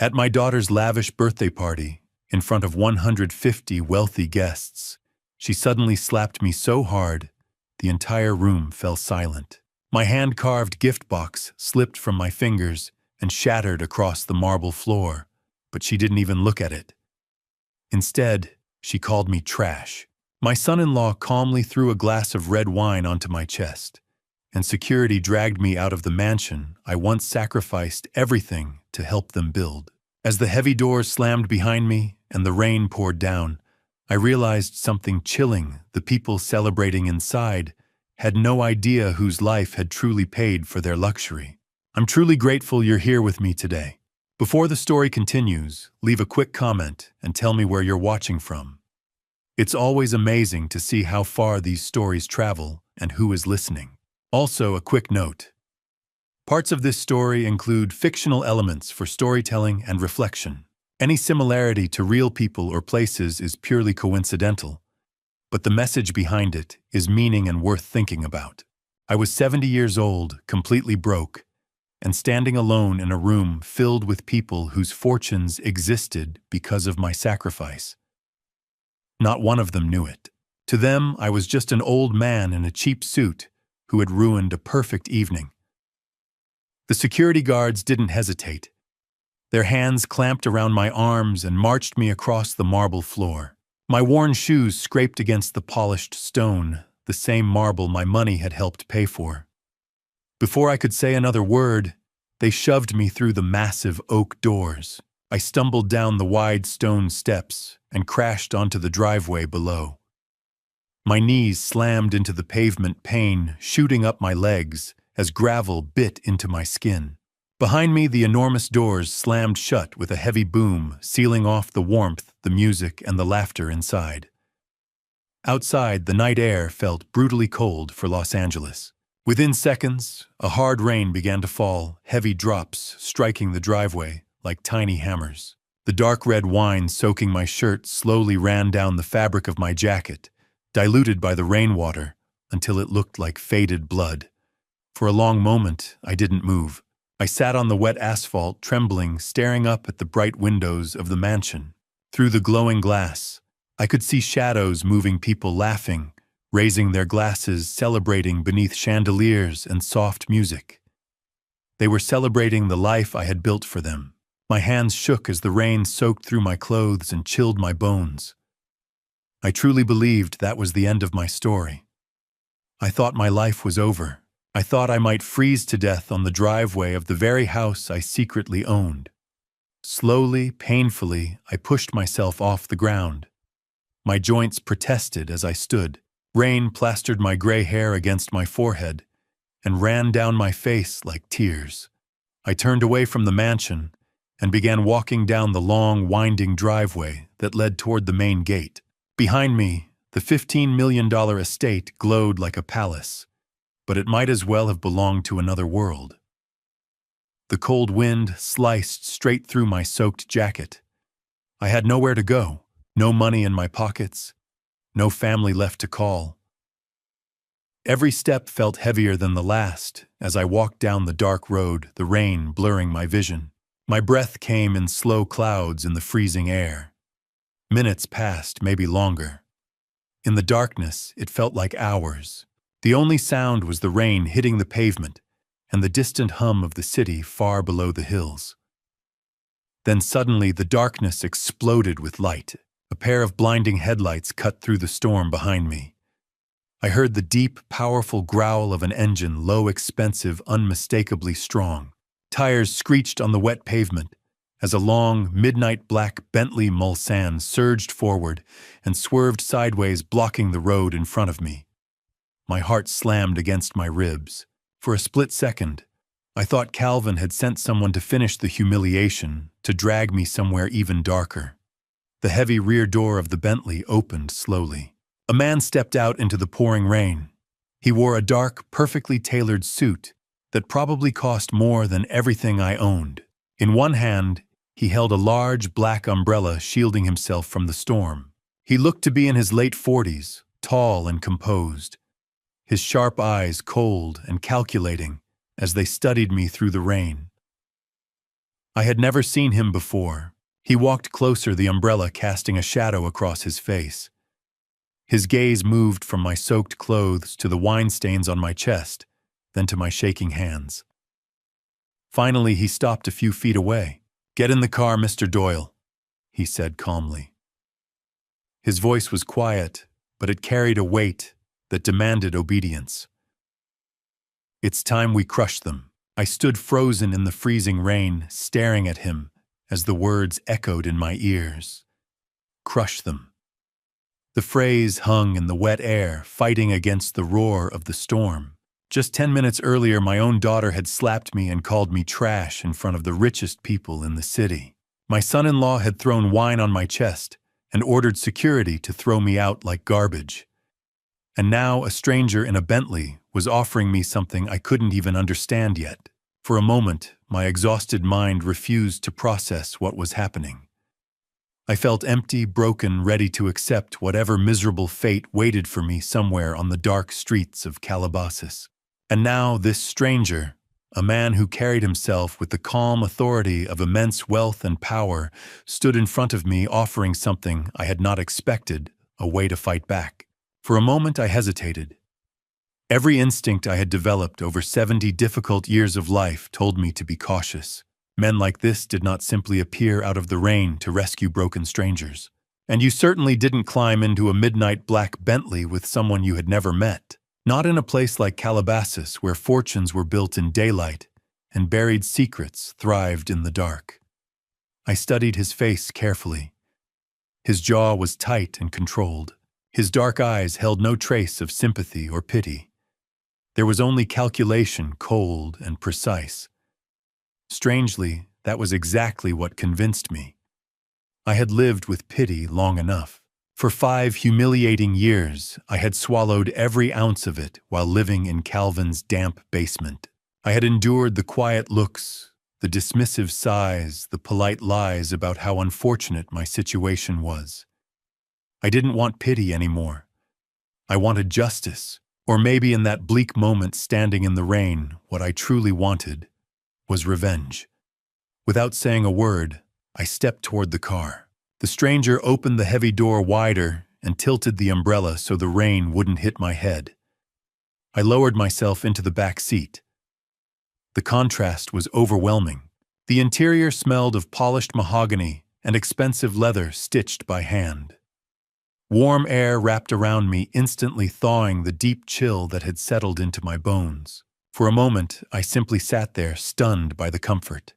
At my daughter's lavish birthday party, in front of 150 wealthy guests, she suddenly slapped me so hard, the entire room fell silent. My hand-carved gift box slipped from my fingers and shattered across the marble floor, but she didn't even look at it. Instead, she called me trash. My son-in-law calmly threw a glass of red wine onto my chest, and security dragged me out of the mansion I once sacrificed everything to help them build. As the heavy doors slammed behind me and the rain poured down, I realized something chilling. The people celebrating inside had no idea whose life had truly paid for their luxury. I'm truly grateful you're here with me today. Before the story continues, leave a quick comment and tell me where you're watching from. It's always amazing to see how far these stories travel and who is listening. Also, a quick note. Parts of this story include fictional elements for storytelling and reflection. Any similarity to real people or places is purely coincidental, but the message behind it is meaning and worth thinking about. I was 70 years old, completely broke, and standing alone in a room filled with people whose fortunes existed because of my sacrifice. Not one of them knew it. To them, I was just an old man in a cheap suit who had ruined a perfect evening. The security guards didn't hesitate. Their hands clamped around my arms and marched me across the marble floor. My worn shoes scraped against the polished stone, the same marble my money had helped pay for. Before I could say another word, they shoved me through the massive oak doors. I stumbled down the wide stone steps and crashed onto the driveway below. My knees slammed into the pavement, pain shooting up my legs as gravel bit into my skin. Behind me, the enormous doors slammed shut with a heavy boom, sealing off the warmth, the music, and the laughter inside. Outside, the night air felt brutally cold for Los Angeles. Within seconds, a hard rain began to fall, heavy drops striking the driveway like tiny hammers. The dark red wine soaking my shirt slowly ran down the fabric of my jacket, diluted by the rainwater until it looked like faded blood. For a long moment, I didn't move. I sat on the wet asphalt, trembling, staring up at the bright windows of the mansion. Through the glowing glass, I could see shadows moving, people laughing, raising their glasses, celebrating beneath chandeliers and soft music. They were celebrating the life I had built for them. My hands shook as the rain soaked through my clothes and chilled my bones. I truly believed that was the end of my story. I thought my life was over. I thought I might freeze to death on the driveway of the very house I secretly owned. Slowly, painfully, I pushed myself off the ground. My joints protested as I stood. Rain plastered my gray hair against my forehead and ran down my face like tears. I turned away from the mansion and began walking down the long, winding driveway that led toward the main gate. Behind me, the $15 million estate glowed like a palace, but it might as well have belonged to another world. The cold wind sliced straight through my soaked jacket. I had nowhere to go, no money in my pockets, no family left to call. Every step felt heavier than the last as I walked down the dark road, the rain blurring my vision. My breath came in slow clouds in the freezing air. Minutes passed, maybe longer. In the darkness, it felt like hours. The only sound was the rain hitting the pavement and the distant hum of the city far below the hills. Then suddenly the darkness exploded with light. A pair of blinding headlights cut through the storm behind me. I heard the deep, powerful growl of an engine, low, expensive, unmistakably strong. Tires screeched on the wet pavement as a long, midnight black Bentley Mulsanne surged forward and swerved sideways, blocking the road in front of me. My heart slammed against my ribs. For a split second, I thought Calvin had sent someone to finish the humiliation, to drag me somewhere even darker. The heavy rear door of the Bentley opened slowly. A man stepped out into the pouring rain. He wore a dark, perfectly tailored suit that probably cost more than everything I owned. In one hand, he held a large black umbrella shielding himself from the storm. He looked to be in his late 40s, tall and composed, his sharp eyes cold and calculating as they studied me through the rain. I had never seen him before. He walked closer, the umbrella casting a shadow across his face. His gaze moved from my soaked clothes to the wine stains on my chest, then to my shaking hands. Finally, he stopped a few feet away. "Get in the car, Mr. Doyle," he said calmly. His voice was quiet, but it carried a weight that demanded obedience. "It's time we crush them." I stood frozen in the freezing rain, staring at him as the words echoed in my ears. Crush them. The phrase hung in the wet air, fighting against the roar of the storm. Just 10 minutes earlier, my own daughter had slapped me and called me trash in front of the richest people in the city. My son-in-law had thrown wine on my chest and ordered security to throw me out like garbage. And now a stranger in a Bentley was offering me something I couldn't even understand yet. For a moment, my exhausted mind refused to process what was happening. I felt empty, broken, ready to accept whatever miserable fate waited for me somewhere on the dark streets of Calabasas. And now this stranger, a man who carried himself with the calm authority of immense wealth and power, stood in front of me offering something I had not expected, a way to fight back. For a moment I hesitated. Every instinct I had developed over 70 difficult years of life told me to be cautious. Men like this did not simply appear out of the rain to rescue broken strangers. And you certainly didn't climb into a midnight black Bentley with someone you had never met. Not in a place like Calabasas, where fortunes were built in daylight and buried secrets thrived in the dark. I studied his face carefully. His jaw was tight and controlled. His dark eyes held no trace of sympathy or pity. There was only calculation, cold and precise. Strangely, that was exactly what convinced me. I had lived with pity long enough. For 5 humiliating years, I had swallowed every ounce of it while living in Calvin's damp basement. I had endured the quiet looks, the dismissive sighs, the polite lies about how unfortunate my situation was. I didn't want pity anymore. I wanted justice. Or maybe in that bleak moment standing in the rain, what I truly wanted was revenge. Without saying a word, I stepped toward the car. The stranger opened the heavy door wider and tilted the umbrella so the rain wouldn't hit my head. I lowered myself into the back seat. The contrast was overwhelming. The interior smelled of polished mahogany and expensive leather stitched by hand. Warm air wrapped around me, instantly thawing the deep chill that had settled into my bones. For a moment, I simply sat there, stunned by the comfort.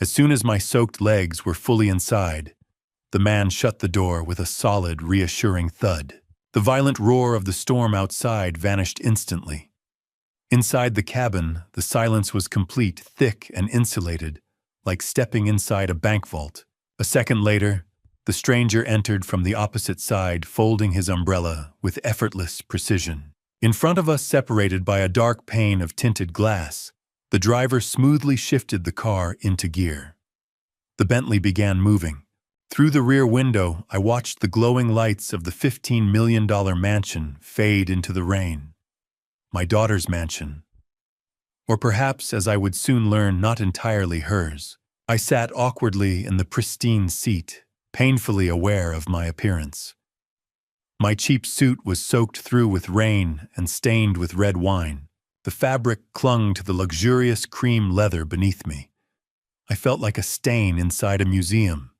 As soon as my soaked legs were fully inside, the man shut the door with a solid, reassuring thud. The violent roar of the storm outside vanished instantly. Inside the cabin, the silence was complete, thick and insulated, like stepping inside a bank vault. A second later, the stranger entered from the opposite side, folding his umbrella with effortless precision. In front of us, separated by a dark pane of tinted glass, the driver smoothly shifted the car into gear. The Bentley began moving. Through the rear window, I watched the glowing lights of the $15 million mansion fade into the rain. My daughter's mansion. Or perhaps, as I would soon learn, not entirely hers. I sat awkwardly in the pristine seat, painfully aware of my appearance. My cheap suit was soaked through with rain and stained with red wine. The fabric clung to the luxurious cream leather beneath me. I felt like a stain inside a museum.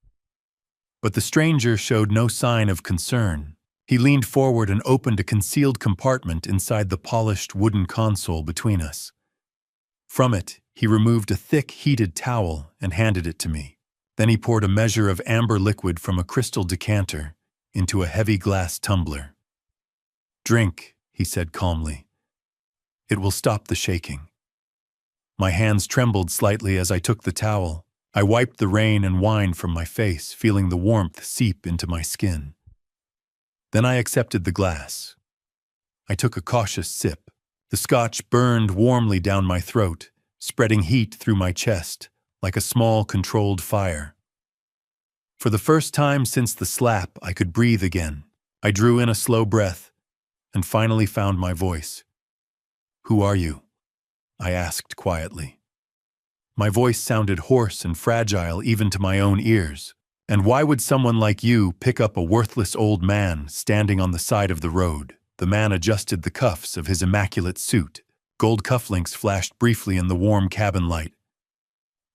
But the stranger showed no sign of concern. He leaned forward and opened a concealed compartment inside the polished wooden console between us. From it, he removed a thick, heated towel and handed it to me. Then he poured a measure of amber liquid from a crystal decanter into a heavy glass tumbler. "Drink," he said calmly. "It will stop the shaking." My hands trembled slightly as I took the towel. I wiped the rain and wine from my face, feeling the warmth seep into my skin. Then I accepted the glass. I took a cautious sip. The scotch burned warmly down my throat, spreading heat through my chest, like a small, controlled fire. For the first time since the slap, I could breathe again. I drew in a slow breath and finally found my voice. "Who are you?" I asked quietly. My voice sounded hoarse and fragile even to my own ears. "And why would someone like you pick up a worthless old man standing on the side of the road?" The man adjusted the cuffs of his immaculate suit. Gold cufflinks flashed briefly in the warm cabin light.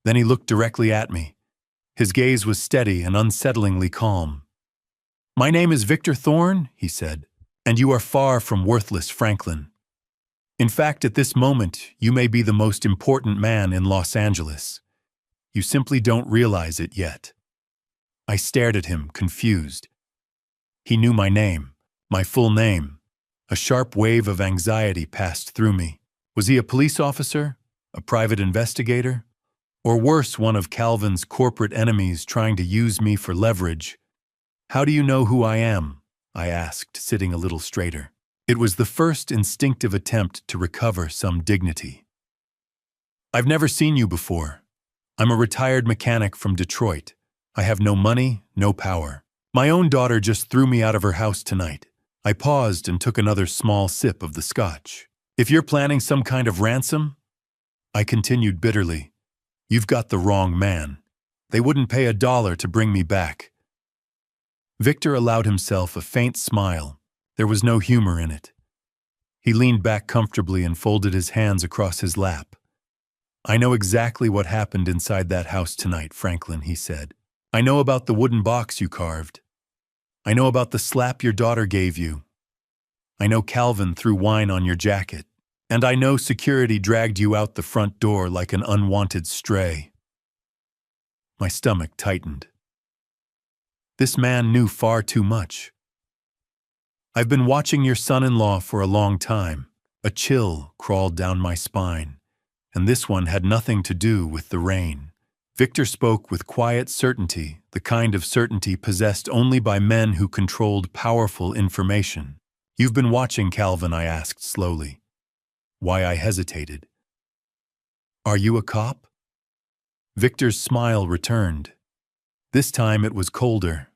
Then he looked directly at me. His gaze was steady and unsettlingly calm. "My name is Victor Thorne," he said, "and you are far from worthless, Franklin. In fact, at this moment, you may be the most important man in Los Angeles. You simply don't realize it yet." I stared at him, confused. He knew my name, my full name. A sharp wave of anxiety passed through me. Was he a police officer, a private investigator, or worse, one of Calvin's corporate enemies trying to use me for leverage? "How do you know who I am?" I asked, sitting a little straighter. It was the first instinctive attempt to recover some dignity. "I've never seen you before. I'm a retired mechanic from Detroit. I have no money, no power. My own daughter just threw me out of her house tonight." I paused and took another small sip of the scotch. "If you're planning some kind of ransom," I continued bitterly, "you've got the wrong man. They wouldn't pay $1 to bring me back." Victor allowed himself a faint smile. There was no humor in it. He leaned back comfortably and folded his hands across his lap. "I know exactly what happened inside that house tonight, Franklin," he said. "I know about the wooden box you carved. I know about the slap your daughter gave you. I know Calvin threw wine on your jacket. And I know security dragged you out the front door like an unwanted stray." My stomach tightened. This man knew far too much. "I've been watching your son-in-law for a long time." A chill crawled down my spine, and this one had nothing to do with the rain. Victor spoke with quiet certainty, the kind of certainty possessed only by men who controlled powerful information. "You've been watching Calvin?" I asked slowly. Why I hesitated. "Are you a cop?" Victor's smile returned. This time it was colder.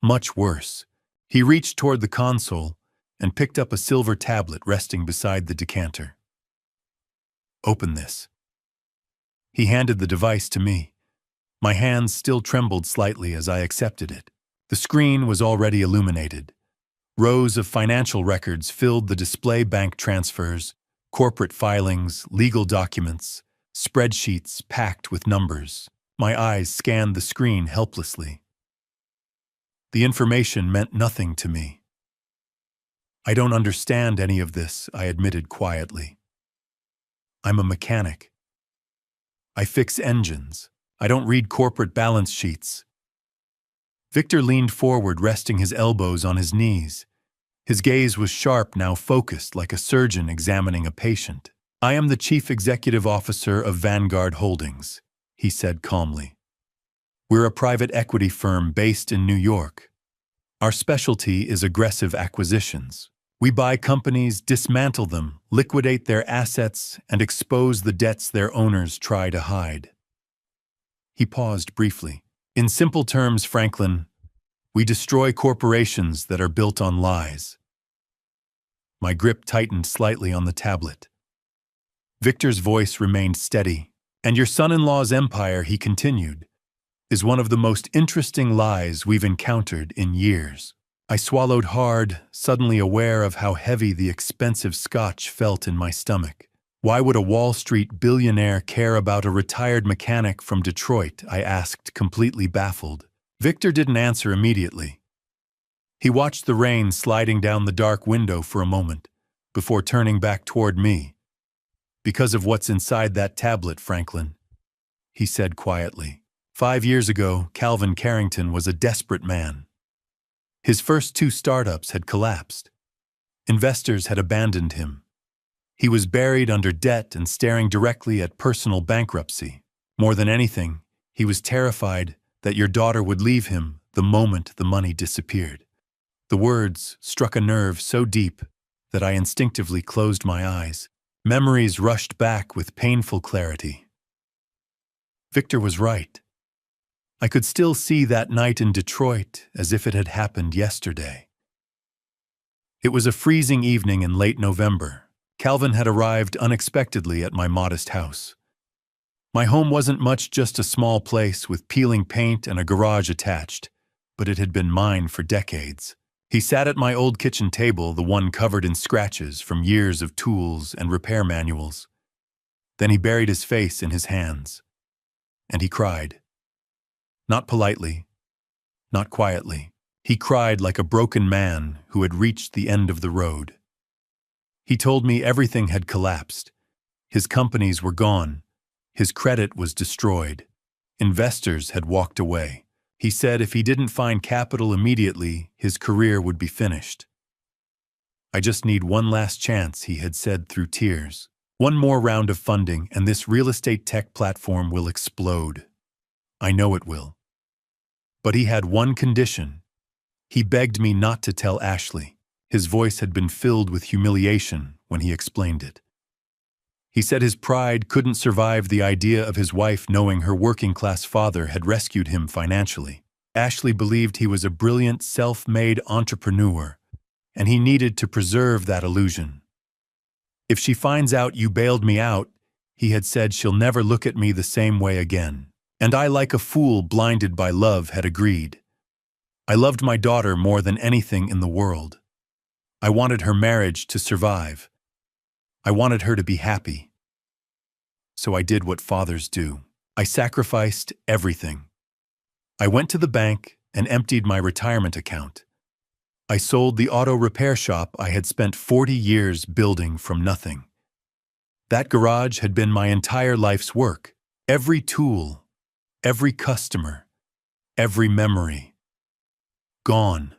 Much worse. He reached toward the console and picked up a silver tablet resting beside the decanter. "Open this." He handed the device to me. My hands still trembled slightly as I accepted it. The screen was already illuminated. Rows of financial records filled the display: bank transfers, corporate filings, legal documents, spreadsheets packed with numbers. My eyes scanned the screen helplessly. The information meant nothing to me. "I don't understand any of this," I admitted quietly. "I'm a mechanic. I fix engines. I don't read corporate balance sheets." Victor leaned forward, resting his elbows on his knees. His gaze was sharp, now focused, like a surgeon examining a patient. "I am the chief executive officer of Vanguard Holdings," he said calmly. "We're a private equity firm based in New York. Our specialty is aggressive acquisitions. We buy companies, dismantle them, liquidate their assets, and expose the debts their owners try to hide." He paused briefly. "In simple terms, Franklin, we destroy corporations that are built on lies." My grip tightened slightly on the tablet. Victor's voice remained steady. "And your son-in-law's empire," he continued, "is one of the most interesting lies we've encountered in years." I swallowed hard, suddenly aware of how heavy the expensive scotch felt in my stomach. Why would a Wall Street billionaire care about a retired mechanic from Detroit? I asked, completely baffled. Victor didn't answer immediately. He watched the rain sliding down the dark window for a moment, before turning back toward me. "Because of what's inside that tablet, Franklin," he said quietly. 5 years ago, Calvin Carrington was a desperate man. His first 2 startups had collapsed. Investors had abandoned him. He was buried under debt and staring directly at personal bankruptcy. More than anything, he was terrified that your daughter would leave him the moment the money disappeared. The words struck a nerve so deep that I instinctively closed my eyes. Memories rushed back with painful clarity. Victor was right. I could still see that night in Detroit as if it had happened yesterday. It was a freezing evening in late November. Calvin had arrived unexpectedly at my modest house. My home wasn't much, just a small place with peeling paint and a garage attached, but it had been mine for decades. He sat at my old kitchen table, the one covered in scratches from years of tools and repair manuals. Then he buried his face in his hands, and he cried. Not politely, not quietly. He cried like a broken man who had reached the end of the road. He told me everything had collapsed. His companies were gone. His credit was destroyed. Investors had walked away. He said if he didn't find capital immediately, his career would be finished. I just need one last chance, he had said through tears. One more round of funding, and this real estate tech platform will explode. I know it will. But he had one condition. He begged me not to tell Ashley. His voice had been filled with humiliation when he explained it. He said his pride couldn't survive the idea of his wife knowing her working-class father had rescued him financially. Ashley believed he was a brilliant, self-made entrepreneur, and he needed to preserve that illusion. If she finds out you bailed me out, he had said, she'll never look at me the same way again. And I, like a fool blinded by love, had agreed. I loved my daughter more than anything in the world. I wanted her marriage to survive. I wanted her to be happy. So I did what fathers do. I sacrificed everything. I went to the bank and emptied my retirement account. I sold the auto repair shop I had spent 40 years building from nothing. That garage had been my entire life's work. Every tool, every customer, every memory. Gone.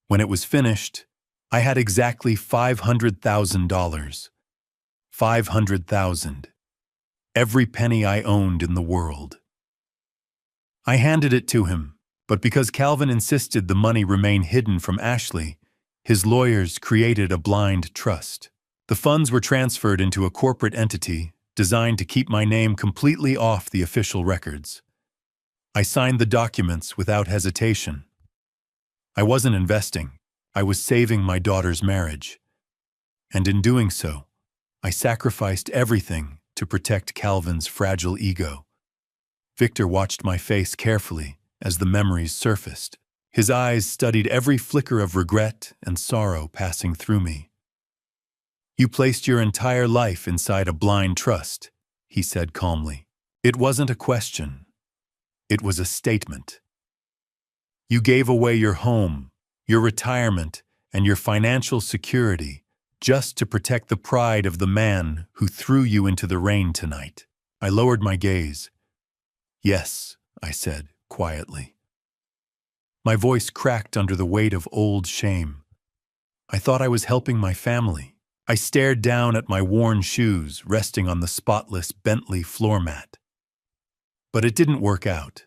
When it was finished, I had exactly $500,000. $500,000. Every penny I owned in the world. I handed it to him, but because Calvin insisted the money remain hidden from Ashley, his lawyers created a blind trust. The funds were transferred into a corporate entity designed to keep my name completely off the official records. I signed the documents without hesitation. I wasn't investing. I was saving my daughter's marriage. And in doing so, I sacrificed everything to protect Calvin's fragile ego. Victor watched my face carefully as the memories surfaced. His eyes studied every flicker of regret and sorrow passing through me. You placed your entire life inside a blind trust, he said calmly. It wasn't a question. It was a statement. You gave away your home, your retirement, and your financial security just to protect the pride of the man who threw you into the rain tonight. I lowered my gaze. Yes, I said quietly. My voice cracked under the weight of old shame. I thought I was helping my family. I stared down at my worn shoes resting on the spotless Bentley floor mat. But it didn't work out.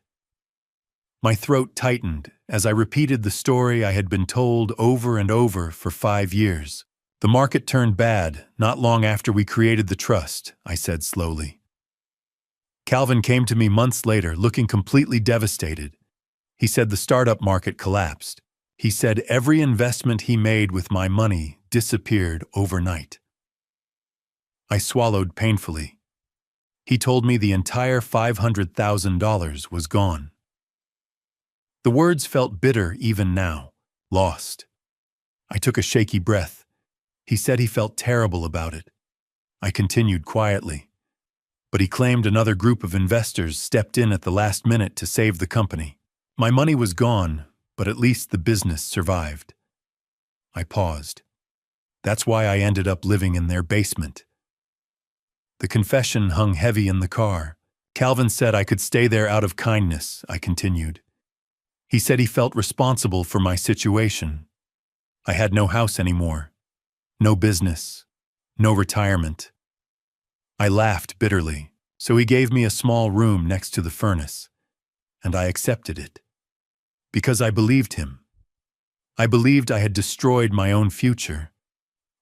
My throat tightened as I repeated the story I had been told over and over for 5 years. The market turned bad not long after we created the trust, I said slowly. Calvin came to me months later looking completely devastated. He said the startup market collapsed. He said every investment he made with my money disappeared overnight. I swallowed painfully. He told me the entire $500,000 was gone. The words felt bitter even now, lost. I took a shaky breath. He said he felt terrible about it. I continued quietly. But he claimed another group of investors stepped in at the last minute to save the company. My money was gone, but at least the business survived. I paused. That's why I ended up living in their basement. The confession hung heavy in the car. Calvin said I could stay there out of kindness, I continued. He said he felt responsible for my situation. I had no house anymore, no business, no retirement. I laughed bitterly, so he gave me a small room next to the furnace, and I accepted it. Because I believed him. I believed I had destroyed my own future.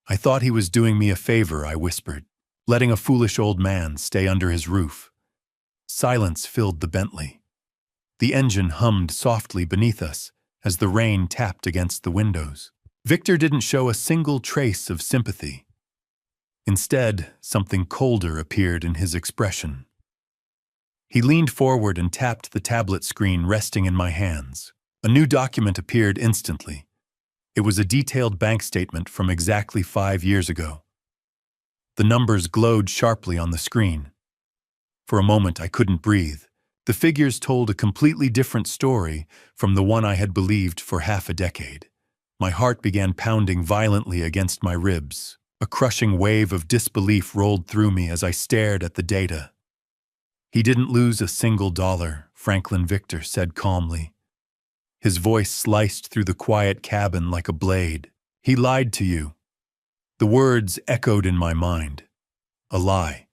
I thought he was doing me a favor, I whispered, letting a foolish old man stay under his roof. Silence filled the Bentley. The engine hummed softly beneath us as the rain tapped against the windows. Victor didn't show a single trace of sympathy. Instead, something colder appeared in his expression. He leaned forward and tapped the tablet screen resting in my hands. A new document appeared instantly. It was a detailed bank statement from exactly 5 years ago. The numbers glowed sharply on the screen. For a moment, I couldn't breathe. The figures told a completely different story from the one I had believed for half a decade. My heart began pounding violently against my ribs. A crushing wave of disbelief rolled through me as I stared at the data. "He didn't lose a single dollar," Franklin Victor said calmly. His voice sliced through the quiet cabin like a blade. "He lied to you." The words echoed in my mind. A lie.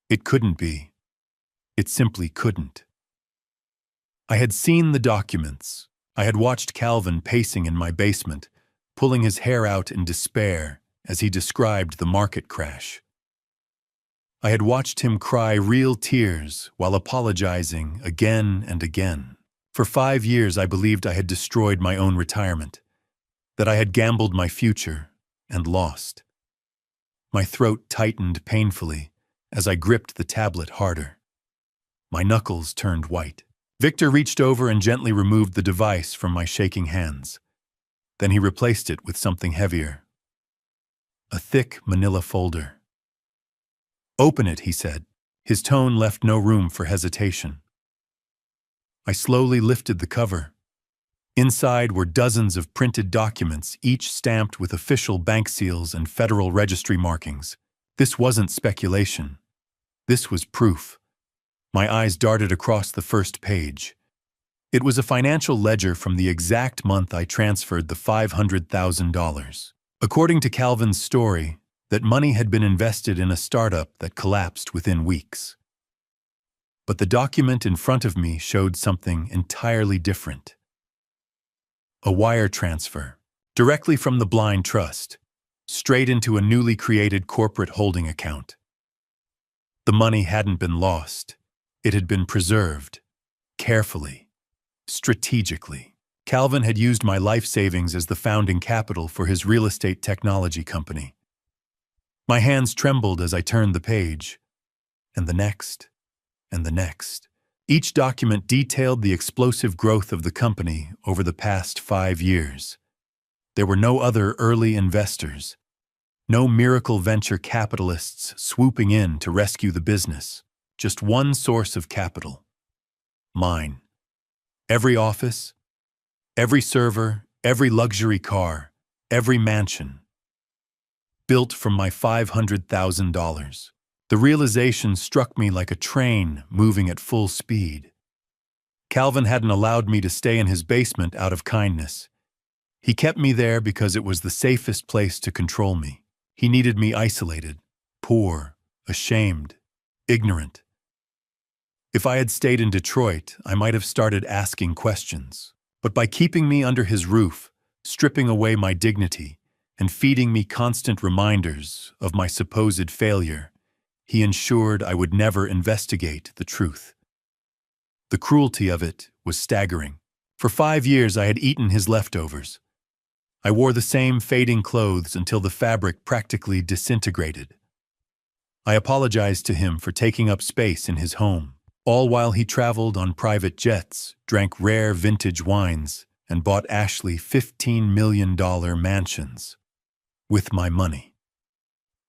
It couldn't be. It simply couldn't. I had seen the documents. I had watched Calvin pacing in my basement, pulling his hair out in despair as he described the market crash. I had watched him cry real tears while apologizing again and again. For 5 years I believed I had destroyed my own retirement, that I had gambled my future and lost. My throat tightened painfully as I gripped the tablet harder. My knuckles turned white. Victor reached over and gently removed the device from my shaking hands. Then he replaced it with something heavier. A thick manila folder. "Open it," he said. His tone left no room for hesitation. I slowly lifted the cover. Inside were dozens of printed documents, each stamped with official bank seals and federal registry markings. This wasn't speculation. This was proof. My eyes darted across the first page. It was a financial ledger from the exact month I transferred the $500,000. According to Calvin's story, that money had been invested in a startup that collapsed within weeks. But the document in front of me showed something entirely different. A wire transfer, directly from the blind trust, straight into a newly created corporate holding account. The money hadn't been lost. It had been preserved, carefully, strategically. Calvin had used my life savings as the founding capital for his real estate technology company. My hands trembled as I turned the page, and the next, and the next. Each document detailed the explosive growth of the company over the past 5 years. There were no other early investors, no miracle venture capitalists swooping in to rescue the business. Just one source of capital. Mine. Every office, every server, every luxury car, every mansion. Built from my $500,000. The realization struck me like a train moving at full speed. Calvin hadn't allowed me to stay in his basement out of kindness. He kept me there because it was the safest place to control me. He needed me isolated, poor, ashamed, ignorant. If I had stayed in Detroit, I might have started asking questions. But by keeping me under his roof, stripping away my dignity, and feeding me constant reminders of my supposed failure, he ensured I would never investigate the truth. The cruelty of it was staggering. For 5 years I had eaten his leftovers. I wore the same fading clothes until the fabric practically disintegrated. I apologized to him for taking up space in his home, all while he traveled on private jets, drank rare vintage wines, and bought Ashley $15 million mansions. With my money.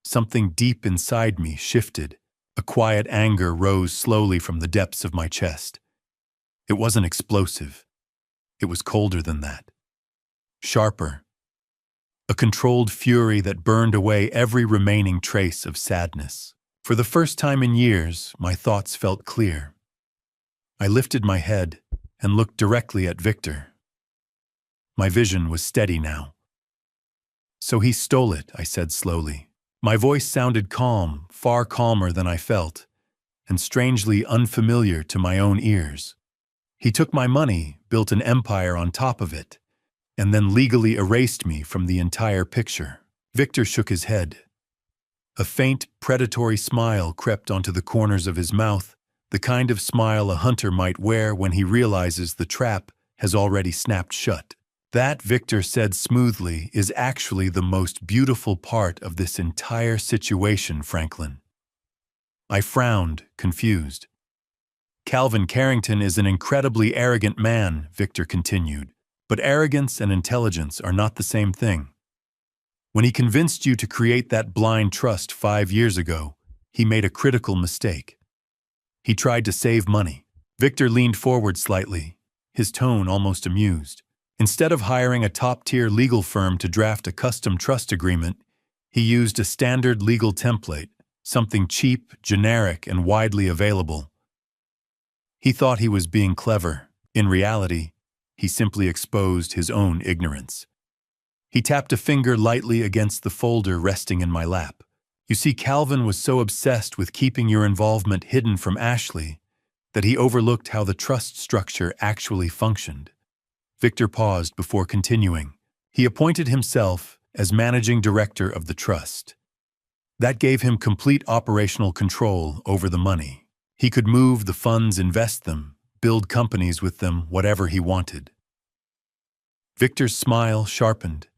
Something deep inside me shifted. A quiet anger rose slowly from the depths of my chest. It wasn't explosive. It was colder than that. Sharper. A controlled fury that burned away every remaining trace of sadness. For the first time in years, my thoughts felt clear. I lifted my head and looked directly at Victor. My vision was steady now. "So he stole it," I said slowly. My voice sounded calm, far calmer than I felt, and strangely unfamiliar to my own ears. "He took my money, built an empire on top of it, and then legally erased me from the entire picture." Victor shook his head. A faint, predatory smile crept onto the corners of his mouth, the kind of smile a hunter might wear when he realizes the trap has already snapped shut. That, Victor said smoothly, is actually the most beautiful part of this entire situation, Franklin. I frowned, confused. Calvin Carrington is an incredibly arrogant man, Victor continued, but arrogance and intelligence are not the same thing. When he convinced you to create that blind trust 5 years ago, he made a critical mistake. He tried to save money. Victor leaned forward slightly, his tone almost amused. Instead of hiring a top-tier legal firm to draft a custom trust agreement, he used a standard legal template, something cheap, generic, and widely available. He thought he was being clever. In reality, he simply exposed his own ignorance. He tapped a finger lightly against the folder resting in my lap. You see, Calvin was so obsessed with keeping your involvement hidden from Ashley that he overlooked how the trust structure actually functioned. Victor paused before continuing. He appointed himself as managing director of the trust. That gave him complete operational control over the money. He could move the funds, invest them, build companies with them, whatever he wanted. Victor's smile sharpened.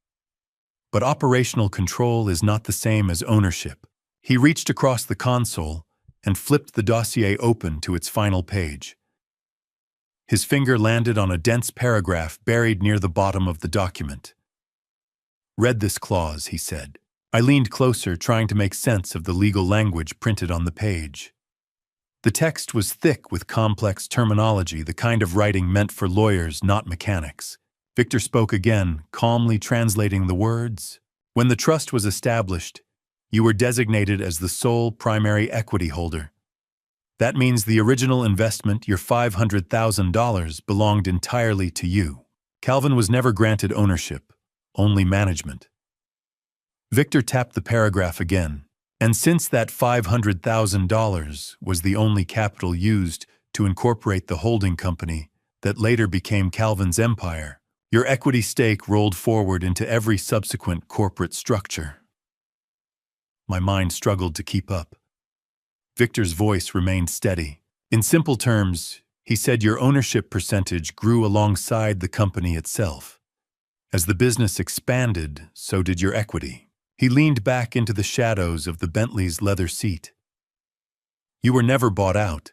But operational control is not the same as ownership. He reached across the console and flipped the dossier open to its final page. His finger landed on a dense paragraph buried near the bottom of the document. "Read this clause," he said. I leaned closer, trying to make sense of the legal language printed on the page. The text was thick with complex terminology, the kind of writing meant for lawyers, not mechanics. Victor spoke again, calmly translating the words. "When the trust was established, you were designated as the sole primary equity holder. That means the original investment, your $500,000, belonged entirely to you. Calvin was never granted ownership, only management." Victor tapped the paragraph again. "And since that $500,000 was the only capital used to incorporate the holding company that later became Calvin's empire, your equity stake rolled forward into every subsequent corporate structure." My mind struggled to keep up. Victor's voice remained steady. In simple terms, he said your ownership percentage grew alongside the company itself. As the business expanded, so did your equity. He leaned back into the shadows of the Bentley's leather seat. "You were never bought out.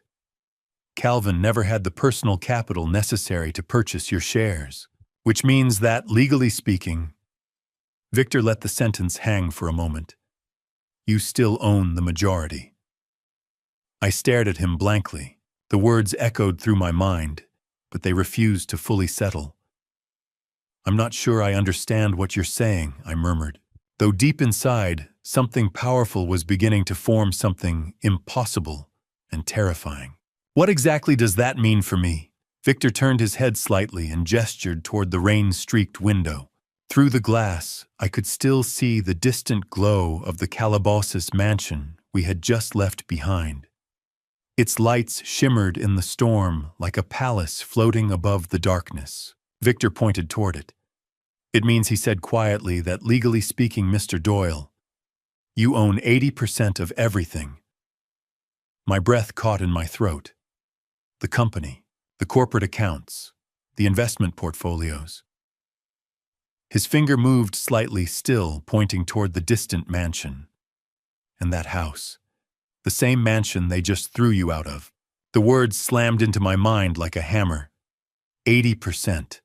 Calvin never had the personal capital necessary to purchase your shares, which means that, legally speaking," Victor let the sentence hang for a moment, "you still own the majority." I stared at him blankly. The words echoed through my mind, but they refused to fully settle. "I'm not sure I understand what you're saying," I murmured, though deep inside, something powerful was beginning to form, something impossible and terrifying. "What exactly does that mean for me?" Victor turned his head slightly and gestured toward the rain-streaked window. Through the glass, I could still see the distant glow of the Calabasas mansion we had just left behind. Its lights shimmered in the storm like a palace floating above the darkness. Victor pointed toward it. "It means," he said quietly, "that legally speaking, Mr. Doyle, you own 80% of everything." My breath caught in my throat. The company, the corporate accounts, the investment portfolios. His finger moved slightly, still pointing toward the distant mansion. And that house. The same mansion they just threw you out of. The words slammed into my mind like a hammer. 80%.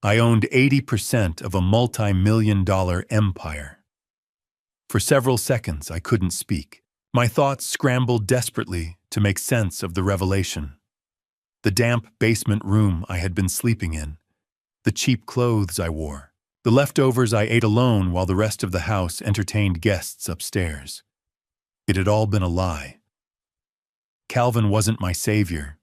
I owned 80% of a multi-million-dollar empire. For several seconds, I couldn't speak. My thoughts scrambled desperately to make sense of the revelation. The damp basement room I had been sleeping in, the cheap clothes I wore, the leftovers I ate alone while the rest of the house entertained guests upstairs. It had all been a lie. Calvin wasn't my savior.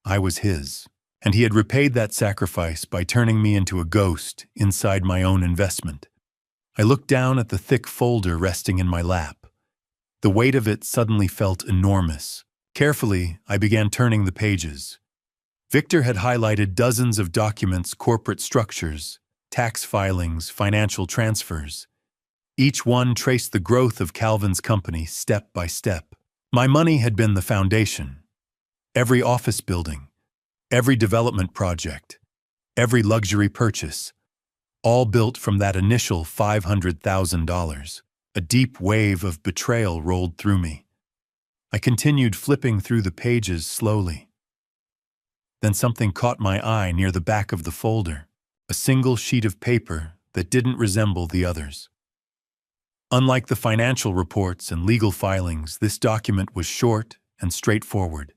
I was his, and he had repaid that sacrifice by turning me into a ghost inside my own investment. I looked down at the thick folder resting in my lap. The weight of it suddenly felt enormous. Carefully, I began turning the pages. Victor had highlighted dozens of documents, corporate structures, tax filings, financial transfers. Each one traced the growth of Calvin's company step by step. My money had been the foundation. Every office building, every development project, every luxury purchase, all built from that initial $500,000. A deep wave of betrayal rolled through me. I continued flipping through the pages slowly. Then something caught my eye near the back of the folder, a single sheet of paper that didn't resemble the others. Unlike the financial reports and legal filings, this document was short and straightforward.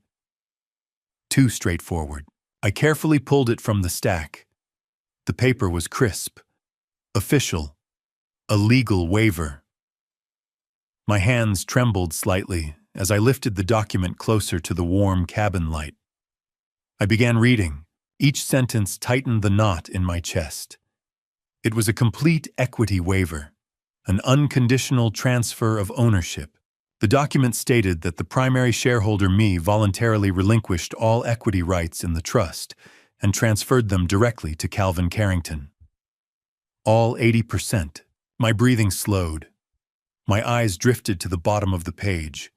Too straightforward. I carefully pulled it from the stack. The paper was crisp, official, a legal waiver. My hands trembled slightly as I lifted the document closer to the warm cabin light. I began reading. Each sentence tightened the knot in my chest. It was a complete equity waiver, an unconditional transfer of ownership. The document stated that the primary shareholder, me, voluntarily relinquished all equity rights in the trust and transferred them directly to Calvin Carrington. All 80%. My breathing slowed. My eyes drifted to the bottom of the page.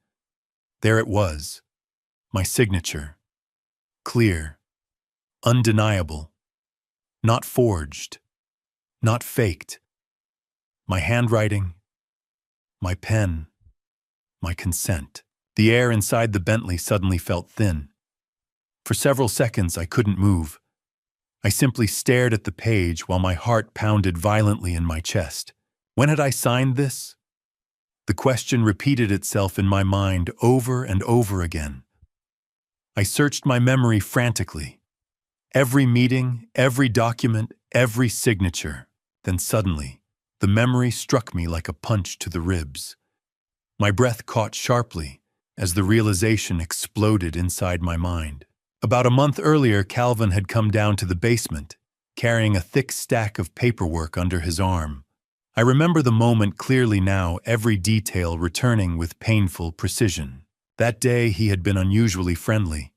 There it was, my signature. Clear, undeniable, not forged, not faked. My handwriting, my pen, my consent. The air inside the Bentley suddenly felt thin. For several seconds I couldn't move. I simply stared at the page while my heart pounded violently in my chest. When had I signed this? The question repeated itself in my mind over and over again. I searched my memory frantically. Every meeting, every document, every signature. Then suddenly, the memory struck me like a punch to the ribs. My breath caught sharply as the realization exploded inside my mind. About a month earlier, Calvin had come down to the basement, carrying a thick stack of paperwork under his arm. I remember the moment clearly now, every detail returning with painful precision. That day he had been unusually friendly.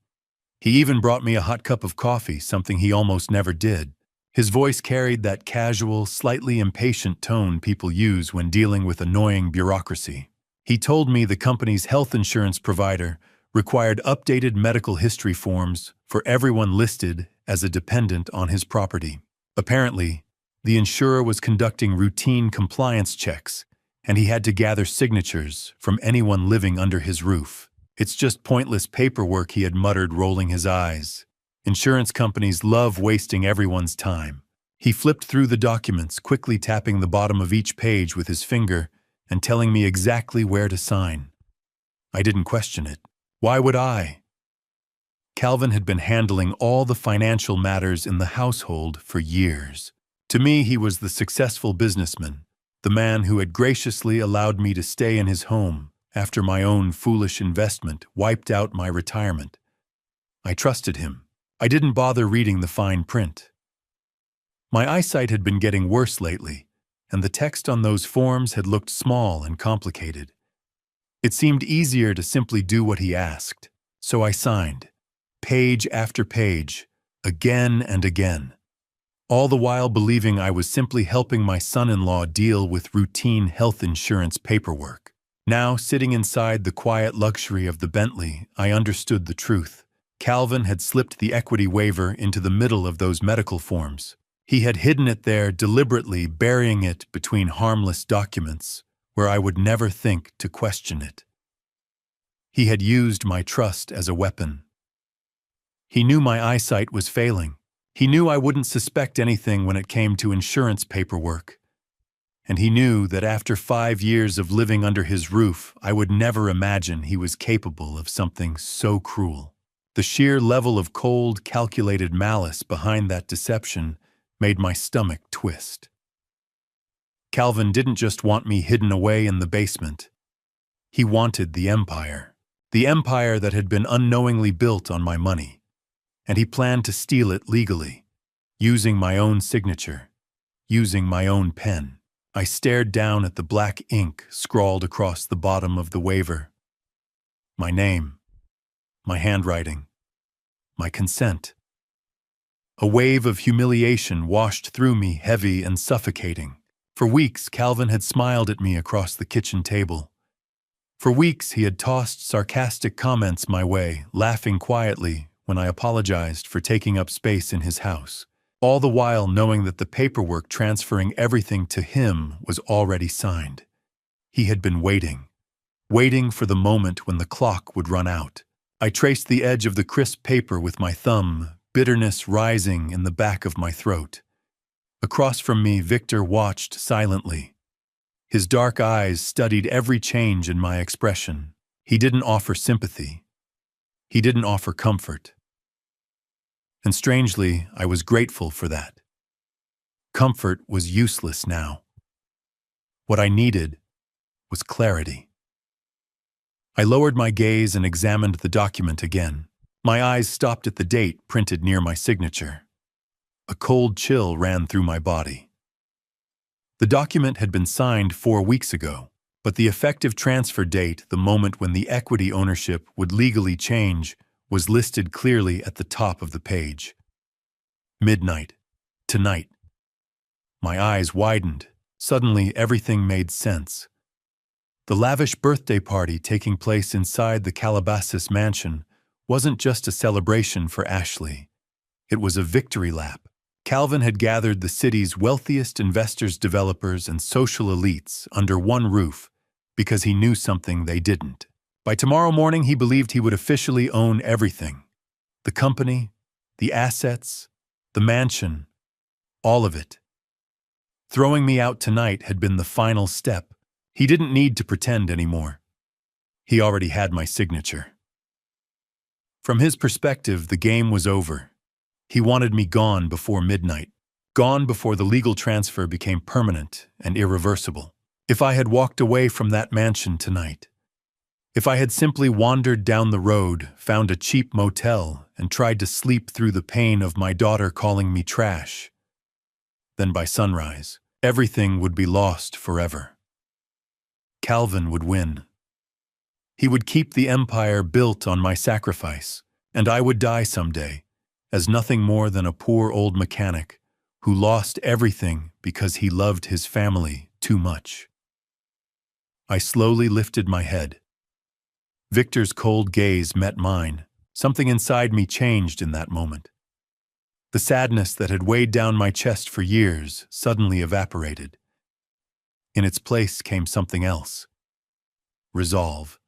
He even brought me a hot cup of coffee, something he almost never did. His voice carried that casual, slightly impatient tone people use when dealing with annoying bureaucracy. He told me the company's health insurance provider required updated medical history forms for everyone listed as a dependent on his property. Apparently, the insurer was conducting routine compliance checks, and he had to gather signatures from anyone living under his roof. It's just pointless paperwork, he had muttered, rolling his eyes. Insurance companies love wasting everyone's time. He flipped through the documents, quickly tapping the bottom of each page with his finger and telling me exactly where to sign. I didn't question it. Why would I? Calvin had been handling all the financial matters in the household for years. To me, he was the successful businessman, the man who had graciously allowed me to stay in his home after my own foolish investment wiped out my retirement. I trusted him. I didn't bother reading the fine print. My eyesight had been getting worse lately, and the text on those forms had looked small and complicated. It seemed easier to simply do what he asked, so I signed, page after page, again and again, all the while believing I was simply helping my son-in-law deal with routine health insurance paperwork. Now, sitting inside the quiet luxury of the Bentley, I understood the truth. Calvin had slipped the equity waiver into the middle of those medical forms. He had hidden it there, deliberately burying it between harmless documents where I would never think to question it. He had used my trust as a weapon. He knew my eyesight was failing. He knew I wouldn't suspect anything when it came to insurance paperwork. And he knew that after 5 years of living under his roof, I would never imagine he was capable of something so cruel. The sheer level of cold, calculated malice behind that deception made my stomach twist. Calvin didn't just want me hidden away in the basement. He wanted the empire that had been unknowingly built on my money, and he planned to steal it legally, using my own signature, using my own pen. I stared down at the black ink scrawled across the bottom of the waiver. My name, my handwriting, my consent. A wave of humiliation washed through me, heavy and suffocating. For weeks, Calvin had smiled at me across the kitchen table. For weeks, he had tossed sarcastic comments my way, laughing quietly when I apologized for taking up space in his house. all the while knowing that the paperwork transferring everything to him was already signed. He had been waiting for the moment when the clock would run out. I traced the edge of the crisp paper with my thumb, bitterness rising in the back of my throat. Across from me, Victor watched silently. His dark eyes studied every change in my expression. He didn't offer sympathy. He didn't offer comfort. And strangely, I was grateful for that. Comfort was useless now. What I needed was clarity. I lowered my gaze and examined the document again. My eyes stopped at the date printed near my signature. A cold chill ran through my body. The document had been signed 4 weeks ago, but the effective transfer date, the moment when the equity ownership would legally change, was listed clearly at the top of the page. Midnight. Tonight. My eyes widened. Suddenly, everything made sense. The lavish birthday party taking place inside the Calabasas mansion wasn't just a celebration for Ashley. It was a victory lap. Calvin had gathered the city's wealthiest investors, developers, and social elites under one roof because he knew something they didn't. By tomorrow morning, he believed he would officially own everything. The company, the assets, the mansion, all of it. Throwing me out tonight had been the final step. He didn't need to pretend anymore. He already had my signature. From his perspective, the game was over. He wanted me gone before midnight, gone before the legal transfer became permanent and irreversible. If I had walked away from that mansion tonight, if I had simply wandered down the road, found a cheap motel, and tried to sleep through the pain of my daughter calling me trash, then by sunrise, everything would be lost forever. Calvin would win. He would keep the empire built on my sacrifice, and I would die someday, as nothing more than a poor old mechanic who lost everything because he loved his family too much. I slowly lifted my head. Victor's cold gaze met mine. Something inside me changed in that moment. The sadness that had weighed down my chest for years suddenly evaporated. In its place came something else. Resolve.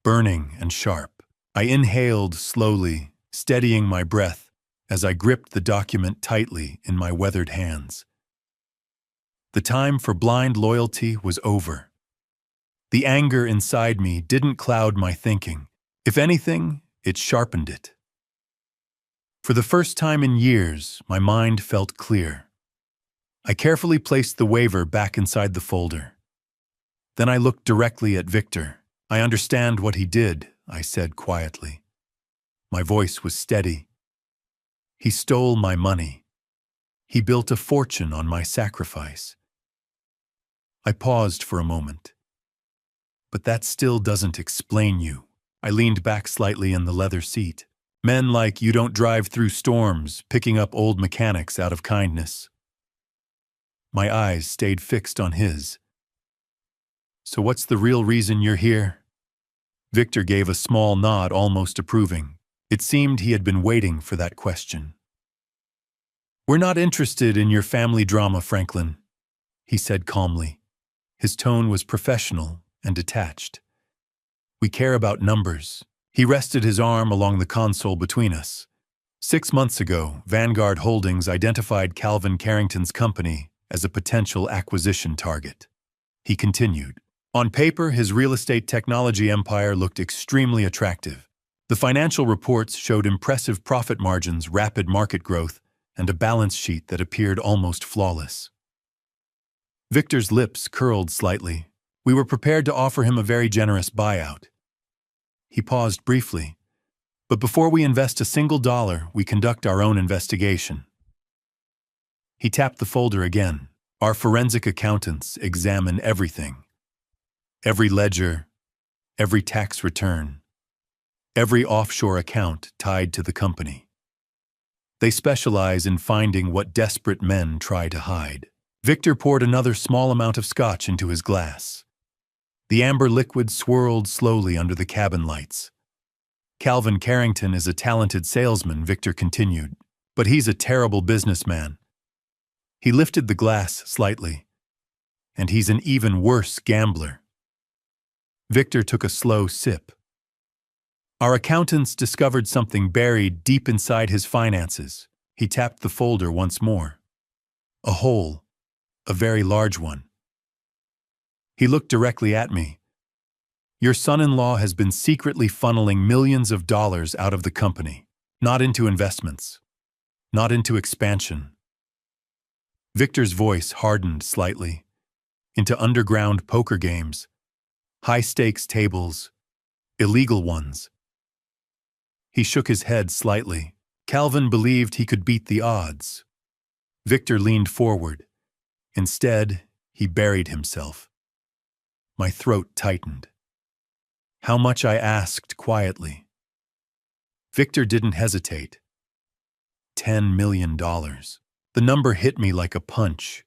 Burning and sharp. I inhaled slowly, steadying my breath as I gripped the document tightly in my weathered hands. The time for blind loyalty was over. The anger inside me didn't cloud my thinking. If anything, it sharpened it. For the first time in years, my mind felt clear. I carefully placed the waiver back inside the folder. Then I looked directly at Victor. "I understand what he did," I said quietly. My voice was steady. "He stole my money. He built a fortune on my sacrifice." I paused for a moment. "But that still doesn't explain you." I leaned back slightly in the leather seat. "Men like you don't drive through storms, picking up old mechanics out of kindness." My eyes stayed fixed on his. "So what's the real reason you're here?" Victor gave a small nod, almost approving. It seemed he had been waiting for that question. "We're not interested in your family drama, Franklin," he said calmly. His tone was professional and detached. "We care about numbers." He rested his arm along the console between us. 6 months ago, Vanguard Holdings identified Calvin Carrington's company as a potential acquisition target. He continued. On paper, his real estate technology empire looked extremely attractive. The financial reports showed impressive profit margins, rapid market growth, and a balance sheet that appeared almost flawless. Victor's lips curled slightly. We were prepared to offer him a very generous buyout. He paused briefly. "But before we invest a single dollar, we conduct our own investigation." He tapped the folder again. "Our forensic accountants examine everything. Every ledger, every tax return, every offshore account tied to the company. They specialize in finding what desperate men try to hide." Victor poured another small amount of scotch into his glass. The amber liquid swirled slowly under the cabin lights. "Calvin Carrington is a talented salesman," Victor continued. But he's a terrible businessman. He lifted the glass slightly. And he's an even worse gambler. Victor took a slow sip. Our accountants discovered something buried deep inside his finances. He tapped the folder once more. A hole, a very large one. He looked directly at me. Your son-in-law has been secretly funneling millions of dollars out of the company, not into investments, not into expansion. Victor's voice hardened slightly, into underground poker games, high-stakes tables, illegal ones. He shook his head slightly. Calvin believed he could beat the odds. Victor leaned forward. Instead, he buried himself. My throat tightened. How much, I asked quietly. Victor didn't hesitate. $10 million. The number hit me like a punch.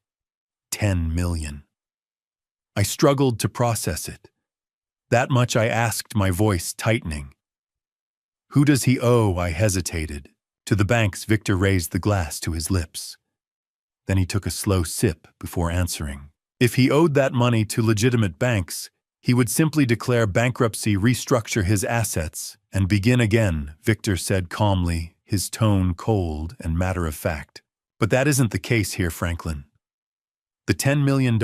10 million. I struggled to process it. That much, I asked, my voice tightening. Who does he owe? I hesitated. To the banks. Victor raised the glass to his lips. Then he took a slow sip before answering. If he owed that money to legitimate banks, he would simply declare bankruptcy, restructure his assets, and begin again, Victor said calmly, his tone cold and matter-of-fact. But that isn't the case here, Franklin. The $10 million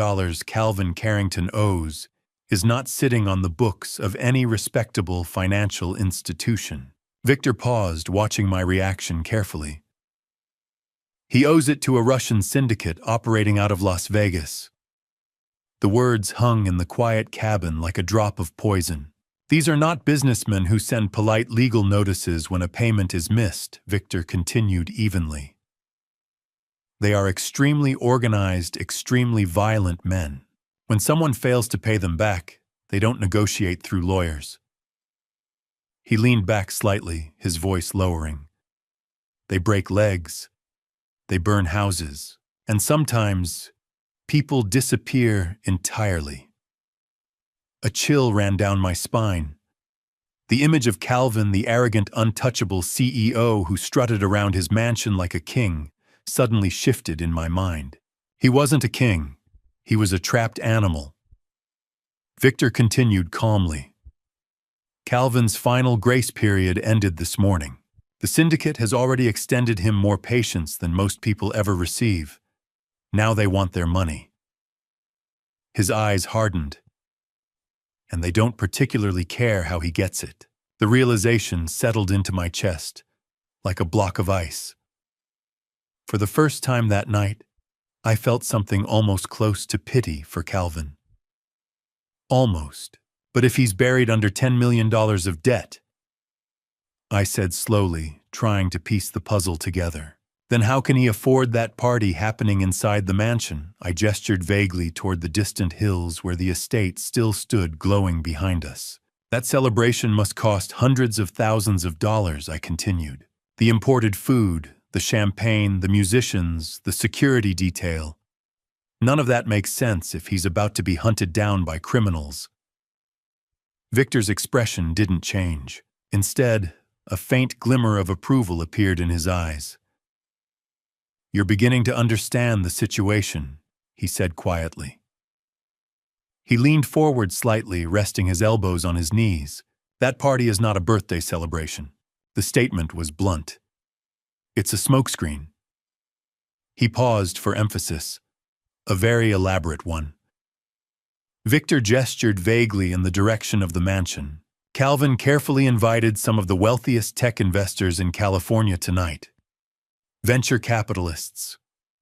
Calvin Carrington owes is not sitting on the books of any respectable financial institution. Victor paused, watching my reaction carefully. He owes it to a Russian syndicate operating out of Las Vegas. The words hung in the quiet cabin like a drop of poison. These are not businessmen who send polite legal notices when a payment is missed, Victor continued evenly. They are extremely organized, extremely violent men. When someone fails to pay them back, they don't negotiate through lawyers. He leaned back slightly, his voice lowering. They break legs. They burn houses. And sometimes, people disappear entirely. A chill ran down my spine. The image of Calvin, the arrogant, untouchable CEO who strutted around his mansion like a king, suddenly shifted in my mind. He wasn't a king. He was a trapped animal. Victor continued calmly. Calvin's final grace period ended this morning. The syndicate has already extended him more patience than most people ever receive. Now they want their money. His eyes hardened, and they don't particularly care how he gets it. The realization settled into my chest, like a block of ice. For the first time that night, I felt something almost close to pity for Calvin. Almost. But if he's buried under $10 million of debt, I said slowly, trying to piece the puzzle together, then how can he afford that party happening inside the mansion? I gestured vaguely toward the distant hills where the estate still stood glowing behind us. That celebration must cost hundreds of thousands of dollars, I continued. The imported food, the champagne, the musicians, the security detail. None of that makes sense if he's about to be hunted down by criminals. Victor's expression didn't change. Instead, a faint glimmer of approval appeared in his eyes. You're beginning to understand the situation, he said quietly. He leaned forward slightly, resting his elbows on his knees. That party is not a birthday celebration. The statement was blunt. It's a smokescreen. He paused for emphasis. A very elaborate one. Victor gestured vaguely in the direction of the mansion. Calvin carefully invited some of the wealthiest tech investors in California tonight. Venture capitalists,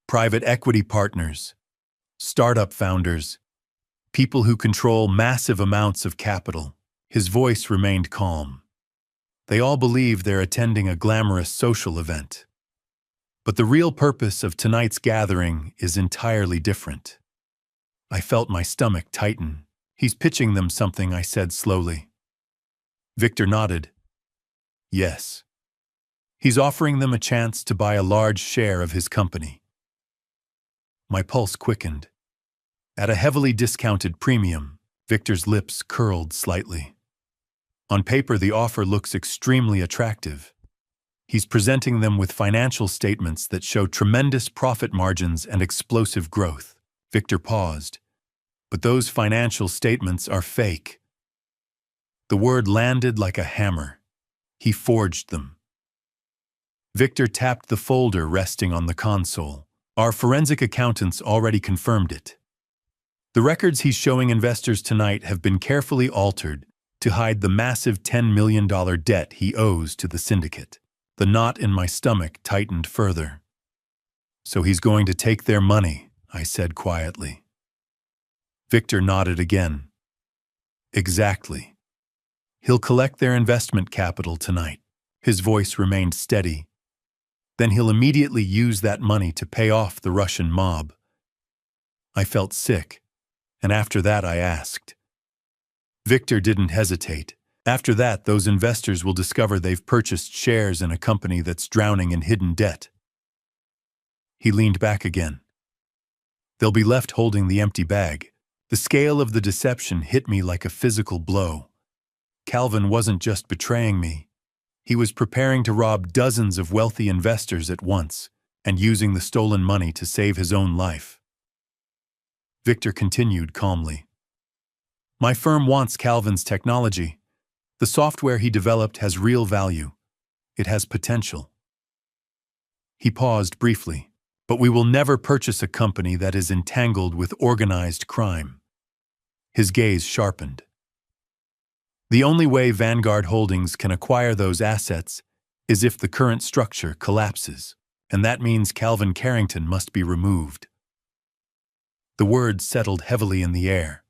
private equity partners, startup founders, people who control massive amounts of capital. His voice remained calm. They all believe they're attending a glamorous social event. But the real purpose of tonight's gathering is entirely different. I felt my stomach tighten. He's pitching them something, I said slowly. Victor nodded. Yes. He's offering them a chance to buy a large share of his company. My pulse quickened. At a heavily discounted premium, Victor's lips curled slightly. On paper, the offer looks extremely attractive. He's presenting them with financial statements that show tremendous profit margins and explosive growth. Victor paused. But those financial statements are fake. The word landed like a hammer. He forged them. Victor tapped the folder resting on the console. Our forensic accountants already confirmed it. The records he's showing investors tonight have been carefully altered to hide the massive $10 million debt he owes to the syndicate. The knot in my stomach tightened further. So he's going to take their money, I said quietly. Victor nodded again. Exactly. He'll collect their investment capital tonight. His voice remained steady. Then he'll immediately use that money to pay off the Russian mob. I felt sick, and after that I asked. Victor didn't hesitate. After that, those investors will discover they've purchased shares in a company that's drowning in hidden debt. He leaned back again. They'll be left holding the empty bag. The scale of the deception hit me like a physical blow. Calvin wasn't just betraying me. He was preparing to rob dozens of wealthy investors at once and using the stolen money to save his own life. Victor continued calmly. My firm wants Calvin's technology. The software he developed has real value. It has potential. He paused briefly. But we will never purchase a company that is entangled with organized crime. His gaze sharpened. The only way Vanguard Holdings can acquire those assets is if the current structure collapses, and that means Calvin Carrington must be removed. The word settled heavily in the air.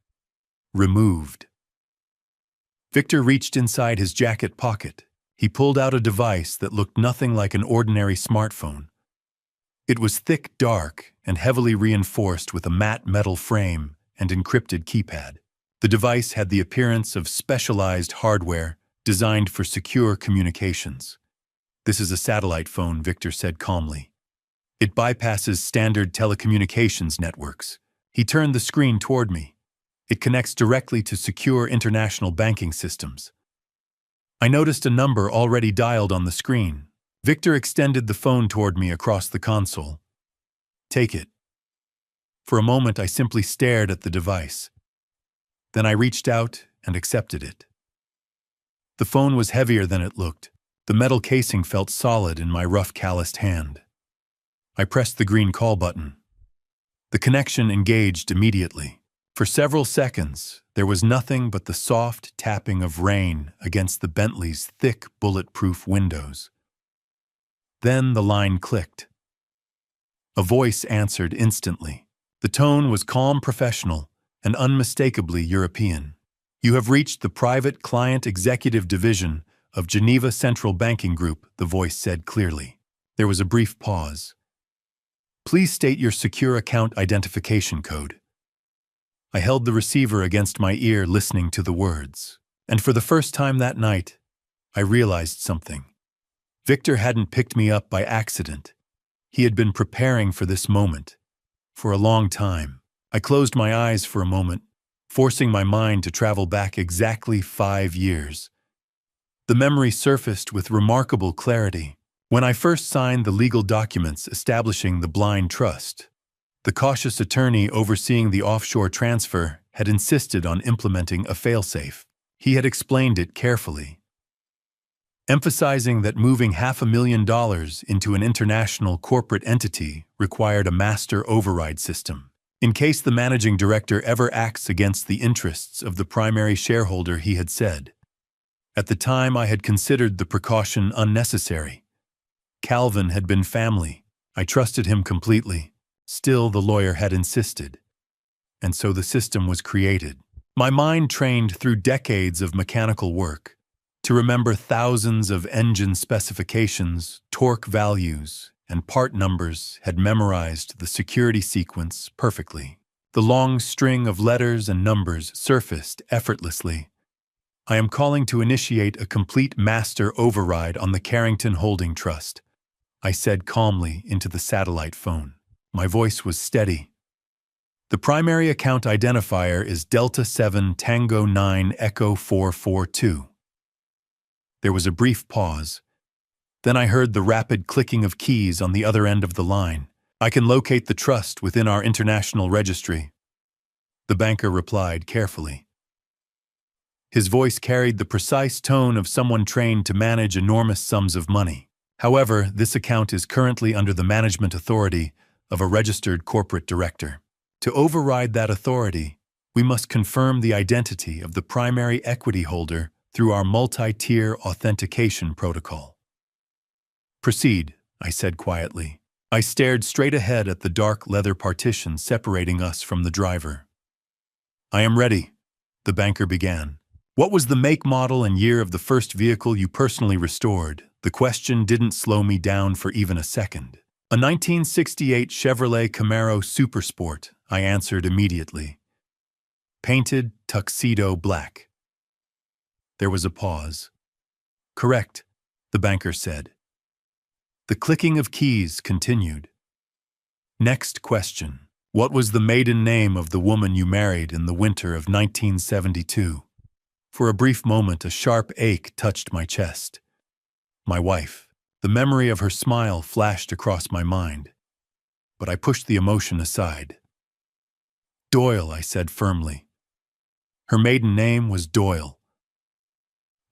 Removed. Victor reached inside his jacket pocket. He pulled out a device that looked nothing like an ordinary smartphone. It was thick, dark, and heavily reinforced with a matte metal frame and encrypted keypad. The device had the appearance of specialized hardware designed for secure communications. This is a satellite phone, Victor said calmly. It bypasses standard telecommunications networks. He turned the screen toward me. It connects directly to secure international banking systems. I noticed a number already dialed on the screen. Victor extended the phone toward me across the console. Take it. For a moment, I simply stared at the device. Then I reached out and accepted it. The phone was heavier than it looked. The metal casing felt solid in my rough, calloused hand. I pressed the green call button. The connection engaged immediately. For several seconds, there was nothing but the soft tapping of rain against the Bentley's thick, bulletproof windows. Then the line clicked. A voice answered instantly. The tone was calm, professional, and unmistakably European. You have reached the Private Client Executive Division of Geneva Central Banking Group, the voice said clearly. There was a brief pause. Please state your secure account identification code. I held the receiver against my ear, listening to the words. And for the first time that night, I realized something. Victor hadn't picked me up by accident. He had been preparing for this moment. For a long time. I closed my eyes for a moment, forcing my mind to travel back exactly 5 years. The memory surfaced with remarkable clarity. When I first signed the legal documents establishing the blind trust, the cautious attorney overseeing the offshore transfer had insisted on implementing a failsafe. He had explained it carefully, emphasizing that moving $500,000 into an international corporate entity required a master override system. In case the managing director ever acts against the interests of the primary shareholder, he had said. At the time, I had considered the precaution unnecessary. Calvin had been family. I trusted him completely. Still, the lawyer had insisted. And so the system was created. My mind, trained through decades of mechanical work, to remember thousands of engine specifications, torque values, and part numbers, had memorized the security sequence perfectly. The long string of letters and numbers surfaced effortlessly. I am calling to initiate a complete master override on the Carrington Holding Trust, I said calmly into the satellite phone. My voice was steady. The primary account identifier is Delta 7 Tango 9 Echo 442. There was a brief pause. Then I heard the rapid clicking of keys on the other end of the line. "I can locate the trust within our international registry," the banker replied carefully. His voice carried the precise tone of someone trained to manage enormous sums of money. "However, this account is currently under the management authority of a registered corporate director. To override that authority, we must confirm the identity of the primary equity holder through our multi-tier authentication protocol." "Proceed," I said quietly. I stared straight ahead at the dark leather partition separating us from the driver. "I am ready," the banker began. "What was the make, model, and year of the first vehicle you personally restored?" The question didn't slow me down for even a second. "A 1968 Chevrolet Camaro Supersport," I answered immediately. "Painted tuxedo black." There was a pause. "Correct," the banker said. The clicking of keys continued. "Next question. What was the maiden name of the woman you married in the winter of 1972? For a brief moment, a sharp ache touched my chest. "My wife." The memory of her smile flashed across my mind, but I pushed the emotion aside. "Doyle," I said firmly. "Her maiden name was Doyle.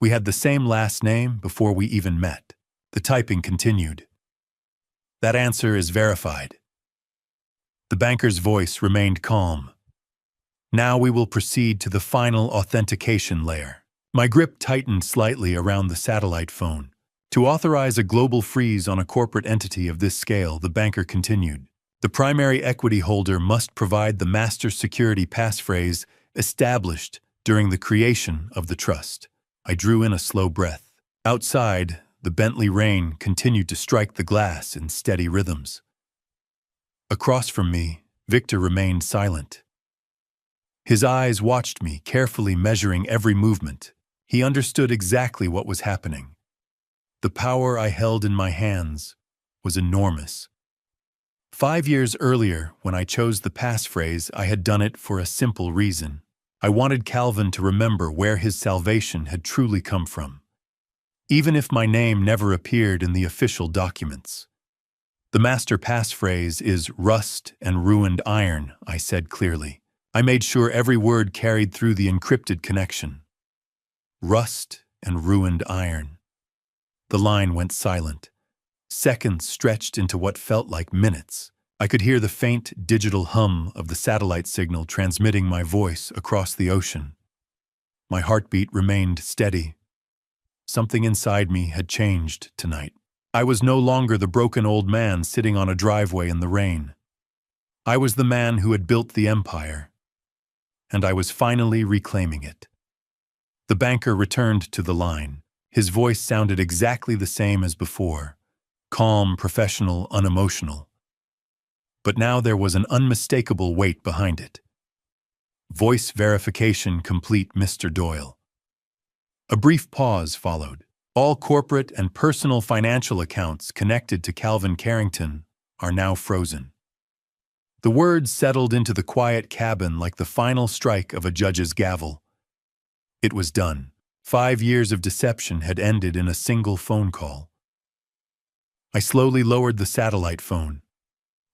We had the same last name before we even met." The typing continued. "That answer is verified." The banker's voice remained calm. "Now we will proceed to the final authentication layer." My grip tightened slightly around the satellite phone. "To authorize a global freeze on a corporate entity of this scale," the banker continued, "the primary equity holder must provide the master security passphrase established during the creation of the trust." I drew in a slow breath. Outside, the Bentley rain continued to strike the glass in steady rhythms. Across from me, Victor remained silent. His eyes watched me, carefully measuring every movement. He understood exactly what was happening. The power I held in my hands was enormous. 5 years earlier, when I chose the passphrase, I had done it for a simple reason. I wanted Calvin to remember where his salvation had truly come from, even if my name never appeared in the official documents. "The master passphrase is rust and ruined iron," I said clearly. I made sure every word carried through the encrypted connection. Rust and ruined iron. The line went silent. Seconds stretched into what felt like minutes. I could hear the faint digital hum of the satellite signal transmitting my voice across the ocean. My heartbeat remained steady. Something inside me had changed tonight. I was no longer the broken old man sitting on a driveway in the rain. I was the man who had built the empire, and I was finally reclaiming it. The banker returned to the line. His voice sounded exactly the same as before, calm, professional, unemotional. But now there was an unmistakable weight behind it. "Voice verification complete, Mr. Doyle." A brief pause followed. "All corporate and personal financial accounts connected to Calvin Carrington are now frozen." The words settled into the quiet cabin like the final strike of a judge's gavel. It was done. 5 years of deception had ended in a single phone call. I slowly lowered the satellite phone.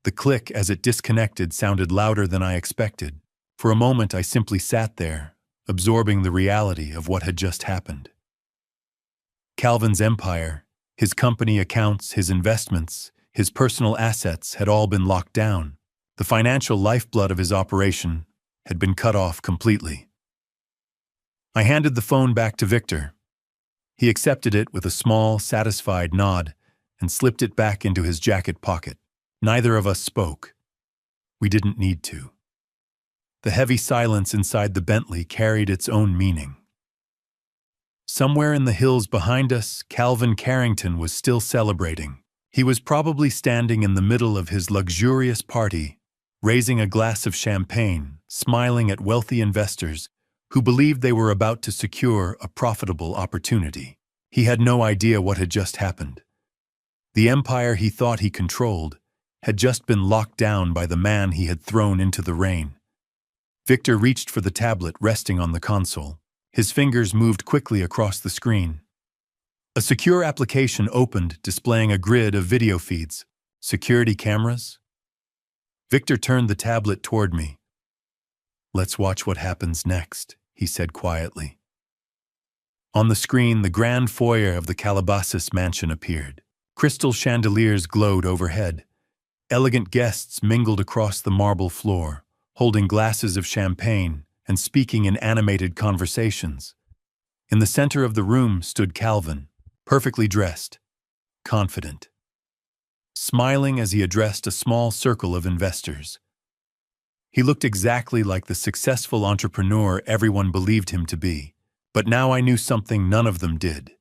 The click as it disconnected sounded louder than I expected. For a moment I simply sat there, absorbing the reality of what had just happened. Calvin's empire, his company accounts, his investments, his personal assets had all been locked down. The financial lifeblood of his operation had been cut off completely. I handed the phone back to Victor. He accepted it with a small, satisfied nod and slipped it back into his jacket pocket. Neither of us spoke. We didn't need to. The heavy silence inside the Bentley carried its own meaning. Somewhere in the hills behind us, Calvin Carrington was still celebrating. He was probably standing in the middle of his luxurious party, raising a glass of champagne, smiling at wealthy investors who believed they were about to secure a profitable opportunity. He had no idea what had just happened. The empire he thought he controlled had just been locked down by the man he had thrown into the rain. Victor reached for the tablet resting on the console. His fingers moved quickly across the screen. A secure application opened, displaying a grid of video feeds. Security cameras? Victor turned the tablet toward me. "Let's watch what happens next," he said quietly. On the screen, the grand foyer of the Calabasas mansion appeared. Crystal chandeliers glowed overhead. Elegant guests mingled across the marble floor, holding glasses of champagne and speaking in animated conversations. In the center of the room stood Calvin, perfectly dressed, confident, smiling as he addressed a small circle of investors. He looked exactly like the successful entrepreneur everyone believed him to be. But now I knew something none of them did.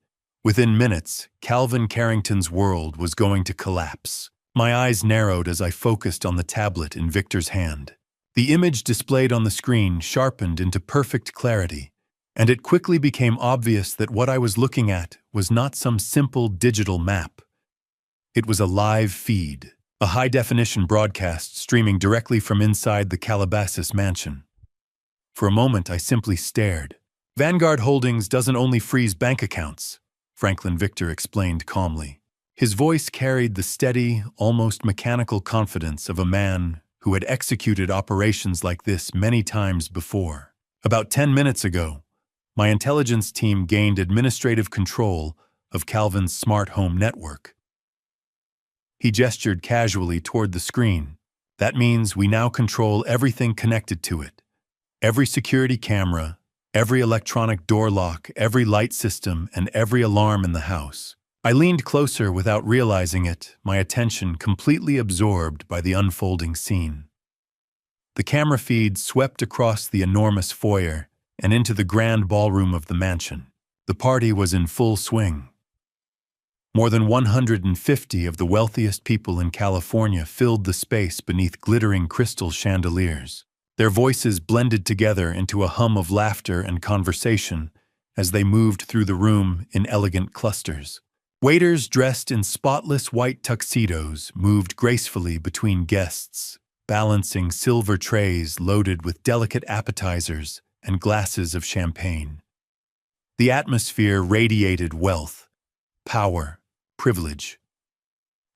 Within minutes, Calvin Carrington's world was going to collapse. My eyes narrowed as I focused on the tablet in Victor's hand. The image displayed on the screen sharpened into perfect clarity, and it quickly became obvious that what I was looking at was not some simple digital map. It was a live feed, a high-definition broadcast streaming directly from inside the Calabasas mansion. For a moment, I simply stared. "Vanguard Holdings doesn't only freeze bank accounts," Franklin Victor explained calmly. His voice carried the steady, almost mechanical confidence of a man who had executed operations like this many times before. "About 10 minutes ago, my intelligence team gained administrative control of Calvin's smart home network." He gestured casually toward the screen. "That means we now control everything connected to it. Every security camera, every electronic door lock, every light system, and every alarm in the house." I leaned closer without realizing it, my attention completely absorbed by the unfolding scene. The camera feed swept across the enormous foyer and into the grand ballroom of the mansion. The party was in full swing. More than 150 of the wealthiest people in California filled the space beneath glittering crystal chandeliers. Their voices blended together into a hum of laughter and conversation as they moved through the room in elegant clusters. Waiters dressed in spotless white tuxedos moved gracefully between guests, balancing silver trays loaded with delicate appetizers and glasses of champagne. The atmosphere radiated wealth, power, privilege.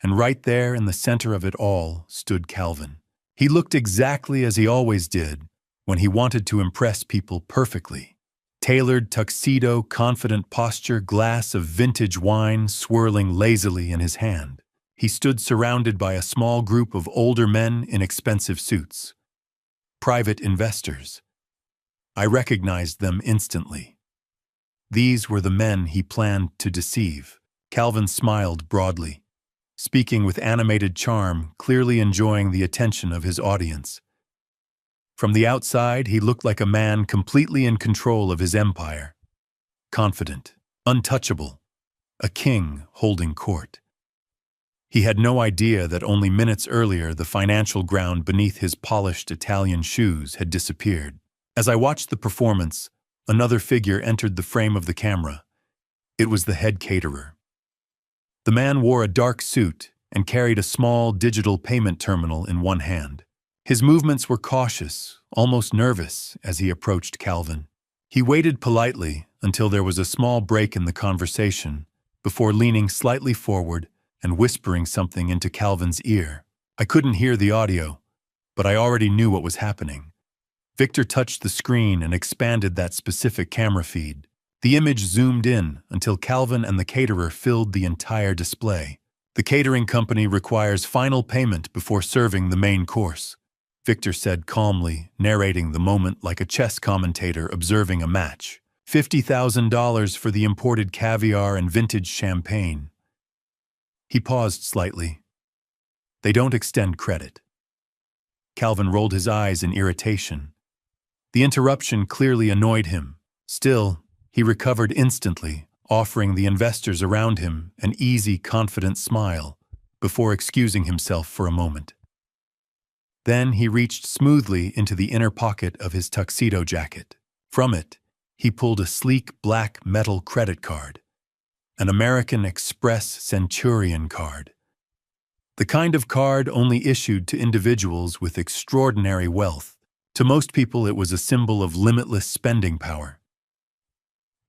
And right there in the center of it all stood Calvin. He looked exactly as he always did when he wanted to impress people perfectly. Tailored tuxedo, confident posture, glass of vintage wine swirling lazily in his hand. He stood surrounded by a small group of older men in expensive suits. Private investors. I recognized them instantly. These were the men he planned to deceive. Calvin smiled broadly, speaking with animated charm, clearly enjoying the attention of his audience. From the outside, he looked like a man completely in control of his empire. Confident, untouchable, a king holding court. He had no idea that only minutes earlier the financial ground beneath his polished Italian shoes had disappeared. As I watched the performance, another figure entered the frame of the camera. It was the head caterer. The man wore a dark suit and carried a small digital payment terminal in one hand. His movements were cautious, almost nervous, as he approached Calvin. He waited politely until there was a small break in the conversation before leaning slightly forward and whispering something into Calvin's ear. I couldn't hear the audio, but I already knew what was happening. Victor touched the screen and expanded that specific camera feed. The image zoomed in until Calvin and the caterer filled the entire display. "The catering company requires final payment before serving the main course," Victor said calmly, narrating the moment like a chess commentator observing a match. $50,000 for the imported caviar and vintage champagne. He paused slightly. "They don't extend credit." Calvin rolled his eyes in irritation. The interruption clearly annoyed him. Still, he recovered instantly, offering the investors around him an easy, confident smile before excusing himself for a moment. Then he reached smoothly into the inner pocket of his tuxedo jacket. From it, he pulled a sleek black metal credit card, an American Express Centurion card. The kind of card only issued to individuals with extraordinary wealth. To most people, it was a symbol of limitless spending power.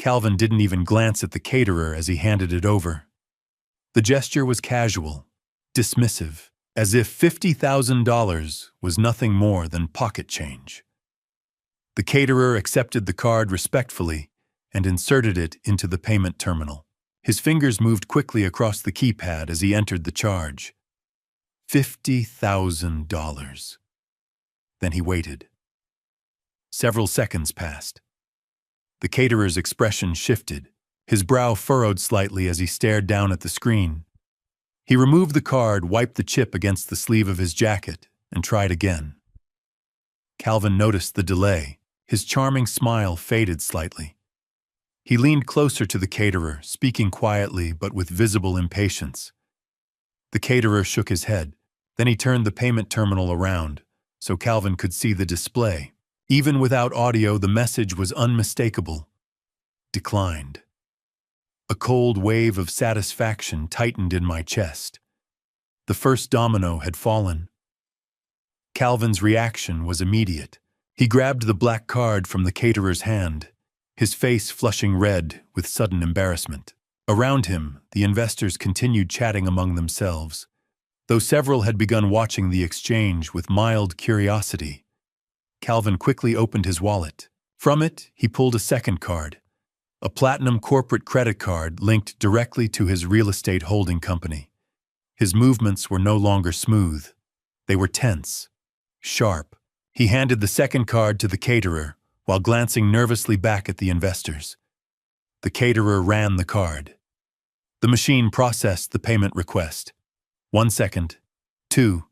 Calvin didn't even glance at the caterer as he handed it over. The gesture was casual, dismissive, as if $50,000 was nothing more than pocket change. The caterer accepted the card respectfully and inserted it into the payment terminal. His fingers moved quickly across the keypad as he entered the charge. $50,000. Then he waited. Several seconds passed. The caterer's expression shifted. His brow furrowed slightly as he stared down at the screen. He removed the card, wiped the chip against the sleeve of his jacket, and tried again. Calvin noticed the delay. His charming smile faded slightly. He leaned closer to the caterer, speaking quietly but with visible impatience. The caterer shook his head. Then he turned the payment terminal around, so Calvin could see the display. Even without audio, the message was unmistakable. Declined. A cold wave of satisfaction tightened in my chest. The first domino had fallen. Calvin's reaction was immediate. He grabbed the black card from the caterer's hand, his face flushing red with sudden embarrassment. Around him, the investors continued chatting among themselves, though several had begun watching the exchange with mild curiosity. Calvin quickly opened his wallet. From it, he pulled a second card, a platinum corporate credit card linked directly to his real estate holding company. His movements were no longer smooth. They were tense, sharp. He handed the second card to the caterer while glancing nervously back at the investors. The caterer ran the card. The machine processed the payment request. 1 second, 2,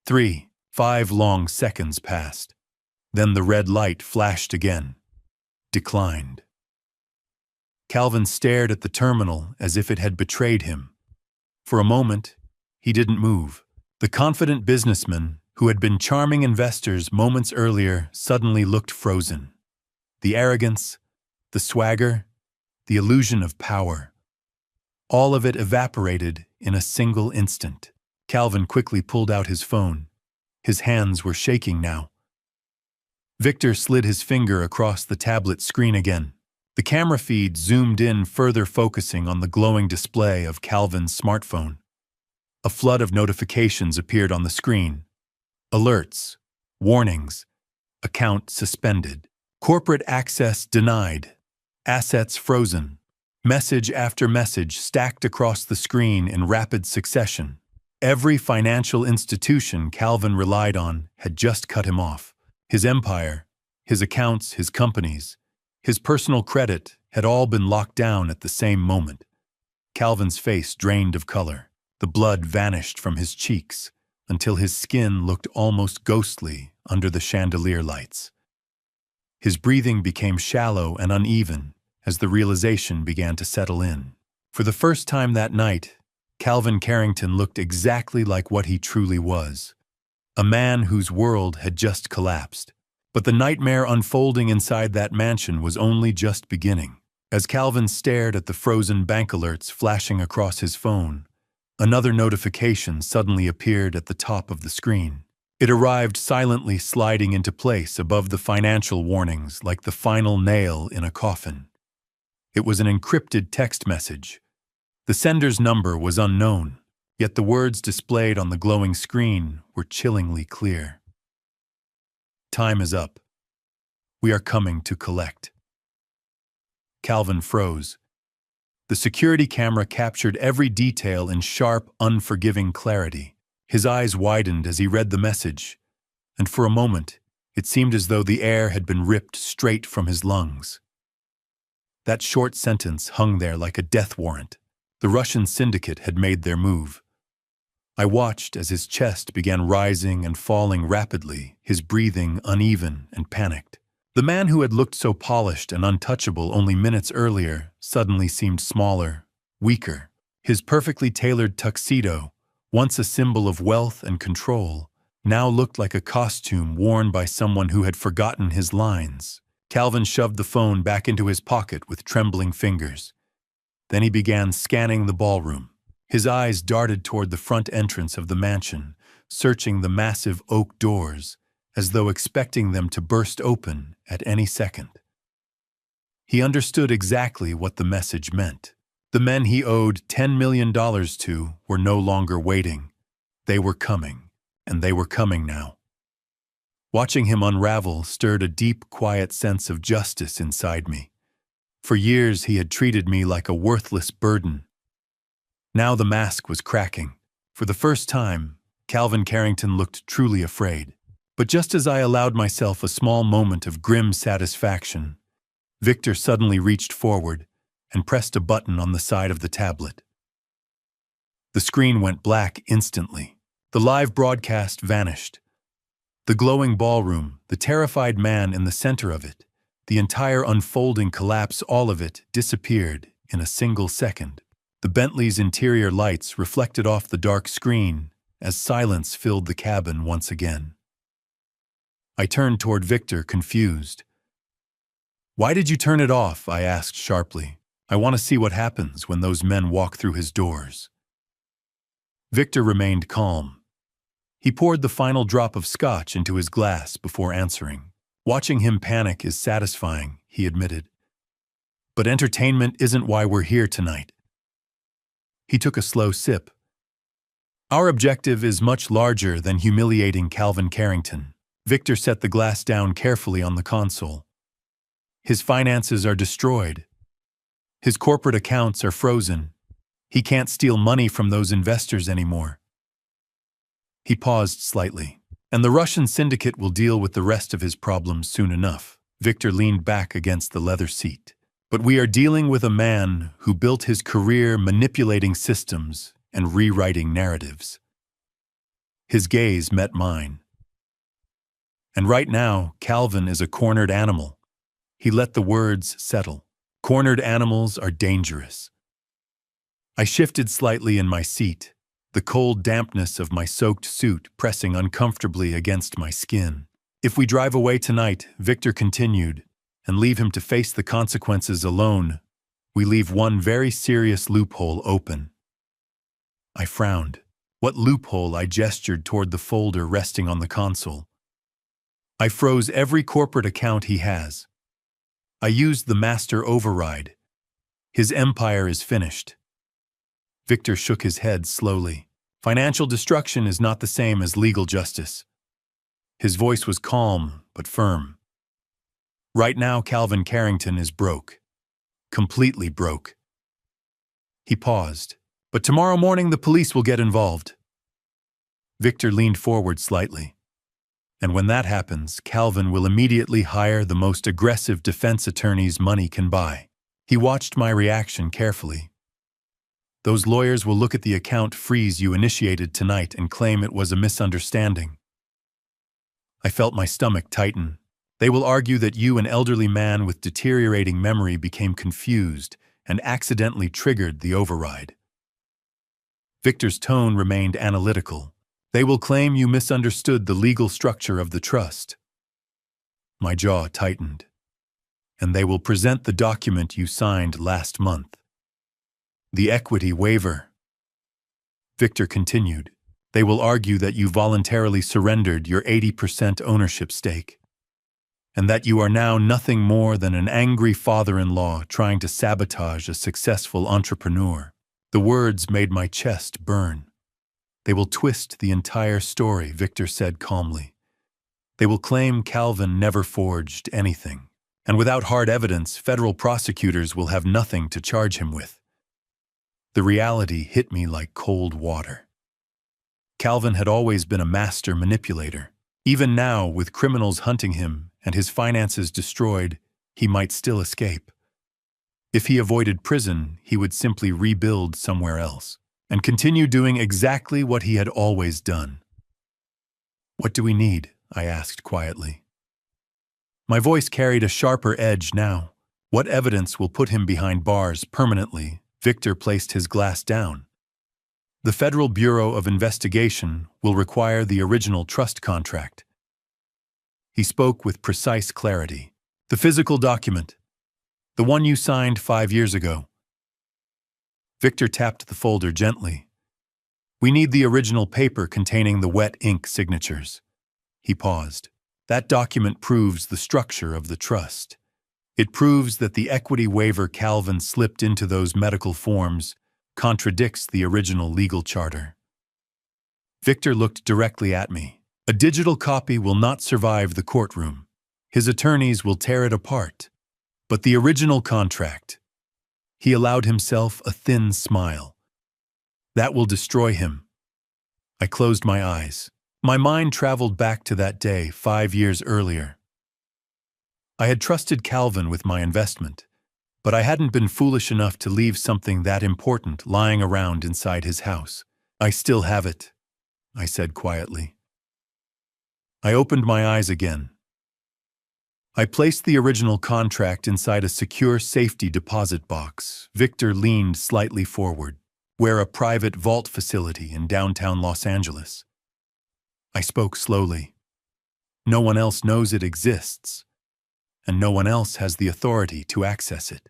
3, 5 long seconds passed. Then the red light flashed again. Declined. Calvin stared at the terminal as if it had betrayed him. For a moment, he didn't move. The confident businessman, who had been charming investors moments earlier, suddenly looked frozen. The arrogance, the swagger, the illusion of power. All of it evaporated in a single instant. Calvin quickly pulled out his phone. His hands were shaking now. Victor slid his finger across the tablet screen again. The camera feed zoomed in, further focusing on the glowing display of Calvin's smartphone. A flood of notifications appeared on the screen. Alerts, warnings, account suspended, corporate access denied, assets frozen. Message after message stacked across the screen in rapid succession. Every financial institution Calvin relied on had just cut him off. His empire, his accounts, his companies, his personal credit had all been locked down at the same moment. Calvin's face drained of color. The blood vanished from his cheeks until his skin looked almost ghostly under the chandelier lights. His breathing became shallow and uneven as the realization began to settle in. For the first time that night, Calvin Carrington looked exactly like what he truly was, a man whose world had just collapsed. But the nightmare unfolding inside that mansion was only just beginning. As Calvin stared at the frozen bank alerts flashing across his phone, another notification suddenly appeared at the top of the screen. It arrived silently, sliding into place above the financial warnings like the final nail in a coffin. It was an encrypted text message. The sender's number was unknown, yet the words displayed on the glowing screen were chillingly clear. Time is up. We are coming to collect. Calvin froze. The security camera captured every detail in sharp, unforgiving clarity. His eyes widened as he read the message, and for a moment, it seemed as though the air had been ripped straight from his lungs. That short sentence hung there like a death warrant. The Russian syndicate had made their move. I watched as his chest began rising and falling rapidly, his breathing uneven and panicked. The man who had looked so polished and untouchable only minutes earlier suddenly seemed smaller, weaker. His perfectly tailored tuxedo, once a symbol of wealth and control, now looked like a costume worn by someone who had forgotten his lines. Calvin shoved the phone back into his pocket with trembling fingers. Then he began scanning the ballroom. His eyes darted toward the front entrance of the mansion, searching the massive oak doors, as though expecting them to burst open at any second. He understood exactly what the message meant. The men he owed $10 million to were no longer waiting. They were coming, and they were coming now. Watching him unravel stirred a deep, quiet sense of justice inside me. For years he had treated me like a worthless burden. Now the mask was cracking. For the first time, Calvin Carrington looked truly afraid. But just as I allowed myself a small moment of grim satisfaction, Victor suddenly reached forward and pressed a button on the side of the tablet. The screen went black instantly. The live broadcast vanished. The glowing ballroom, the terrified man in the center of it, the entire unfolding collapse, all of it disappeared in a single second. The Bentley's interior lights reflected off the dark screen as silence filled the cabin once again. I turned toward Victor, confused. "Why did you turn it off?" I asked sharply. "I want to see what happens when those men walk through his doors." Victor remained calm. He poured the final drop of scotch into his glass before answering. "Watching him panic is satisfying," he admitted. "But entertainment isn't why we're here tonight." He took a slow sip. "Our objective is much larger than humiliating Calvin Carrington." Victor set the glass down carefully on the console. "His finances are destroyed. His corporate accounts are frozen. He can't steal money from those investors anymore." He paused slightly. "And the Russian syndicate will deal with the rest of his problems soon enough." Victor leaned back against the leather seat. "But we are dealing with a man who built his career manipulating systems and rewriting narratives." His gaze met mine. "And right now, Calvin is a cornered animal." He let the words settle. "Cornered animals are dangerous." I shifted slightly in my seat, the cold dampness of my soaked suit pressing uncomfortably against my skin. "If we drive away tonight," Victor continued, "and leave him to face the consequences alone, we leave one very serious loophole open." I frowned. "What loophole?" I gestured toward the folder resting on the console. "I froze every corporate account he has. I used the master override. His empire is finished." Victor shook his head slowly. "Financial destruction is not the same as legal justice." His voice was calm but firm. "Right now, Calvin Carrington is broke. Completely broke." He paused. "But tomorrow morning the police will get involved." Victor leaned forward slightly. "And when that happens, Calvin will immediately hire the most aggressive defense attorneys money can buy." He watched my reaction carefully. "Those lawyers will look at the account freeze you initiated tonight and claim it was a misunderstanding." I felt my stomach tighten. "They will argue that you, an elderly man with deteriorating memory, became confused and accidentally triggered the override." Victor's tone remained analytical. "They will claim you misunderstood the legal structure of the trust." My jaw tightened. "And they will present the document you signed last month. The equity waiver." Victor continued. "They will argue that you voluntarily surrendered your 80% ownership stake, and that you are now nothing more than an angry father-in-law trying to sabotage a successful entrepreneur." The words made my chest burn. "They will twist the entire story," Victor said calmly. "They will claim Calvin never forged anything, and without hard evidence, federal prosecutors will have nothing to charge him with." The reality hit me like cold water. Calvin had always been a master manipulator. Even now, with criminals hunting him and his finances destroyed, he might still escape. If he avoided prison, he would simply rebuild somewhere else and continue doing exactly what he had always done. "What do we need?" I asked quietly. My voice carried a sharper edge now. "What evidence will put him behind bars permanently?" Victor placed his glass down. "The Federal Bureau of Investigation will require the original trust contract." He spoke with precise clarity. "The physical document. The one you signed 5 years ago." Victor tapped the folder gently. "We need the original paper containing the wet ink signatures." He paused. "That document proves the structure of the trust. It proves that the equity waiver Calvin slipped into those medical forms contradicts the original legal charter. Victor looked directly at me. A digital copy will not survive the courtroom. His attorneys will tear it apart. But the original contract, he allowed himself a thin smile. That will destroy him. I closed my eyes. My mind traveled back to that day 5 years earlier. I had trusted Calvin with my investment, but I hadn't been foolish enough to leave something that important lying around inside his house. I still have it, I said quietly. I opened my eyes again. I placed the original contract inside a secure safety deposit box. Victor leaned slightly forward, where a private vault facility in downtown Los Angeles. I spoke slowly. No one else knows it exists, and no one else has the authority to access it.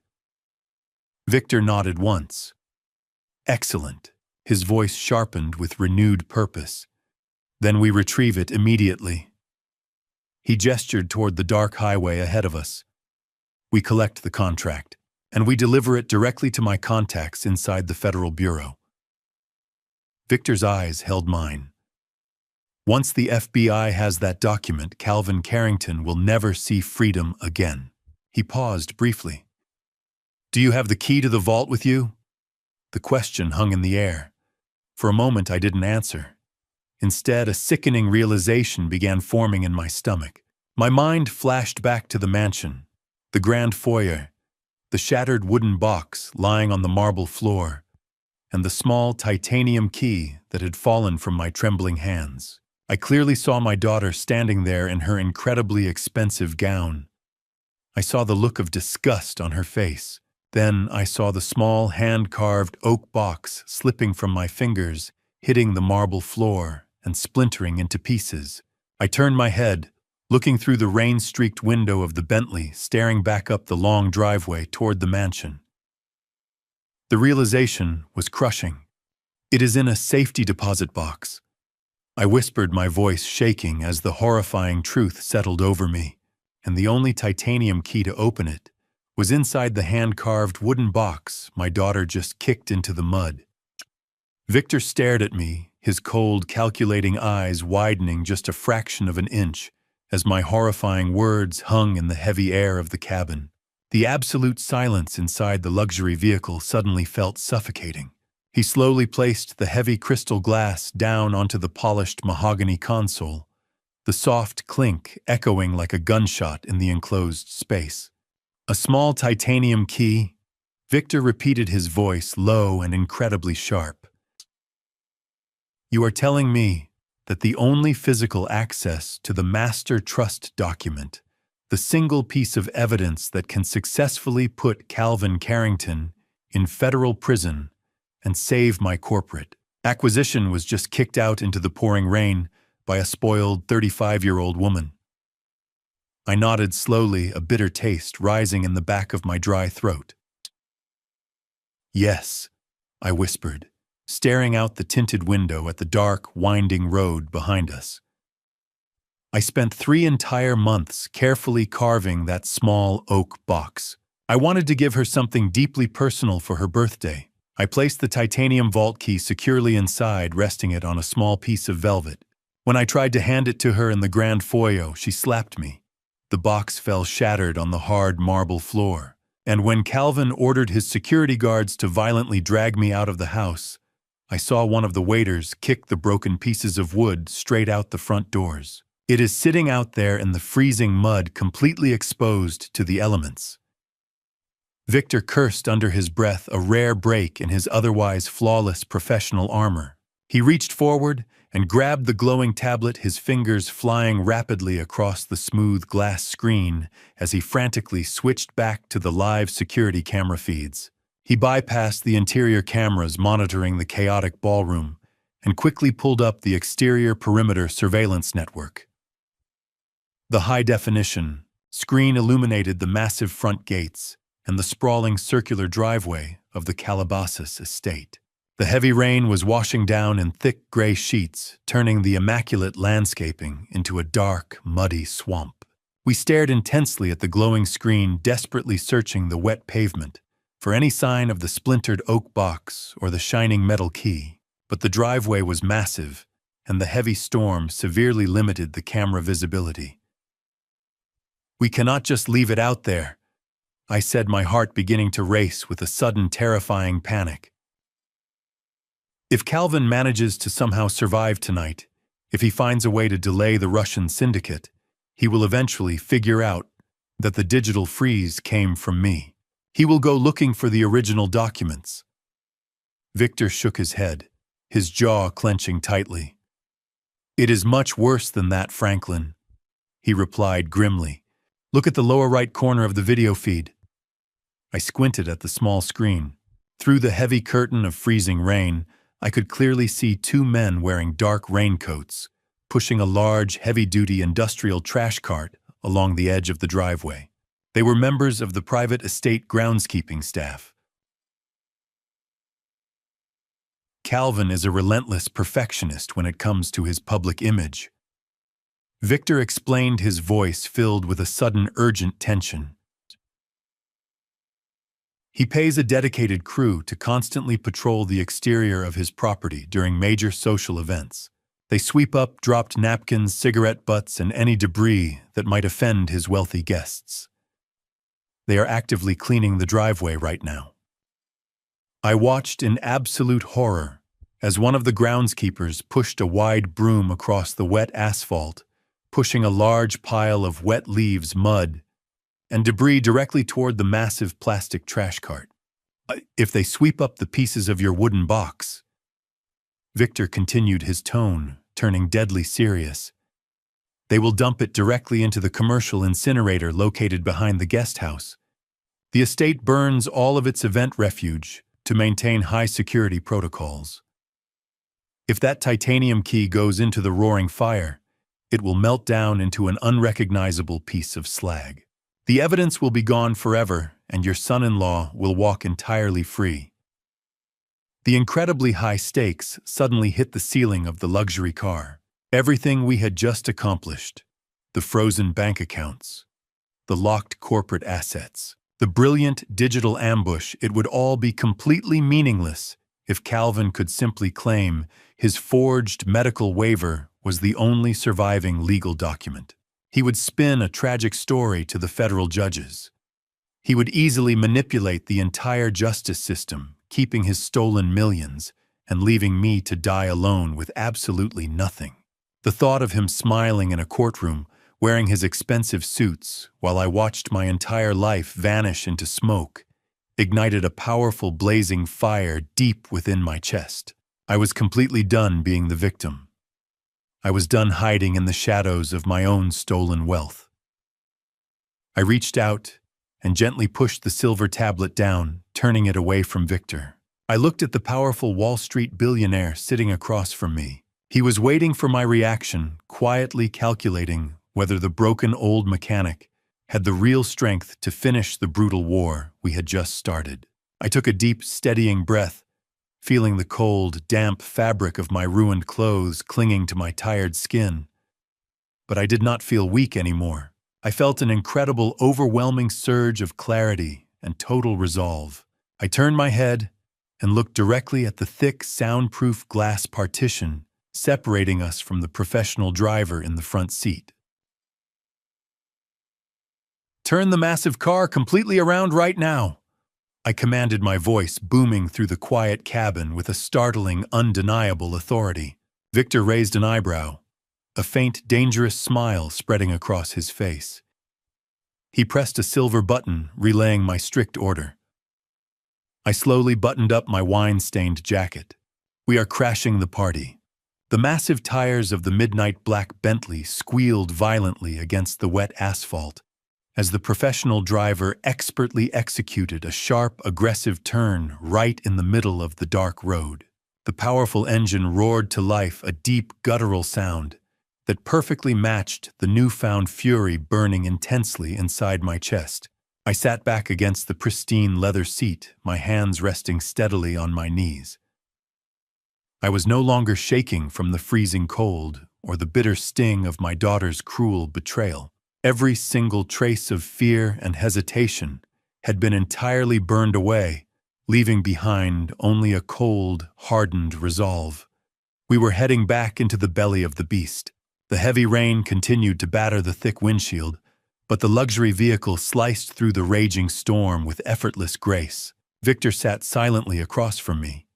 Victor nodded once. Excellent. His voice sharpened with renewed purpose. Then we retrieve it immediately. He gestured toward the dark highway ahead of us. We collect the contract, and we deliver it directly to my contacts inside the Federal Bureau. Victor's eyes held mine. Once the FBI has that document, Calvin Carrington will never see freedom again. He paused briefly. Do you have the key to the vault with you? The question hung in the air. For a moment, I didn't answer. Instead, a sickening realization began forming in my stomach. My mind flashed back to the mansion, the grand foyer, the shattered wooden box lying on the marble floor, and the small titanium key that had fallen from my trembling hands. I clearly saw my daughter standing there in her incredibly expensive gown. I saw the look of disgust on her face. Then I saw the small hand-carved oak box slipping from my fingers, hitting the marble floor and splintering into pieces. I turned my head, looking through the rain-streaked window of the Bentley, staring back up the long driveway toward the mansion. The realization was crushing. It is in a safety deposit box. I whispered, my voice shaking as the horrifying truth settled over me, and the only titanium key to open it was inside the hand-carved wooden box my daughter just kicked into the mud. Victor stared at me, his cold, calculating eyes widening just a fraction of an inch as my horrifying words hung in the heavy air of the cabin. The absolute silence inside the luxury vehicle suddenly felt suffocating. He slowly placed the heavy crystal glass down onto the polished mahogany console, the soft clink echoing like a gunshot in the enclosed space. A small titanium key. Victor repeated, his voice low and incredibly sharp. You are telling me that the only physical access to the master trust document, the single piece of evidence that can successfully put Calvin Carrington in federal prison and save my corporate acquisition, was just kicked out into the pouring rain by a spoiled 35-year-old woman. I nodded slowly, a bitter taste rising in the back of my dry throat. Yes, I whispered, staring out the tinted window at the dark, winding road behind us. I spent 3 entire months carefully carving that small oak box. I wanted to give her something deeply personal for her birthday. I placed the titanium vault key securely inside, resting it on a small piece of velvet. When I tried to hand it to her in the grand foyer, she slapped me. The box fell shattered on the hard marble floor. And when Calvin ordered his security guards to violently drag me out of the house, I saw one of the waiters kick the broken pieces of wood straight out the front doors. It is sitting out there in the freezing mud, completely exposed to the elements. Victor cursed under his breath, a rare break in his otherwise flawless professional armor. He reached forward and grabbed the glowing tablet, his fingers flying rapidly across the smooth glass screen as he frantically switched back to the live security camera feeds. He bypassed the interior cameras monitoring the chaotic ballroom and quickly pulled up the exterior perimeter surveillance network. The high-definition screen illuminated the massive front gates and the sprawling circular driveway of the Calabasas estate. The heavy rain was washing down in thick gray sheets, turning the immaculate landscaping into a dark, muddy swamp. We stared intensely at the glowing screen, desperately searching the wet pavement for any sign of the splintered oak box or the shining metal key. But the driveway was massive, and the heavy storm severely limited the camera visibility. "We cannot just leave it out there," I said, my heart beginning to race with a sudden terrifying panic. "If Calvin manages to somehow survive tonight, if he finds a way to delay the Russian syndicate, he will eventually figure out that the digital freeze came from me. He will go looking for the original documents." Victor shook his head, his jaw clenching tightly. "It is much worse than that, Franklin," he replied grimly. "Look at the lower right corner of the video feed." I squinted at the small screen. Through the heavy curtain of freezing rain, I could clearly see two men wearing dark raincoats, pushing a large, heavy-duty industrial trash cart along the edge of the driveway. They were members of the private estate groundskeeping staff. Calvin is a relentless perfectionist when it comes to his public image. Victor explained, his voice filled with a sudden urgent tension. He pays a dedicated crew to constantly patrol the exterior of his property during major social events. They sweep up dropped napkins, cigarette butts, and any debris that might offend his wealthy guests. They are actively cleaning the driveway right now. I watched in absolute horror as one of the groundskeepers pushed a wide broom across the wet asphalt, pushing a large pile of wet leaves, mud, and debris directly toward the massive plastic trash cart. "If they sweep up the pieces of your wooden box," Victor continued, his tone turning deadly serious, "they will dump it directly into the commercial incinerator located behind the guest house. The estate burns all of its event refuge to maintain high security protocols. If that titanium key goes into the roaring fire, it will melt down into an unrecognizable piece of slag. The evidence will be gone forever, and your son-in-law will walk entirely free." The incredibly high stakes suddenly hit the ceiling of the luxury car. Everything we had just accomplished, the frozen bank accounts, the locked corporate assets, the brilliant digital ambush, it would all be completely meaningless if Calvin could simply claim his forged medical waiver was the only surviving legal document. He would spin a tragic story to the federal judges. He would easily manipulate the entire justice system, keeping his stolen millions and leaving me to die alone with absolutely nothing. The thought of him smiling in a courtroom, wearing his expensive suits, while I watched my entire life vanish into smoke, ignited a powerful blazing fire deep within my chest. I was completely done being the victim. I was done hiding in the shadows of my own stolen wealth. I reached out and gently pushed the silver tablet down, turning it away from Victor. I looked at the powerful Wall Street billionaire sitting across from me. He was waiting for my reaction, quietly calculating whether the broken old mechanic had the real strength to finish the brutal war we had just started. I took a deep, steadying breath, feeling the cold, damp fabric of my ruined clothes clinging to my tired skin. But I did not feel weak anymore. I felt an incredible, overwhelming surge of clarity and total resolve. I turned my head and looked directly at the thick, soundproof glass partition separating us from the professional driver in the front seat. "Turn the massive car completely around right now," I commanded, my voice booming through the quiet cabin with a startling, undeniable authority. Victor raised an eyebrow, a faint, dangerous smile spreading across his face. He pressed a silver button, relaying my strict order. I slowly buttoned up my wine-stained jacket. "We are crashing the party." The massive tires of the midnight black Bentley squealed violently against the wet asphalt as the professional driver expertly executed a sharp, aggressive turn right in the middle of the dark road. The powerful engine roared to life, a deep, guttural sound that perfectly matched the newfound fury burning intensely inside my chest. I sat back against the pristine leather seat, my hands resting steadily on my knees. I was no longer shaking from the freezing cold or the bitter sting of my daughter's cruel betrayal. Every single trace of fear and hesitation had been entirely burned away, leaving behind only a cold, hardened resolve. We were heading back into the belly of the beast. The heavy rain continued to batter the thick windshield, but the luxury vehicle sliced through the raging storm with effortless grace. Victor sat silently across from me,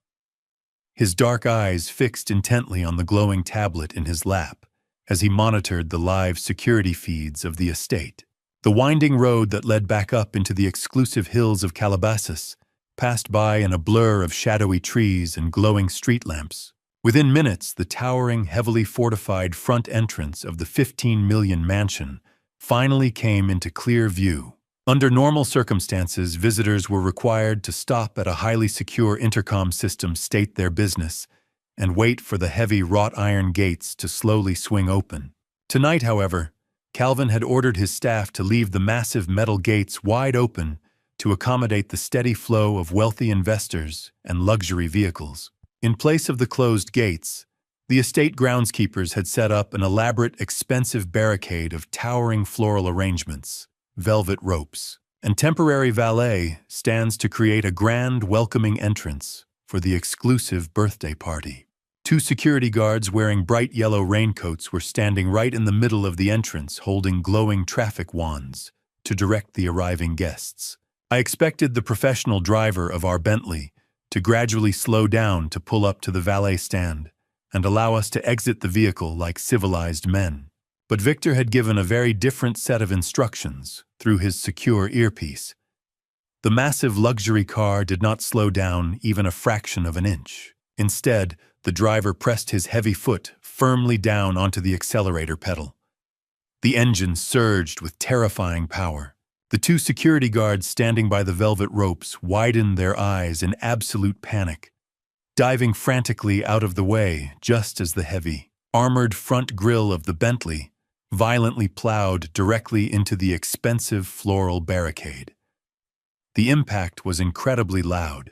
his dark eyes fixed intently on the glowing tablet in his lap as he monitored the live security feeds of the estate. The winding road that led back up into the exclusive hills of Calabasas passed by in a blur of shadowy trees and glowing street lamps. Within minutes, the towering, heavily fortified front entrance of the 15 million mansion finally came into clear view. Under normal circumstances, visitors were required to stop at a highly secure intercom system, state their business, and wait for the heavy wrought iron gates to slowly swing open. Tonight, however, Calvin had ordered his staff to leave the massive metal gates wide open to accommodate the steady flow of wealthy investors and luxury vehicles. In place of the closed gates, the estate groundskeepers had set up an elaborate, expensive barricade of towering floral arrangements, velvet ropes, and temporary valet stands to create a grand, welcoming entrance for the exclusive birthday party. 2 security guards wearing bright yellow raincoats were standing right in the middle of the entrance, holding glowing traffic wands to direct the arriving guests. I expected the professional driver of our Bentley to gradually slow down to pull up to the valet stand and allow us to exit the vehicle like civilized men. But Victor had given a very different set of instructions through his secure earpiece. The massive luxury car did not slow down even a fraction of an inch. Instead, the driver pressed his heavy foot firmly down onto the accelerator pedal. The engine surged with terrifying power. The 2 security guards standing by the velvet ropes widened their eyes in absolute panic, diving frantically out of the way just as the heavy, armored front grille of the Bentley violently plowed directly into the expensive floral barricade. The impact was incredibly loud.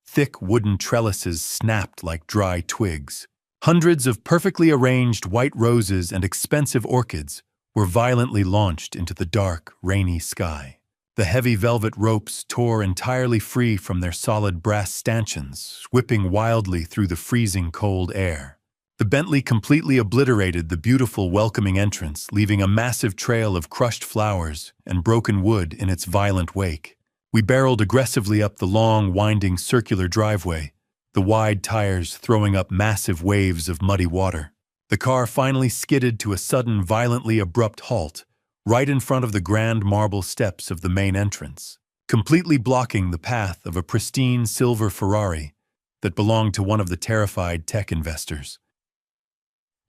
Thick wooden trellises snapped like dry twigs. Hundreds of perfectly arranged white roses and expensive orchids were violently launched into the dark, rainy sky. The heavy velvet ropes tore entirely free from their solid brass stanchions, whipping wildly through the freezing cold air. The Bentley completely obliterated the beautiful, welcoming entrance, leaving a massive trail of crushed flowers and broken wood in its violent wake. We barreled aggressively up the long, winding circular driveway, the wide tires throwing up massive waves of muddy water. The car finally skidded to a sudden, violently abrupt halt, right in front of the grand marble steps of the main entrance, completely blocking the path of a pristine silver Ferrari that belonged to one of the terrified tech investors.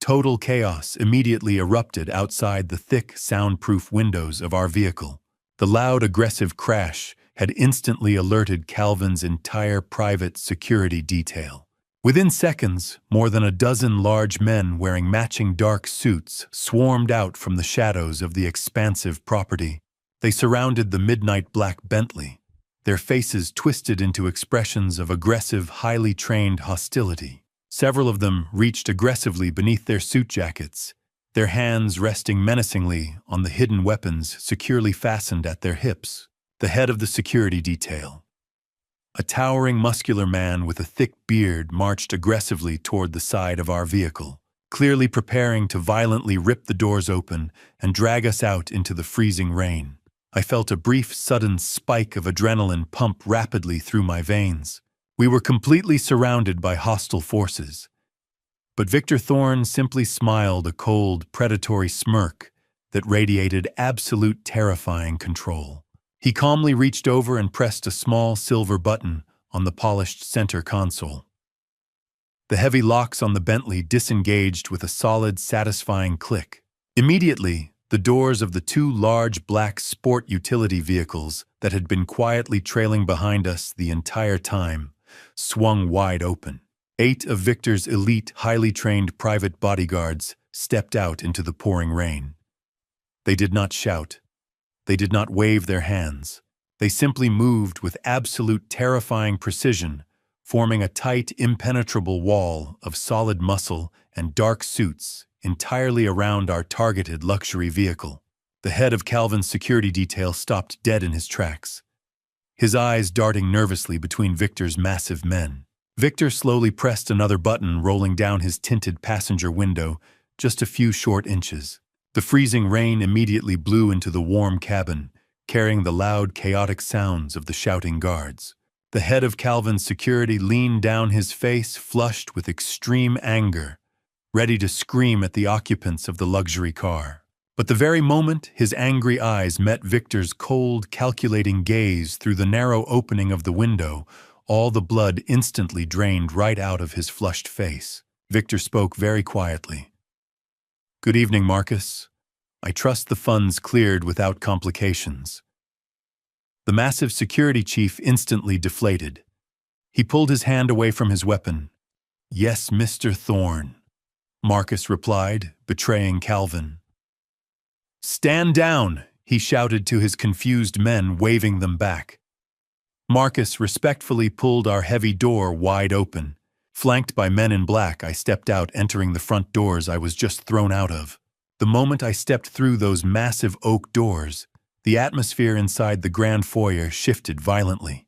Total chaos immediately erupted outside the thick, soundproof windows of our vehicle. The loud, aggressive crash had instantly alerted Calvin's entire private security detail. Within seconds, more than a dozen large men wearing matching dark suits swarmed out from the shadows of the expansive property. They surrounded the midnight black Bentley, their faces twisted into expressions of aggressive, highly trained hostility. Several of them reached aggressively beneath their suit jackets, their hands resting menacingly on the hidden weapons securely fastened at their hips. The head of the security detail, a towering, muscular man with a thick beard, marched aggressively toward the side of our vehicle, clearly preparing to violently rip the doors open and drag us out into the freezing rain. I felt a brief, sudden spike of adrenaline pump rapidly through my veins. We were completely surrounded by hostile forces. But Victor Thorne simply smiled a cold, predatory smirk that radiated absolute terrifying control. He calmly reached over and pressed a small silver button on the polished center console. The heavy locks on the Bentley disengaged with a solid, satisfying click. Immediately, the doors of the 2 large black sport utility vehicles that had been quietly trailing behind us the entire time swung wide open. 8 of Victor's elite, highly trained private bodyguards stepped out into the pouring rain. They did not shout. They did not wave their hands. They simply moved with absolute terrifying precision, forming a tight, impenetrable wall of solid muscle and dark suits entirely around our targeted luxury vehicle. The head of Calvin's security detail stopped dead in his tracks, his eyes darting nervously between Victor's massive men. Victor slowly pressed another button, rolling down his tinted passenger window just a few short inches. The freezing rain immediately blew into the warm cabin, carrying the loud, chaotic sounds of the shouting guards. The head of Calvin's security leaned down, his face flushed with extreme anger, ready to scream at the occupants of the luxury car. But the very moment his angry eyes met Victor's cold, calculating gaze through the narrow opening of the window, all the blood instantly drained right out of his flushed face. Victor spoke very quietly. "Good evening, Marcus. I trust the funds cleared without complications." The massive security chief instantly deflated. He pulled his hand away from his weapon. "Yes, Mr. Thorne," Marcus replied, betraying Calvin. "Stand down," he shouted to his confused men, waving them back. Marcus respectfully pulled our heavy door wide open. Flanked by men in black, I stepped out, entering the front doors I was just thrown out of. The moment I stepped through those massive oak doors, the atmosphere inside the grand foyer shifted violently.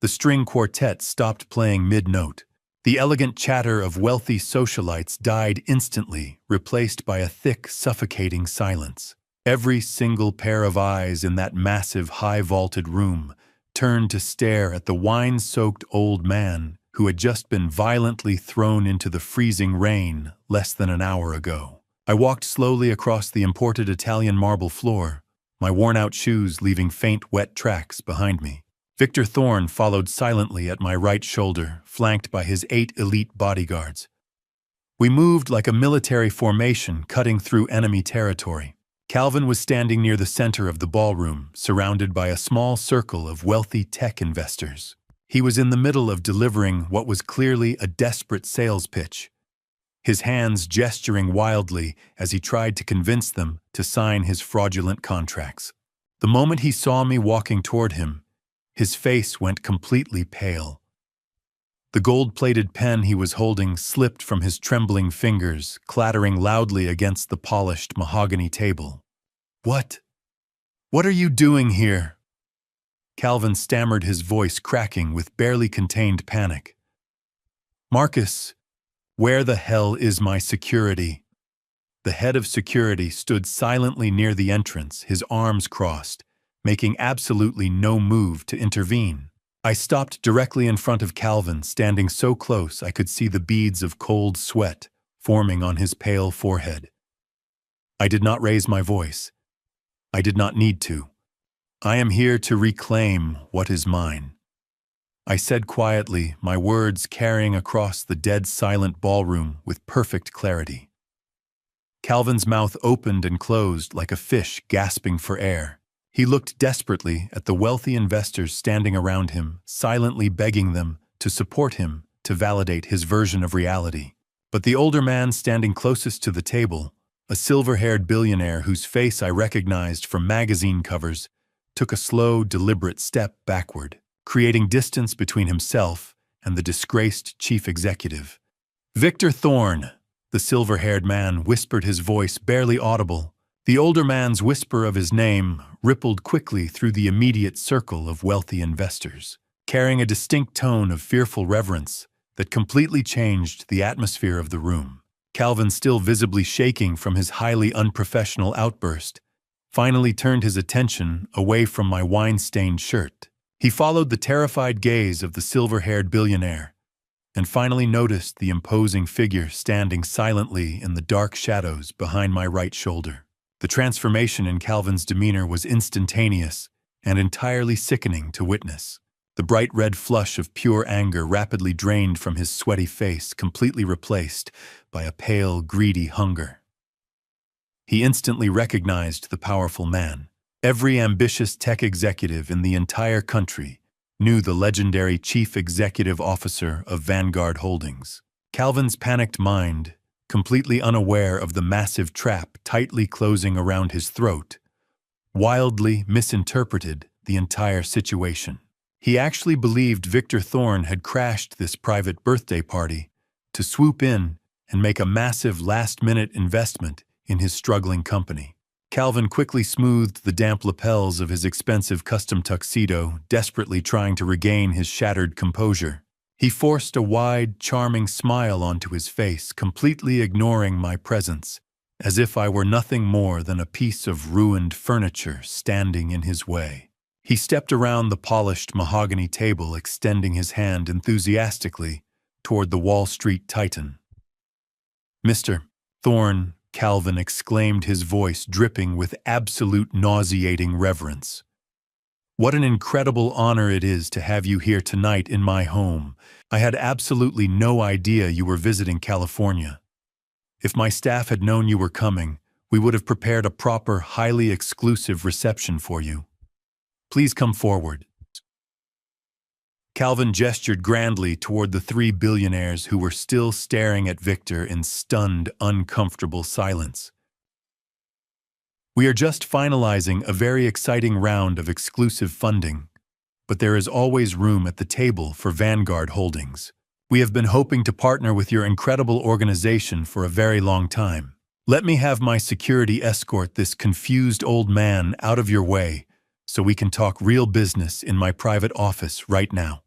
The string quartet stopped playing mid-note. The elegant chatter of wealthy socialites died instantly, replaced by a thick, suffocating silence. Every single pair of eyes in that massive, high-vaulted room turned to stare at the wine-soaked old man who had just been violently thrown into the freezing rain less than an hour ago. I walked slowly across the imported Italian marble floor, my worn-out shoes leaving faint, wet tracks behind me. Victor Thorne followed silently at my right shoulder, flanked by his 8 elite bodyguards. We moved like a military formation, cutting through enemy territory. Calvin was standing near the center of the ballroom, surrounded by a small circle of wealthy tech investors. He was in the middle of delivering what was clearly a desperate sales pitch, his hands gesturing wildly as he tried to convince them to sign his fraudulent contracts. The moment he saw me walking toward him, his face went completely pale. The gold-plated pen he was holding slipped from his trembling fingers, clattering loudly against the polished mahogany table. What are you doing here?" Calvin stammered, his voice cracking with barely contained panic. "Marcus, where the hell is my security?" The head of security stood silently near the entrance, his arms crossed, making absolutely no move to intervene. I stopped directly in front of Calvin, standing so close I could see the beads of cold sweat forming on his pale forehead. I did not raise my voice. I did not need to. "I am here to reclaim what is mine," I said quietly, my words carrying across the dead silent ballroom with perfect clarity. Calvin's mouth opened and closed like a fish gasping for air. He looked desperately at the wealthy investors standing around him, silently begging them to support him to validate his version of reality. But the older man standing closest to the table, a silver-haired billionaire whose face I recognized from magazine covers, took a slow, deliberate step backward, creating distance between himself and the disgraced chief executive. "Victor Thorne," the silver-haired man whispered, his voice barely audible. The older man's whisper of his name rippled quickly through the immediate circle of wealthy investors, carrying a distinct tone of fearful reverence that completely changed the atmosphere of the room. Calvin, still visibly shaking from his highly unprofessional outburst, finally turned his attention away from my wine-stained shirt. He followed the terrified gaze of the silver-haired billionaire, and finally noticed the imposing figure standing silently in the dark shadows behind my right shoulder. The transformation in Calvin's demeanor was instantaneous and entirely sickening to witness. The bright red flush of pure anger rapidly drained from his sweaty face, completely replaced by a pale, greedy hunger. He instantly recognized the powerful man. Every ambitious tech executive in the entire country knew the legendary chief executive officer of Vanguard Holdings. Calvin's panicked mind, completely unaware of the massive trap tightly closing around his throat, wildly misinterpreted the entire situation. He actually believed Victor Thorne had crashed this private birthday party to swoop in and make a massive last-minute investment in his struggling company. Calvin quickly smoothed the damp lapels of his expensive custom tuxedo, desperately trying to regain his shattered composure. He forced a wide, charming smile onto his face, completely ignoring my presence, as if I were nothing more than a piece of ruined furniture standing in his way. He stepped around the polished mahogany table, extending his hand enthusiastically toward the Wall Street titan. "Mr. Thorne," Calvin exclaimed, his voice dripping with absolute nauseating reverence. "What an incredible honor it is to have you here tonight in my home. I had absolutely no idea you were visiting California. If my staff had known you were coming, we would have prepared a proper, highly exclusive reception for you. Please come forward." Calvin gestured grandly toward the three billionaires who were still staring at Victor in stunned, uncomfortable silence. "We are just finalizing a very exciting round of exclusive funding, but there is always room at the table for Vanguard Holdings. We have been hoping to partner with your incredible organization for a very long time. Let me have my security escort this confused old man out of your way so we can talk real business in my private office right now."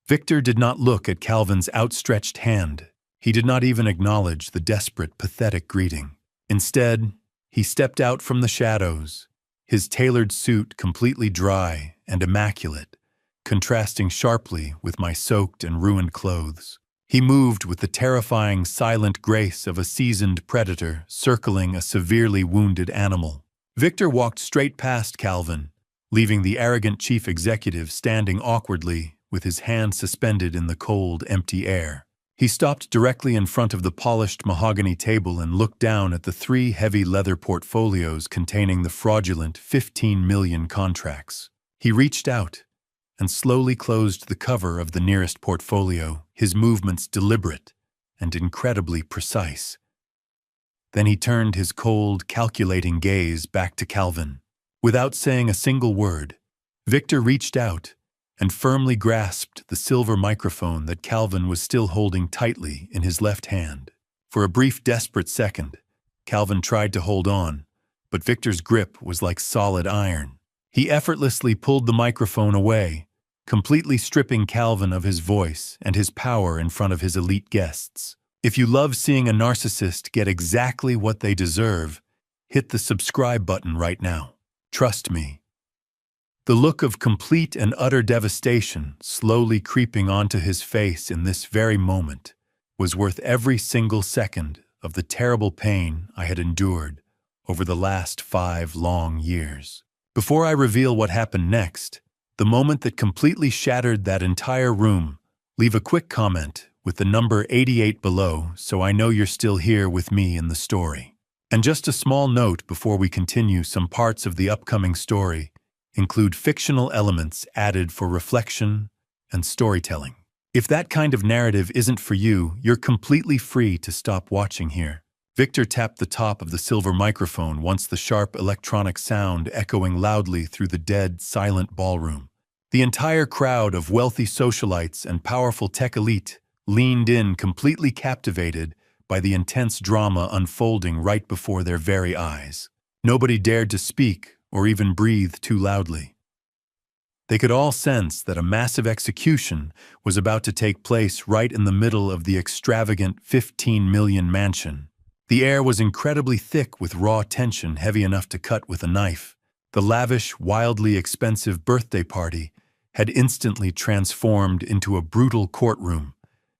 Victor did not look at Calvin's outstretched hand. He did not even acknowledge the desperate, pathetic greeting. Instead, he stepped out from the shadows, his tailored suit completely dry and immaculate, contrasting sharply with my soaked and ruined clothes. He moved with the terrifying, silent grace of a seasoned predator circling a severely wounded animal. Victor walked straight past Calvin, leaving the arrogant chief executive standing awkwardly with his hand suspended in the cold, empty air. He stopped directly in front of the polished mahogany table and looked down at the three heavy leather portfolios containing the fraudulent 15 million contracts. He reached out and slowly closed the cover of the nearest portfolio, his movements deliberate and incredibly precise. Then he turned his cold, calculating gaze back to Calvin. Without saying a single word, Victor reached out and firmly grasped the silver microphone that Calvin was still holding tightly in his left hand. For a brief, desperate second, Calvin tried to hold on, but Victor's grip was like solid iron. He effortlessly pulled the microphone away, completely stripping Calvin of his voice and his power in front of his elite guests. If you love seeing a narcissist get exactly what they deserve, hit the subscribe button right now. Trust me. The look of complete and utter devastation slowly creeping onto his face in this very moment was worth every single second of the terrible pain I had endured over the last 5 long years. Before I reveal what happened next, the moment that completely shattered that entire room, leave a quick comment with the number 88 below so I know you're still here with me in the story. And just a small note before we continue, some parts of the upcoming story include fictional elements added for reflection and storytelling. If that kind of narrative isn't for you, you're completely free to stop watching here. Victor tapped the top of the silver microphone once the sharp electronic sound echoing loudly through the dead, silent ballroom. The entire crowd of wealthy socialites and powerful tech elite leaned in, completely captivated by the intense drama unfolding right before their very eyes. Nobody dared to speak or even breathe too loudly. They could all sense that a massive execution was about to take place right in the middle of the extravagant 15 million mansion. The air was incredibly thick with raw tension heavy enough to cut with a knife. The lavish, wildly expensive birthday party had instantly transformed into a brutal courtroom,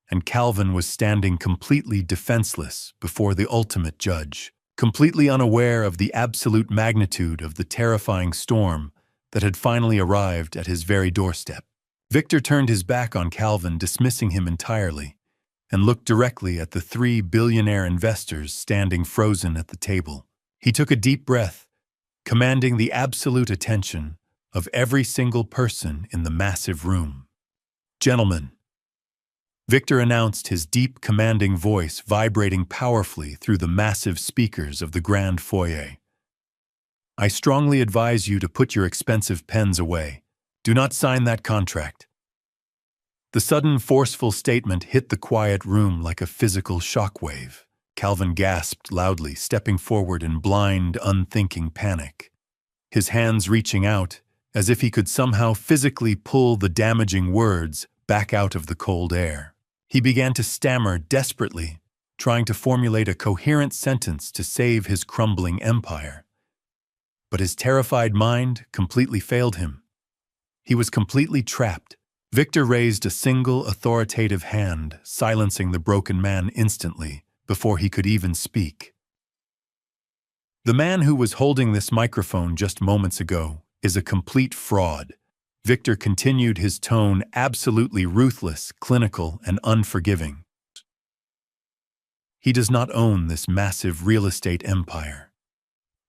and Calvin was standing completely defenseless before the ultimate judge, completely unaware of the absolute magnitude of the terrifying storm that had finally arrived at his very doorstep. Victor turned his back on Calvin, dismissing him entirely, and looked directly at the 3 billionaire investors standing frozen at the table. He took a deep breath, commanding the absolute attention of every single person in the massive room. "Gentlemen," Victor announced, his deep, commanding voice vibrating powerfully through the massive speakers of the grand foyer. "I strongly advise you to put your expensive pens away. Do not sign that contract." The sudden, forceful statement hit the quiet room like a physical shockwave. Calvin gasped loudly, stepping forward in blind, unthinking panic. His hands reaching out, as if he could somehow physically pull the damaging words back out of the cold air. He began to stammer desperately, trying to formulate a coherent sentence to save his crumbling empire. But his terrified mind completely failed him. He was completely trapped. Victor raised a single authoritative hand, silencing the broken man instantly, before he could even speak. The man who was holding this microphone just moments ago is a complete fraud. Victor continued, his tone absolutely ruthless, clinical, and unforgiving. He does not own this massive real estate empire.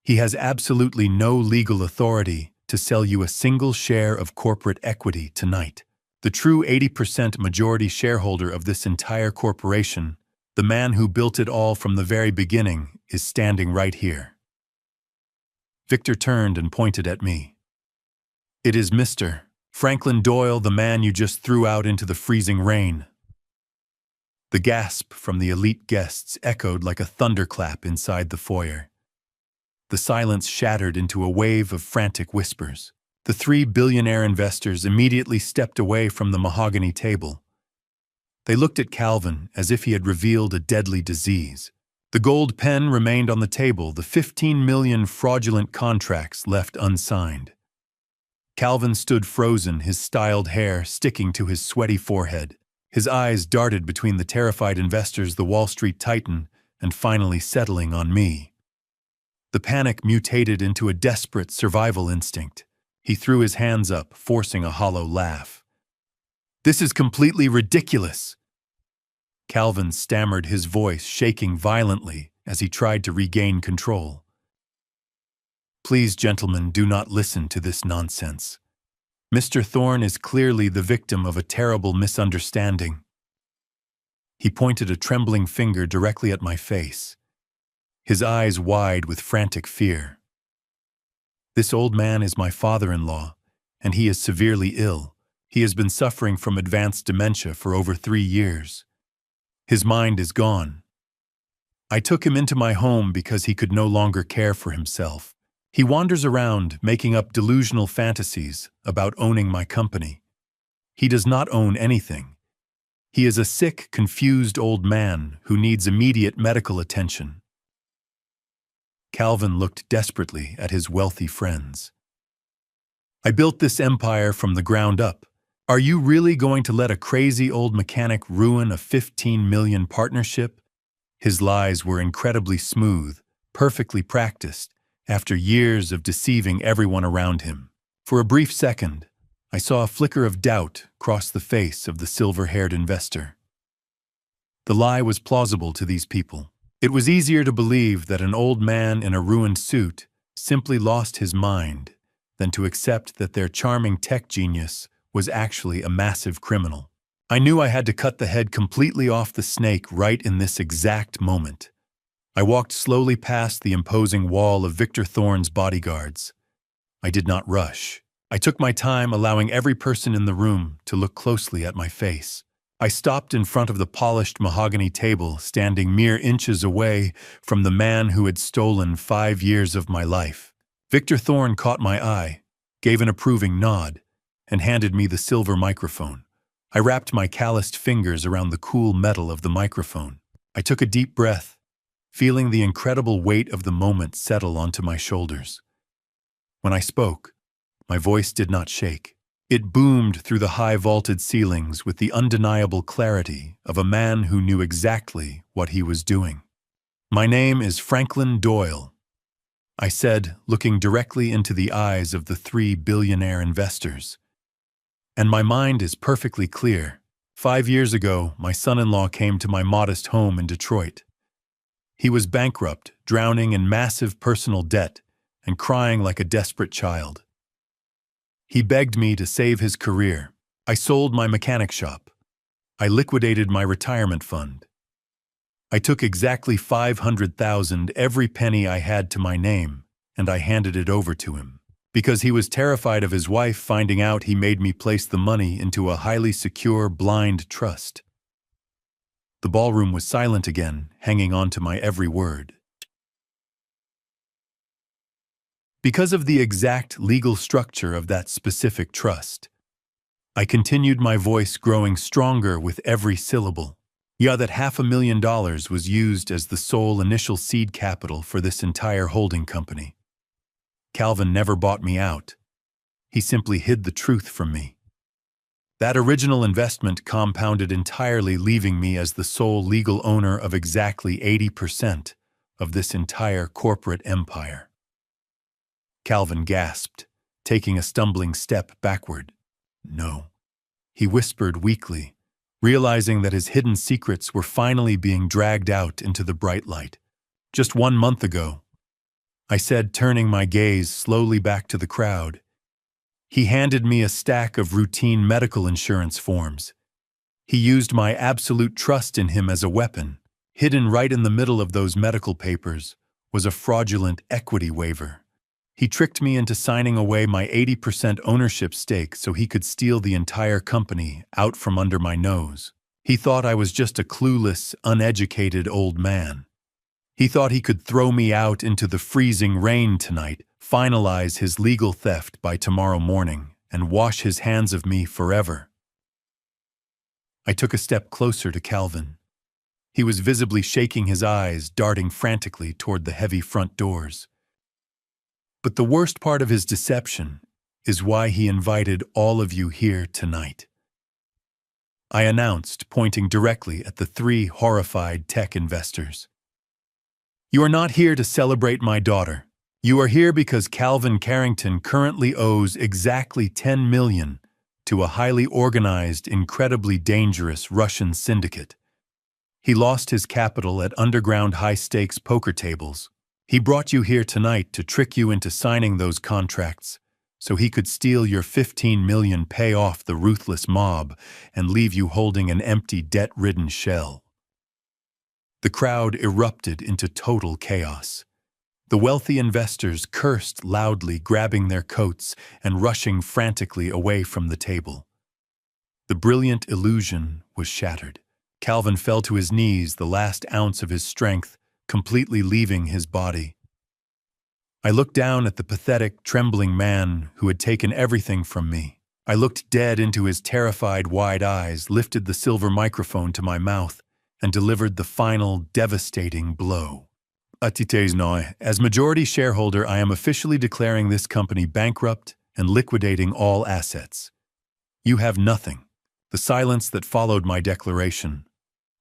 He has absolutely no legal authority to sell you a single share of corporate equity tonight. The true 80% majority shareholder of this entire corporation, the man who built it all from the very beginning, is standing right here. Victor turned and pointed at me. It is Mr. Franklin Doyle, the man you just threw out into the freezing rain. The gasp from the elite guests echoed like a thunderclap inside the foyer. The silence shattered into a wave of frantic whispers. The three billionaire investors immediately stepped away from the mahogany table. They looked at Calvin as if he had revealed a deadly disease. The gold pen remained on the table, the 15 million fraudulent contracts left unsigned. Calvin stood frozen, his styled hair sticking to his sweaty forehead. His eyes darted between the terrified investors, the Wall Street titan, and finally settling on me. The panic mutated into a desperate survival instinct. He threw his hands up, forcing a hollow laugh. This is completely ridiculous. Calvin stammered, his voice shaking violently as he tried to regain control. Please, gentlemen, do not listen to this nonsense. Mr. Thorne is clearly the victim of a terrible misunderstanding. He pointed a trembling finger directly at my face, his eyes wide with frantic fear. This old man is my father-in-law, and he is severely ill. He has been suffering from advanced dementia for over 3 years. His mind is gone. I took him into my home because he could no longer care for himself. He wanders around, making up delusional fantasies about owning my company. He does not own anything. He is a sick, confused old man who needs immediate medical attention. Calvin looked desperately at his wealthy friends. I built this empire from the ground up. Are you really going to let a crazy old mechanic ruin a 15 million partnership? His lies were incredibly smooth, perfectly practiced, after years of deceiving everyone around him. For a brief second, I saw a flicker of doubt cross the face of the silver-haired investor. The lie was plausible to these people. It was easier to believe that an old man in a ruined suit simply lost his mind than to accept that their charming tech genius was actually a massive criminal. I knew I had to cut the head completely off the snake right in this exact moment. I walked slowly past the imposing wall of Victor Thorne's bodyguards. I did not rush. I took my time, allowing every person in the room to look closely at my face. I stopped in front of the polished mahogany table, standing mere inches away from the man who had stolen 5 years of my life. Victor Thorne caught my eye, gave an approving nod, and handed me the silver microphone. I wrapped my calloused fingers around the cool metal of the microphone. I took a deep breath, feeling the incredible weight of the moment settle onto my shoulders. When I spoke, my voice did not shake. It boomed through the high vaulted ceilings with the undeniable clarity of a man who knew exactly what he was doing. My name is Franklin Doyle, I said, looking directly into the eyes of the 3 billionaire investors. And my mind is perfectly clear. 5 years ago, my son-in-law came to my modest home in Detroit. He was bankrupt, drowning in massive personal debt, and crying like a desperate child. He begged me to save his career. I sold my mechanic shop. I liquidated my retirement fund. I took exactly $500,000, every penny I had to my name, and I handed it over to him. Because he was terrified of his wife finding out, he made me place the money into a highly secure blind trust. The ballroom was silent again, hanging on to my every word. Because of the exact legal structure of that specific trust, I continued, my voice growing stronger with every syllable. Yeah, that $500,000 was used as the sole initial seed capital for this entire holding company. Calvin never bought me out. He simply hid the truth from me. That original investment compounded entirely, leaving me as the sole legal owner of exactly 80% of this entire corporate empire. Calvin gasped, taking a stumbling step backward. No, he whispered weakly, realizing that his hidden secrets were finally being dragged out into the bright light. Just 1 month ago, I said, turning my gaze slowly back to the crowd. He handed me a stack of routine medical insurance forms. He used my absolute trust in him as a weapon. Hidden right in the middle of those medical papers was a fraudulent equity waiver. He tricked me into signing away my 80% ownership stake so he could steal the entire company out from under my nose. He thought I was just a clueless, uneducated old man. He thought he could throw me out into the freezing rain tonight, finalize his legal theft by tomorrow morning, and wash his hands of me forever. I took a step closer to Calvin. He was visibly shaking his eyes, darting frantically toward the heavy front doors. But the worst part of his deception is why he invited all of you here tonight. I announced, pointing directly at the 3 horrified tech investors. You are not here to celebrate my daughter. You are here because Calvin Carrington currently owes exactly $10 million to a highly organized, incredibly dangerous Russian syndicate. He lost his capital at underground high-stakes poker tables. He brought you here tonight to trick you into signing those contracts so he could steal your $15 million, pay off the ruthless mob, and leave you holding an empty, debt-ridden shell. The crowd erupted into total chaos. The wealthy investors cursed loudly, grabbing their coats and rushing frantically away from the table. The brilliant illusion was shattered. Calvin fell to his knees, the last ounce of his strength completely leaving his body. I looked down at the pathetic, trembling man who had taken everything from me. I looked dead into his terrified, wide eyes, lifted the silver microphone to my mouth, and delivered the final, devastating blow. As majority shareholder, I am officially declaring this company bankrupt and liquidating all assets. You have nothing. The silence that followed my declaration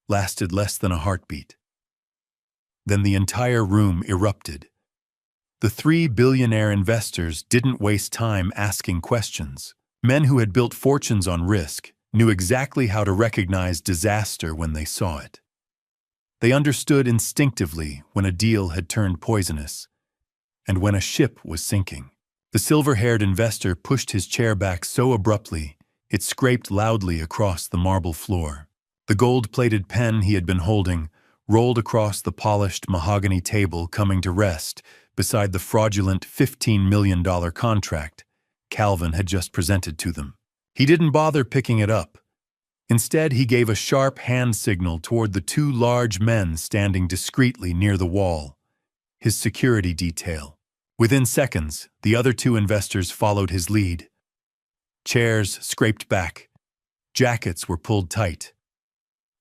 lasted less than a heartbeat. Then the entire room erupted. The 3 billionaire investors didn't waste time asking questions. Men who had built fortunes on risk knew exactly how to recognize disaster when they saw it. They understood instinctively when a deal had turned poisonous and when a ship was sinking. The silver-haired investor pushed his chair back so abruptly it scraped loudly across the marble floor. The gold-plated pen he had been holding rolled across the polished mahogany table, coming to rest beside the fraudulent $15 million contract Calvin had just presented to them. He didn't bother picking it up. Instead, he gave a sharp hand signal toward the 2 large men standing discreetly near the wall, his security detail. Within seconds, the other 2 investors followed his lead. Chairs scraped back. Jackets were pulled tight.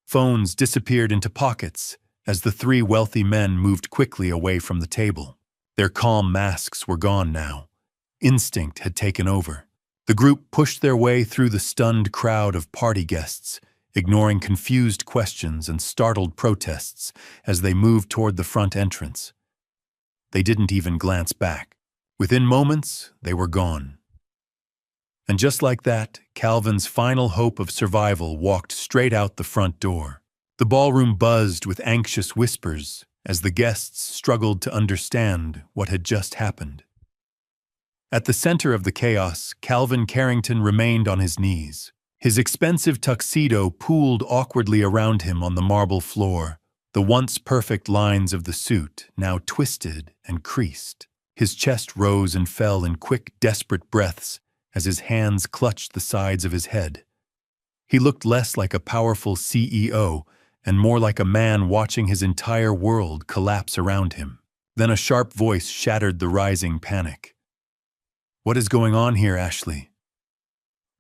Phones disappeared into pockets as the 3 wealthy men moved quickly away from the table. Their calm masks were gone now. Instinct had taken over. The group pushed their way through the stunned crowd of party guests, ignoring confused questions and startled protests as they moved toward the front entrance. They didn't even glance back. Within moments, they were gone. And just like that, Calvin's final hope of survival walked straight out the front door. The ballroom buzzed with anxious whispers as the guests struggled to understand what had just happened. At the center of the chaos, Calvin Carrington remained on his knees. His expensive tuxedo pooled awkwardly around him on the marble floor, the once perfect lines of the suit now twisted and creased. His chest rose and fell in quick, desperate breaths as his hands clutched the sides of his head. He looked less like a powerful CEO and more like a man watching his entire world collapse around him. Then a sharp voice shattered the rising panic. "What is going on here, Ashley?"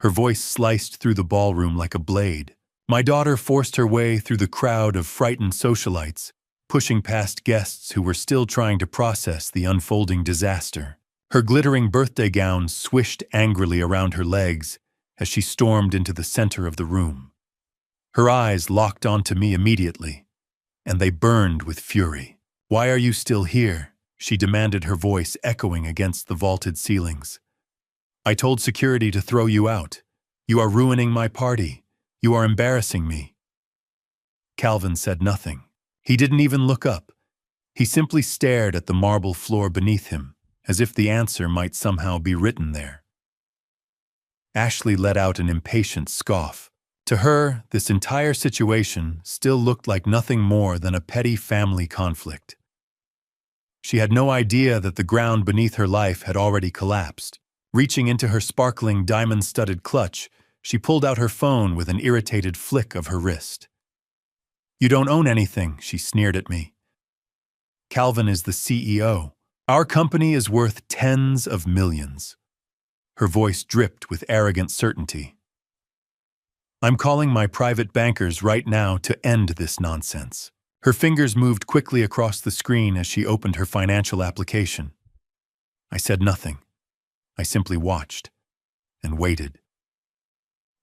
Her voice sliced through the ballroom like a blade. My daughter forced her way through the crowd of frightened socialites, pushing past guests who were still trying to process the unfolding disaster. Her glittering birthday gown swished angrily around her legs as she stormed into the center of the room. Her eyes locked onto me immediately, and they burned with fury. "Why are you still here?" she demanded, her voice echoing against the vaulted ceilings. "I told security to throw you out. You are ruining my party. You are embarrassing me." Calvin said nothing. He didn't even look up. He simply stared at the marble floor beneath him, as if the answer might somehow be written there. Ashley let out an impatient scoff. To her, this entire situation still looked like nothing more than a petty family conflict. She had no idea that the ground beneath her life had already collapsed. Reaching into her sparkling diamond-studded clutch, she pulled out her phone with an irritated flick of her wrist. "You don't own anything," she sneered at me. "Calvin is the CEO. Our company is worth tens of millions." Her voice dripped with arrogant certainty. "I'm calling my private bankers right now to end this nonsense." Her fingers moved quickly across the screen as she opened her financial application. I said nothing. I simply watched and waited.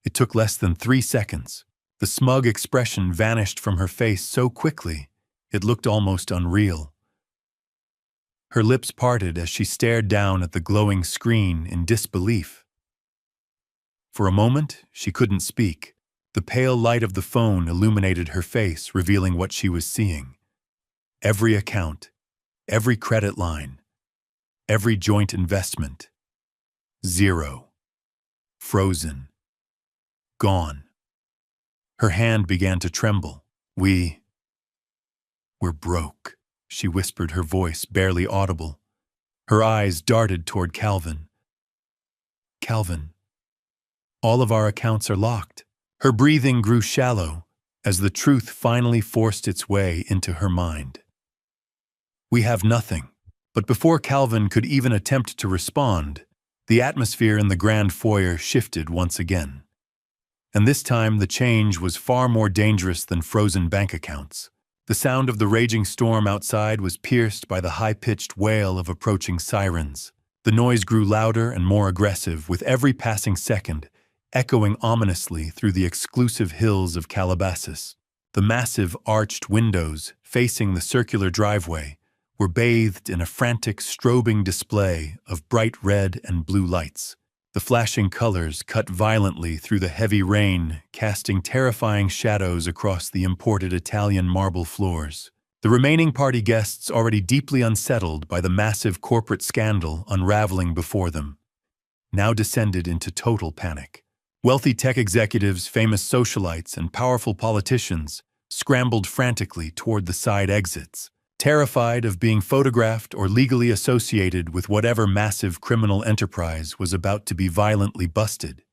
It took less than 3 seconds. The smug expression vanished from her face so quickly, it looked almost unreal. Her lips parted as she stared down at the glowing screen in disbelief. For a moment, she couldn't speak. The pale light of the phone illuminated her face, revealing what she was seeing. Every account, every credit line, every joint investment. Zero. Frozen. Gone. Her hand began to tremble. We're broke," she whispered, her voice barely audible. Her eyes darted toward Calvin. "Calvin, all of our accounts are locked." Her breathing grew shallow as the truth finally forced its way into her mind. "We have nothing." But before Calvin could even attempt to respond, the atmosphere in the grand foyer shifted once again. And this time the change was far more dangerous than frozen bank accounts. The sound of the raging storm outside was pierced by the high-pitched wail of approaching sirens. The noise grew louder and more aggressive with every passing second, echoing ominously through the exclusive hills of Calabasas. The massive arched windows facing the circular driveway were bathed in a frantic strobing display of bright red and blue lights. The flashing colors cut violently through the heavy rain, casting terrifying shadows across the imported Italian marble floors. The remaining party guests, already deeply unsettled by the massive corporate scandal unraveling before them, now descended into total panic. Wealthy tech executives, famous socialites, and powerful politicians scrambled frantically toward the side exits, terrified of being photographed or legally associated with whatever massive criminal enterprise was about to be violently busted.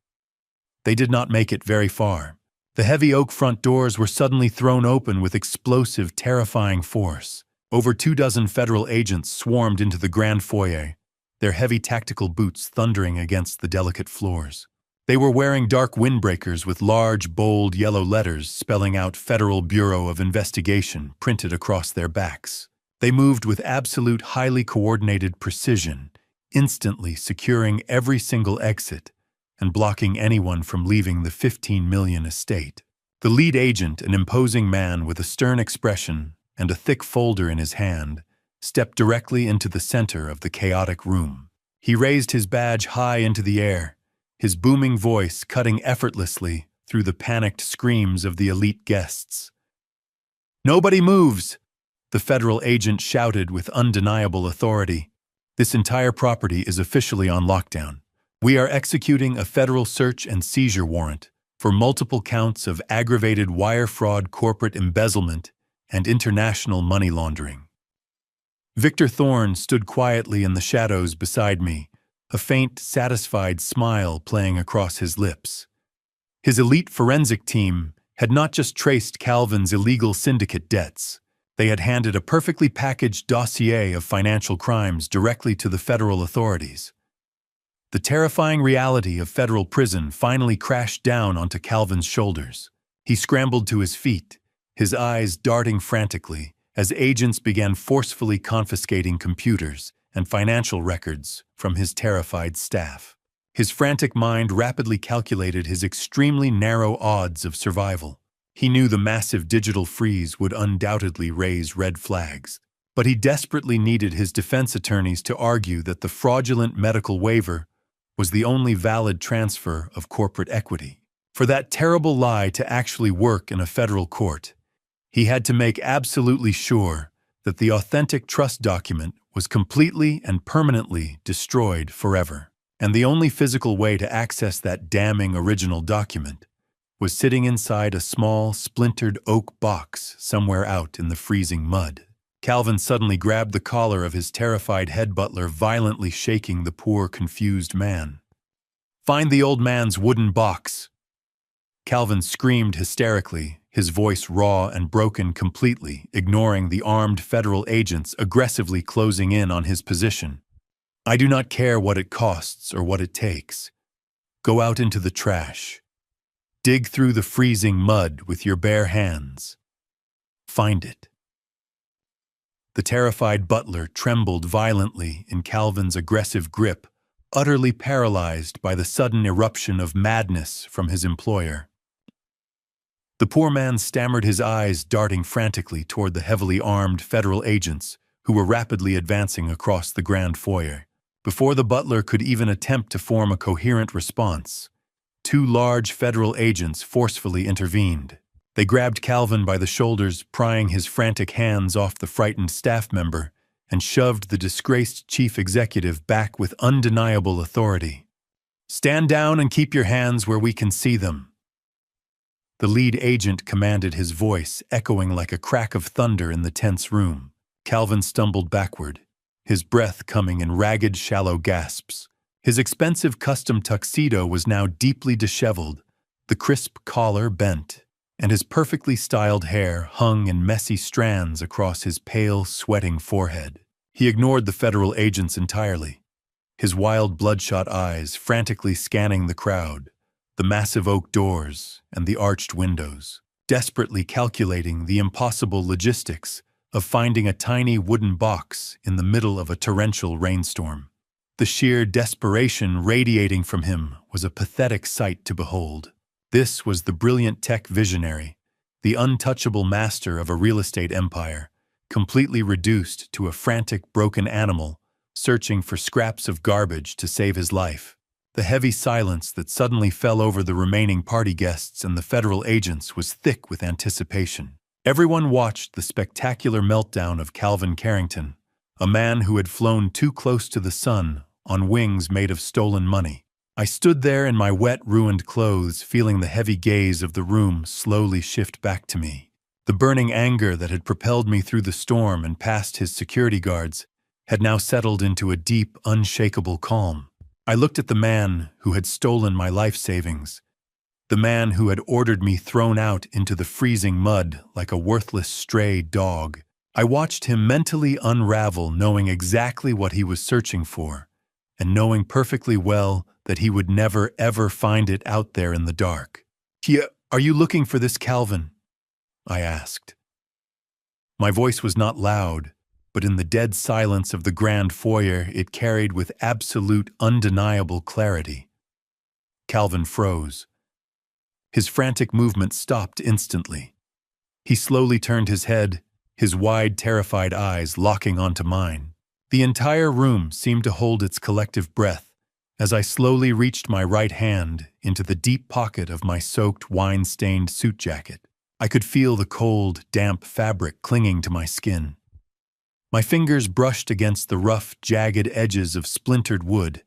They did not make it very far. The heavy oak front doors were suddenly thrown open with explosive, terrifying force. Over 24 federal agents swarmed into the grand foyer, their heavy tactical boots thundering against the delicate floors. They were wearing dark windbreakers with large, bold yellow letters spelling out Federal Bureau of Investigation printed across their backs. They moved with absolute, highly coordinated precision, instantly securing every single exit and blocking anyone from leaving the 15 million estate. The lead agent, an imposing man with a stern expression and a thick folder in his hand, stepped directly into the center of the chaotic room. He raised his badge high into the air, his booming voice cutting effortlessly through the panicked screams of the elite guests. "Nobody moves!" the federal agent shouted with undeniable authority. "This entire property is officially on lockdown. We are executing a federal search and seizure warrant for multiple counts of aggravated wire fraud, corporate embezzlement, and international money laundering." Victor Thorne stood quietly in the shadows beside me, a faint, satisfied smile playing across his lips. His elite forensic team, had not just traced Calvin's illegal syndicate debts. They had handed a perfectly packaged dossier of financial crimes directly to the federal authorities. The terrifying reality of federal prison finally crashed down onto Calvin's shoulders. He scrambled to his feet, his eyes darting frantically, as agents began forcefully confiscating computers and financial records from his terrified staff. His frantic mind rapidly calculated his extremely narrow odds of survival. He knew the massive digital freeze would undoubtedly raise red flags, but he desperately needed his defense attorneys to argue that the fraudulent medical waiver was the only valid transfer of corporate equity. For that terrible lie to actually work in a federal court, he had to make absolutely sure that the authentic trust document was completely and permanently destroyed forever. And the only physical way to access that damning original document was sitting inside a small, splintered oak box somewhere out in the freezing mud. Calvin suddenly grabbed the collar of his terrified head butler, violently shaking the poor, confused man. "Find the old man's wooden box!" Calvin screamed hysterically, his voice raw and broken completely, ignoring the armed federal agents aggressively closing in on his position. "I do not care what it costs or what it takes. Go out into the trash. Dig through the freezing mud with your bare hands. Find it." The terrified butler trembled violently in Calvin's aggressive grip, utterly paralyzed by the sudden eruption of madness from his employer. The poor man stammered, his eyes darting frantically toward the heavily armed federal agents who were rapidly advancing across the grand foyer. Before the butler could even attempt to form a coherent response, two large federal agents forcefully intervened. They grabbed Calvin by the shoulders, prying his frantic hands off the frightened staff member, and shoved the disgraced chief executive back with undeniable authority. "Stand down and keep your hands where we can see them." The lead agent commanded, his voice echoing like a crack of thunder in the tense room. Calvin stumbled backward, his breath coming in ragged, shallow gasps. His expensive custom tuxedo was now deeply disheveled, the crisp collar bent, and his perfectly styled hair hung in messy strands across his pale, sweating forehead. He ignored the federal agents entirely, his wild, bloodshot eyes frantically scanning the crowd, the massive oak doors, and the arched windows, desperately calculating the impossible logistics of finding a tiny wooden box in the middle of a torrential rainstorm. The sheer desperation radiating from him was a pathetic sight to behold. This was the brilliant tech visionary, the untouchable master of a real estate empire, completely reduced to a frantic, broken animal searching for scraps of garbage to save his life. The heavy silence that suddenly fell over the remaining party guests and the federal agents was thick with anticipation. Everyone watched the spectacular meltdown of Calvin Carrington, a man who had flown too close to the sun on wings made of stolen money. I stood there in my wet, ruined clothes, feeling the heavy gaze of the room slowly shift back to me. The burning anger that had propelled me through the storm and past his security guards had now settled into a deep, unshakable calm. I looked at the man who had stolen my life savings, the man who had ordered me thrown out into the freezing mud like a worthless stray dog. I watched him mentally unravel, knowing exactly what he was searching for, and knowing perfectly well that he would never ever find it out there in the dark. "Are you looking for this Calvin?" I asked. My voice was not loud, but in the dead silence of the grand foyer it carried with absolute, undeniable clarity. Calvin froze. His frantic movement stopped instantly. He slowly turned his head, his wide, terrified eyes locking onto mine. The entire room seemed to hold its collective breath as I slowly reached my right hand into the deep pocket of my soaked, wine-stained suit jacket. I could feel the cold, damp fabric clinging to my skin. My fingers brushed against the rough, jagged edges of splintered wood,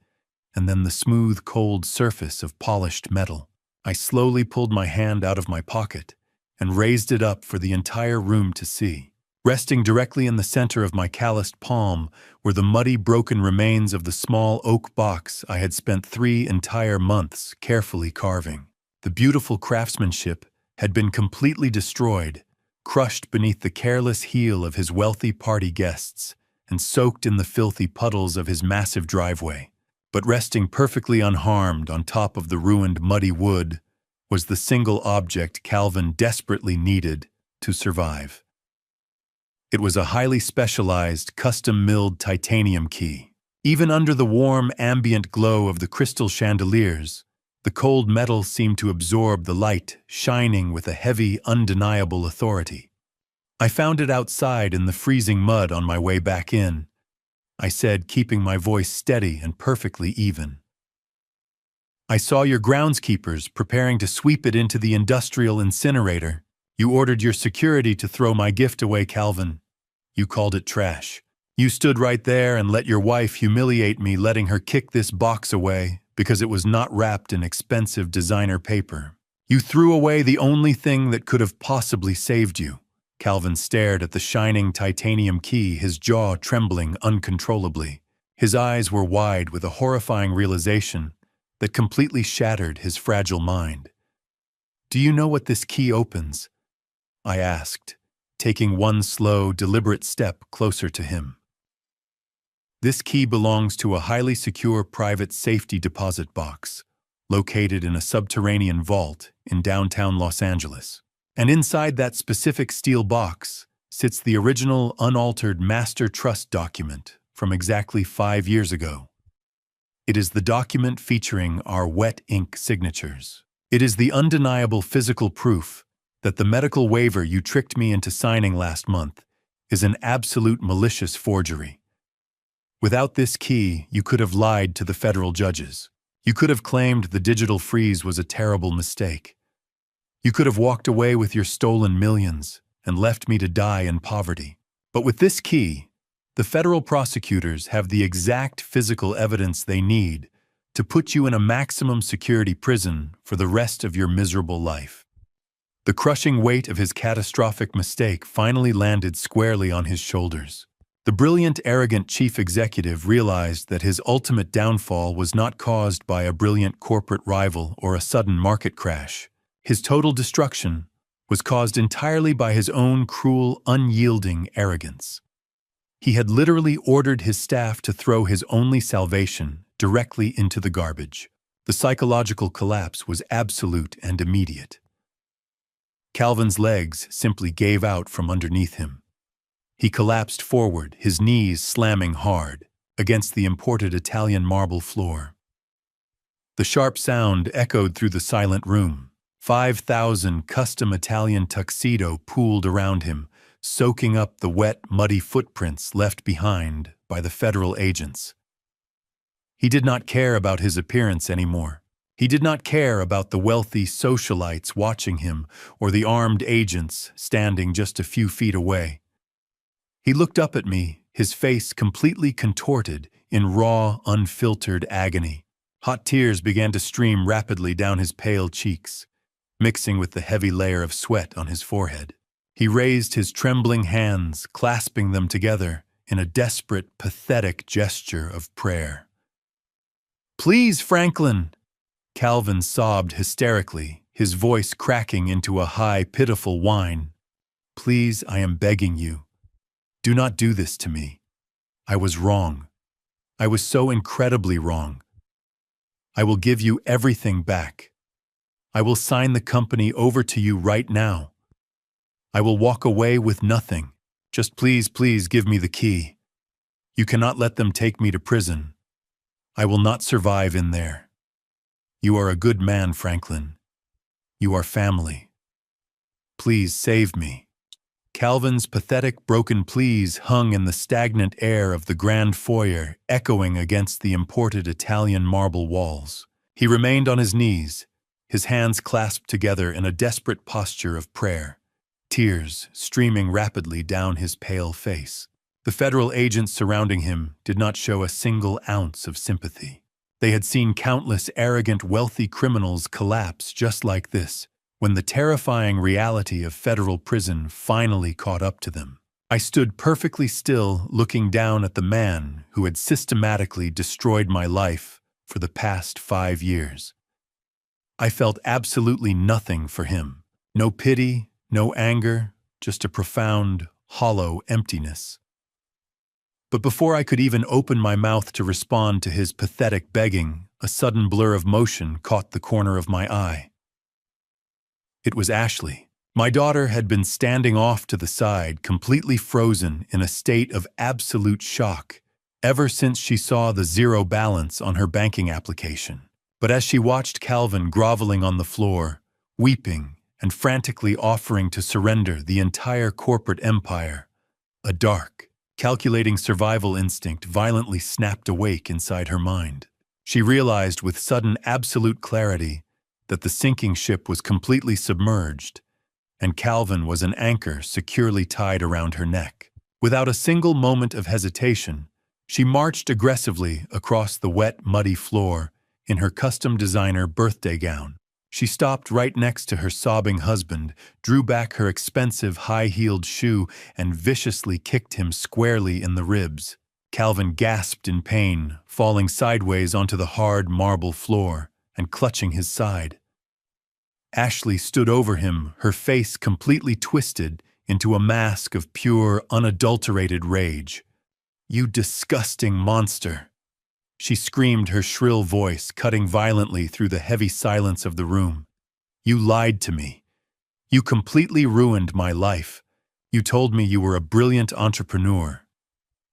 and then the smooth, cold surface of polished metal. I slowly pulled my hand out of my pocket and raised it up for the entire room to see. Resting directly in the center of my calloused palm were the muddy, broken remains of the small oak box I had spent 3 entire months carefully carving. The beautiful craftsmanship had been completely destroyed, crushed beneath the careless heel of his wealthy party guests, and soaked in the filthy puddles of his massive driveway. But resting perfectly unharmed on top of the ruined muddy wood was the single object Calvin desperately needed to survive. It was a highly specialized, custom-milled titanium key. Even under the warm, ambient glow of the crystal chandeliers, the cold metal seemed to absorb the light, shining with a heavy, undeniable authority. "I found it outside in the freezing mud on my way back in," I said, keeping my voice steady and perfectly even. "I saw your groundskeepers preparing to sweep it into the industrial incinerator. You ordered your security to throw my gift away, Calvin. You called it trash. You stood right there and let your wife humiliate me, letting her kick this box away because it was not wrapped in expensive designer paper. You threw away the only thing that could have possibly saved you." Calvin stared at the shining titanium key, his jaw trembling uncontrollably. His eyes were wide with a horrifying realization that completely shattered his fragile mind. "Do you know what this key opens?" I asked, taking one slow, deliberate step closer to him. "This key belongs to a highly secure private safety deposit box, located in a subterranean vault in downtown Los Angeles. And inside that specific steel box sits the original, unaltered master trust document from exactly 5 years ago. It is the document featuring our wet ink signatures. It is the undeniable physical proof that the medical waiver you tricked me into signing last month is an absolute malicious forgery. Without this key, you could have lied to the federal judges. You could have claimed the digital freeze was a terrible mistake. You could have walked away with your stolen millions and left me to die in poverty. But with this key, the federal prosecutors have the exact physical evidence they need to put you in a maximum security prison for the rest of your miserable life." The crushing weight of his catastrophic mistake finally landed squarely on his shoulders. The brilliant, arrogant chief executive realized that his ultimate downfall was not caused by a brilliant corporate rival or a sudden market crash. His total destruction was caused entirely by his own cruel, unyielding arrogance. He had literally ordered his staff to throw his only salvation directly into the garbage. The psychological collapse was absolute and immediate. Calvin's legs simply gave out from underneath him. He collapsed forward, his knees slamming hard against the imported Italian marble floor. The sharp sound echoed through the silent room. 5,000 custom Italian tuxedo pooled around him, soaking up the wet, muddy footprints left behind by the federal agents. He did not care about his appearance anymore. He did not care about the wealthy socialites watching him or the armed agents standing just a few feet away. He looked up at me, his face completely contorted in raw, unfiltered agony. Hot tears began to stream rapidly down his pale cheeks, mixing with the heavy layer of sweat on his forehead. He raised his trembling hands, clasping them together in a desperate, pathetic gesture of prayer. "Please, Franklin!" Calvin sobbed hysterically, his voice cracking into a high, pitiful whine. "Please, I am begging you. Do not do this to me. I was wrong. I was so incredibly wrong. I will give you everything back. I will sign the company over to you right now. I will walk away with nothing. Just please, please give me the key. You cannot let them take me to prison. I will not survive in there. You are a good man, Franklin. You are family. Please save me." Calvin's pathetic, broken pleas hung in the stagnant air of the grand foyer, echoing against the imported Italian marble walls. He remained on his knees, his hands clasped together in a desperate posture of prayer, tears streaming rapidly down his pale face. The federal agents surrounding him did not show a single ounce of sympathy. They had seen countless arrogant, wealthy criminals collapse just like this, when the terrifying reality of federal prison finally caught up to them. I stood perfectly still, looking down at the man who had systematically destroyed my life for the past 5 years. I felt absolutely nothing for him. No pity, no anger, just a profound, hollow emptiness. But before I could even open my mouth to respond to his pathetic begging, a sudden blur of motion caught the corner of my eye. It was Ashley. My daughter had been standing off to the side, completely frozen in a state of absolute shock, ever since she saw the zero balance on her banking application. But as she watched Calvin groveling on the floor, weeping and frantically offering to surrender the entire corporate empire, a dark, calculating survival instinct violently snapped awake inside her mind. She realized with sudden absolute clarity that the sinking ship was completely submerged, and Calvin was an anchor securely tied around her neck. Without a single moment of hesitation, she marched aggressively across the wet, muddy floor in her custom designer birthday gown. She stopped right next to her sobbing husband, drew back her expensive high-heeled shoe, and viciously kicked him squarely in the ribs. Calvin gasped in pain, falling sideways onto the hard marble floor and clutching his side. Ashley stood over him, her face completely twisted into a mask of pure, unadulterated rage. "You disgusting monster!" She screamed, her shrill voice cutting violently through the heavy silence of the room. "You lied to me. You completely ruined my life. You told me you were a brilliant entrepreneur.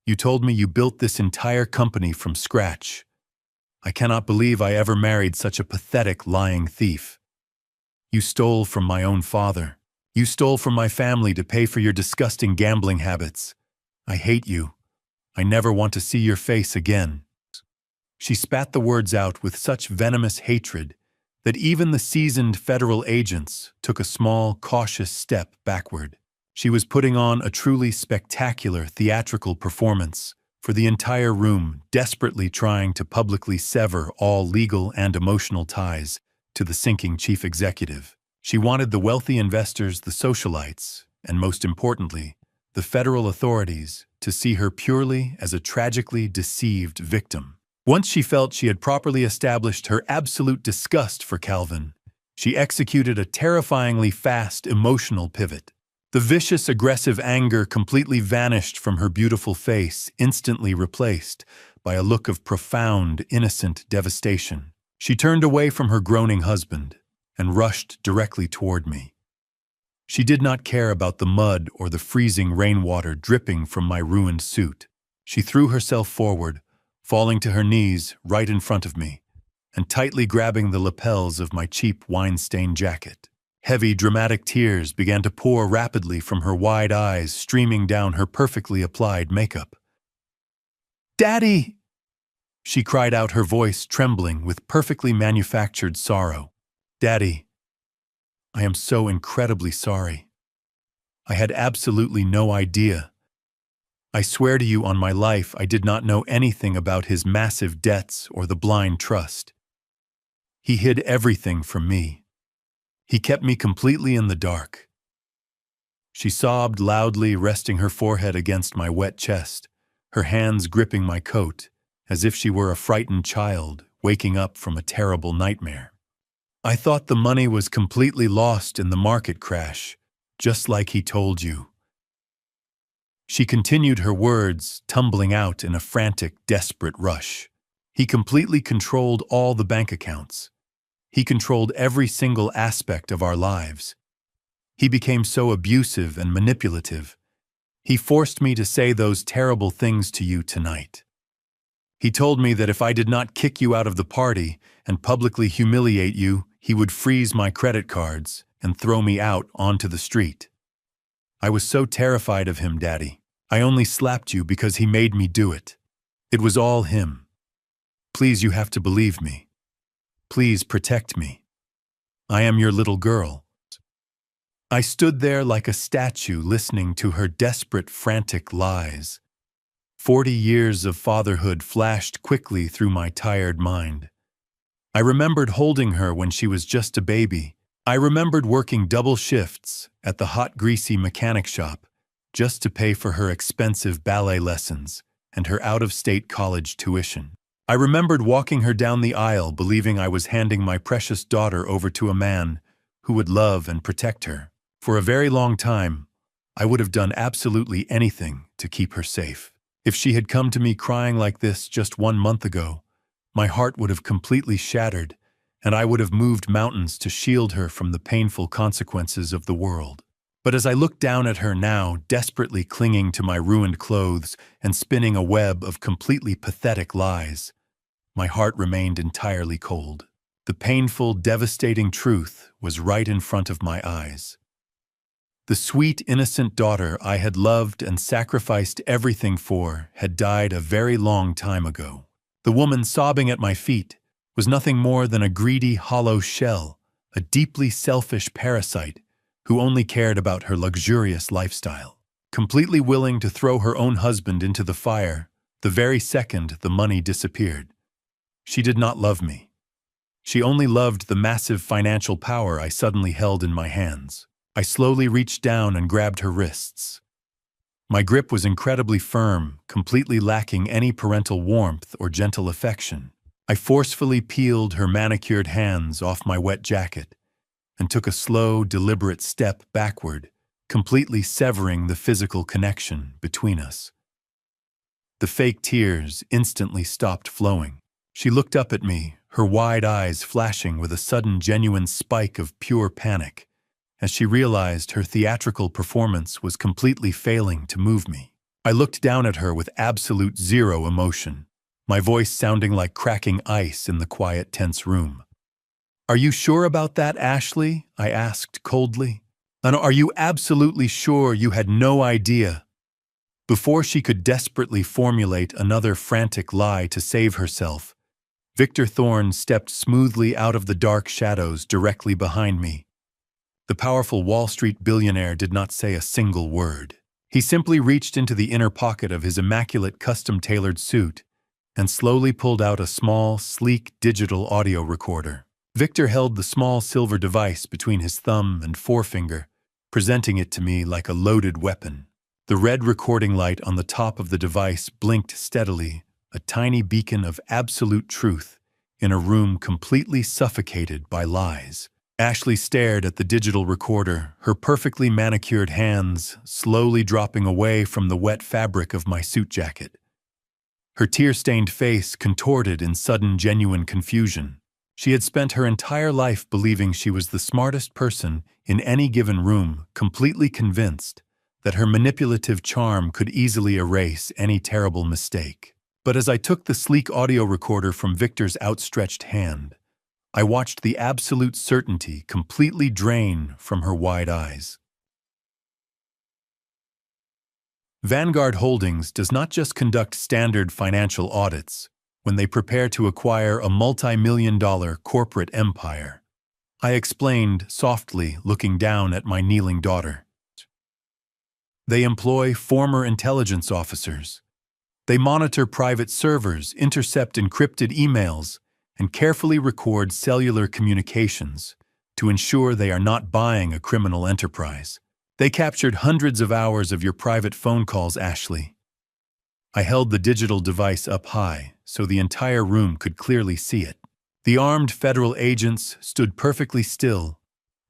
You told me you built this entire company from scratch. I cannot believe I ever married such a pathetic, lying thief. You stole from my own father. You stole from my family to pay for your disgusting gambling habits. I hate you. I never want to see your face again." She spat the words out with such venomous hatred that even the seasoned federal agents took a small, cautious step backward. She was putting on a truly spectacular theatrical performance for the entire room, desperately trying to publicly sever all legal and emotional ties to the sinking chief executive. She wanted the wealthy investors, the socialites, and most importantly, the federal authorities to see her purely as a tragically deceived victim. Once she felt she had properly established her absolute disgust for Calvin, she executed a terrifyingly fast emotional pivot. The vicious, aggressive anger completely vanished from her beautiful face, instantly replaced by a look of profound, innocent devastation. She turned away from her groaning husband and rushed directly toward me. She did not care about the mud or the freezing rainwater dripping from my ruined suit. She threw herself forward, falling to her knees right in front of me, and tightly grabbing the lapels of my cheap wine-stained jacket. Heavy, dramatic tears began to pour rapidly from her wide eyes, streaming down her perfectly applied makeup. "Daddy!" she cried out, her voice trembling with perfectly manufactured sorrow. "Daddy, I am so incredibly sorry. I had absolutely no idea. I swear to you on my life I did not know anything about his massive debts or the blind trust. He hid everything from me. He kept me completely in the dark." She sobbed loudly, resting her forehead against my wet chest, her hands gripping my coat, as if she were a frightened child waking up from a terrible nightmare. "I thought the money was completely lost in the market crash, just like he told you." She continued, her words tumbling out in a frantic, desperate rush. "He completely controlled all the bank accounts. He controlled every single aspect of our lives. He became so abusive and manipulative. He forced me to say those terrible things to you tonight. He told me that if I did not kick you out of the party and publicly humiliate you, he would freeze my credit cards and throw me out onto the street. I was so terrified of him, Daddy. I only slapped you because he made me do it. It was all him. Please, you have to believe me. Please protect me. I am your little girl." I stood there like a statue listening to her desperate, frantic lies. 40 years of fatherhood flashed quickly through my tired mind. I remembered holding her when she was just a baby. I remembered working double shifts at the hot, greasy mechanic shop just to pay for her expensive ballet lessons and her out-of-state college tuition. I remembered walking her down the aisle believing I was handing my precious daughter over to a man who would love and protect her. For a very long time, I would have done absolutely anything to keep her safe. If she had come to me crying like this just 1 month ago, my heart would have completely shattered, and I would have moved mountains to shield her from the painful consequences of the world. But as I looked down at her now, desperately clinging to my ruined clothes and spinning a web of completely pathetic lies, my heart remained entirely cold. The painful, devastating truth was right in front of my eyes. The sweet, innocent daughter I had loved and sacrificed everything for had died a very long time ago. The woman sobbing at my feet was nothing more than a greedy, hollow shell, a deeply selfish parasite who only cared about her luxurious lifestyle, completely willing to throw her own husband into the fire the very second the money disappeared. She did not love me. She only loved the massive financial power I suddenly held in my hands. I slowly reached down and grabbed her wrists. My grip was incredibly firm, completely lacking any parental warmth or gentle affection. I forcefully peeled her manicured hands off my wet jacket and took a slow, deliberate step backward, completely severing the physical connection between us. The fake tears instantly stopped flowing. She looked up at me, her wide eyes flashing with a sudden genuine spike of pure panic, as she realized her theatrical performance was completely failing to move me. I looked down at her with absolute zero emotion, my voice sounding like cracking ice in the quiet, tense room. "Are you sure about that, Ashley?" I asked coldly. "And are you absolutely sure you had no idea?" Before she could desperately formulate another frantic lie to save herself, Victor Thorne stepped smoothly out of the dark shadows directly behind me. The powerful Wall Street billionaire did not say a single word. He simply reached into the inner pocket of his immaculate custom-tailored suit and slowly pulled out a small, sleek digital audio recorder. Victor held the small silver device between his thumb and forefinger, presenting it to me like a loaded weapon. The red recording light on the top of the device blinked steadily, a tiny beacon of absolute truth in a room completely suffocated by lies. Ashley stared at the digital recorder, her perfectly manicured hands slowly dropping away from the wet fabric of my suit jacket. Her tear-stained face contorted in sudden, genuine confusion. She had spent her entire life believing she was the smartest person in any given room, completely convinced that her manipulative charm could easily erase any terrible mistake. But as I took the sleek audio recorder from Victor's outstretched hand, I watched the absolute certainty completely drain from her wide eyes. Vanguard Holdings does not just conduct standard financial audits when they prepare to acquire a multi-million-dollar corporate empire, I explained softly, looking down at my kneeling daughter. They employ former intelligence officers. They monitor private servers, intercept encrypted emails, and carefully record cellular communications to ensure they are not buying a criminal enterprise. They captured hundreds of hours of your private phone calls, Ashley. I held the digital device up high so the entire room could clearly see it. The armed federal agents stood perfectly still,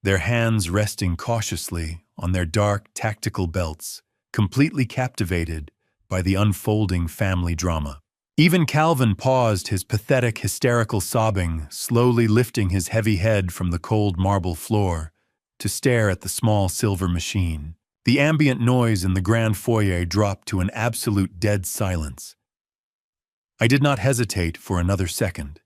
their hands resting cautiously on their dark tactical belts, completely captivated by the unfolding family drama. Even Calvin paused his pathetic, hysterical sobbing, slowly lifting his heavy head from the cold marble floor to stare at the small silver machine. The ambient noise in the grand foyer dropped to an absolute dead silence. I did not hesitate for another second.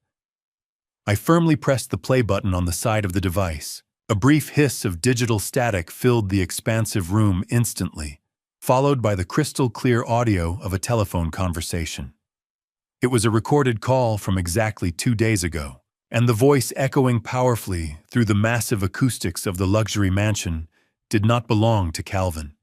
I firmly pressed the play button on the side of the device. A brief hiss of digital static filled the expansive room instantly, followed by the crystal-clear audio of a telephone conversation. It was a recorded call from exactly 2 days ago, and the voice echoing powerfully through the massive acoustics of the luxury mansion did not belong to Calvin.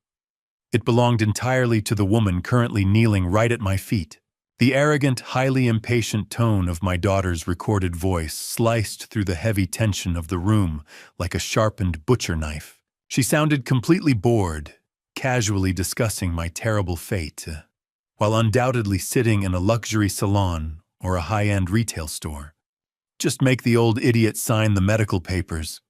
It belonged entirely to the woman currently kneeling right at my feet. The arrogant, highly impatient tone of my daughter's recorded voice sliced through the heavy tension of the room like a sharpened butcher knife. She sounded completely bored, casually discussing my terrible fate, while undoubtedly sitting in a luxury salon or a high-end retail store. Just make the old idiot sign the medical papers.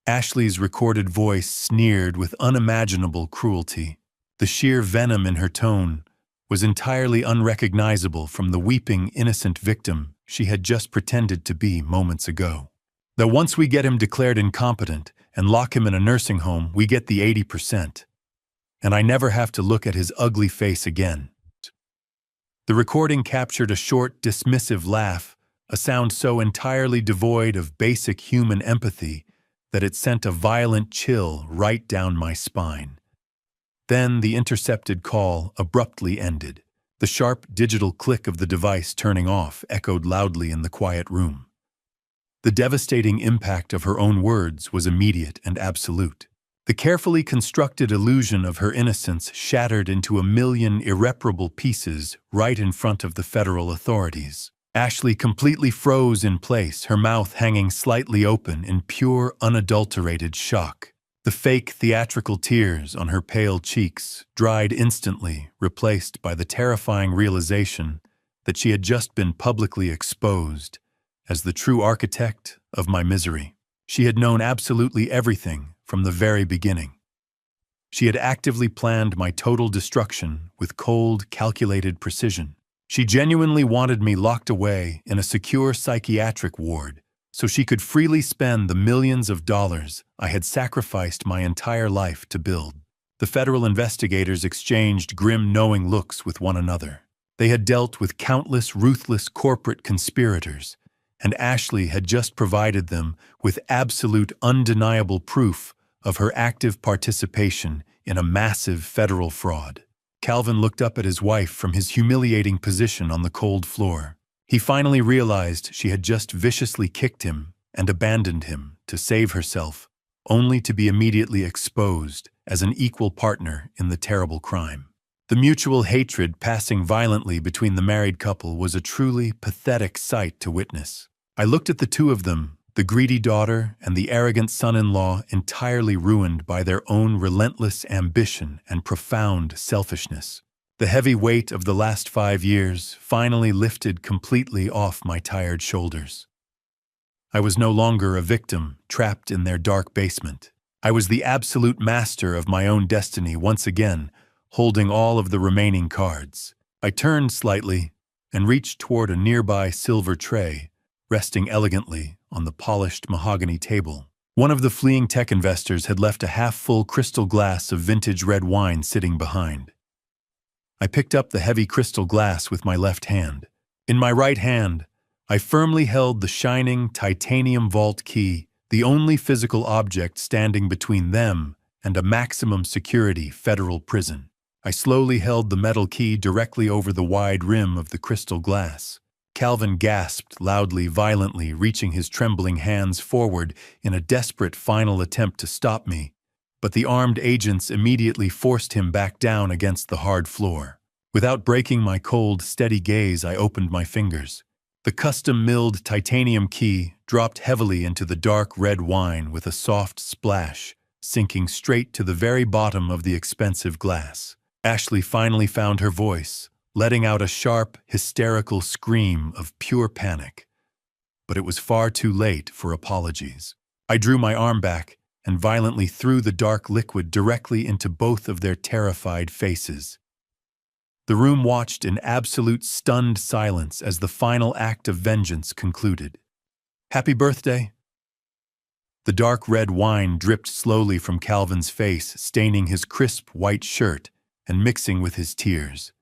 Ashley's recorded voice sneered with unimaginable cruelty. The sheer venom in her tone was entirely unrecognizable from the weeping, innocent victim she had just pretended to be moments ago. Though once we get him declared incompetent and lock him in a nursing home, we get the 80%. And I never have to look at his ugly face again. The recording captured a short, dismissive laugh, a sound so entirely devoid of basic human empathy that it sent a violent chill right down my spine. Then the intercepted call abruptly ended. The sharp digital click of the device turning off echoed loudly in the quiet room. The devastating impact of her own words was immediate and absolute. The carefully constructed illusion of her innocence shattered into a million irreparable pieces right in front of the federal authorities. Ashley completely froze in place, her mouth hanging slightly open in pure, unadulterated shock. The fake theatrical tears on her pale cheeks dried instantly, replaced by the terrifying realization that she had just been publicly exposed as the true architect of my misery. She had known absolutely everything from the very beginning. She had actively planned my total destruction with cold, calculated precision. She genuinely wanted me locked away in a secure psychiatric ward so she could freely spend the millions of dollars I had sacrificed my entire life to build. The federal investigators exchanged grim, knowing looks with one another. They had dealt with countless ruthless corporate conspirators, and Ashley had just provided them with absolute, undeniable proof of her active participation in a massive federal fraud. Calvin looked up at his wife from his humiliating position on the cold floor. He finally realized she had just viciously kicked him and abandoned him to save herself, only to be immediately exposed as an equal partner in the terrible crime. The mutual hatred passing violently between the married couple was a truly pathetic sight to witness. I looked at the two of them, the greedy daughter and the arrogant son-in-law, entirely ruined by their own relentless ambition and profound selfishness. The heavy weight of the last 5 years finally lifted completely off my tired shoulders. I was no longer a victim trapped in their dark basement. I was the absolute master of my own destiny once again, holding all of the remaining cards. I turned slightly and reached toward a nearby silver tray, resting elegantly on the polished mahogany table. One of the fleeing tech investors had left a half-full crystal glass of vintage red wine sitting behind. I picked up the heavy crystal glass with my left hand. In my right hand, I firmly held the shining titanium vault key, the only physical object standing between them and a maximum security federal prison. I slowly held the metal key directly over the wide rim of the crystal glass. Calvin gasped loudly, violently, reaching his trembling hands forward in a desperate final attempt to stop me, but the armed agents immediately forced him back down against the hard floor. Without breaking my cold, steady gaze, I opened my fingers. The custom-milled titanium key dropped heavily into the dark red wine with a soft splash, sinking straight to the very bottom of the expensive glass. Ashley finally found her voice, letting out a sharp, hysterical scream of pure panic. But it was far too late for apologies. I drew my arm back and violently threw the dark liquid directly into both of their terrified faces. The room watched in absolute stunned silence as the final act of vengeance concluded. "Happy birthday?" The dark red wine dripped slowly from Calvin's face, staining his crisp white shirt and mixing with his tears.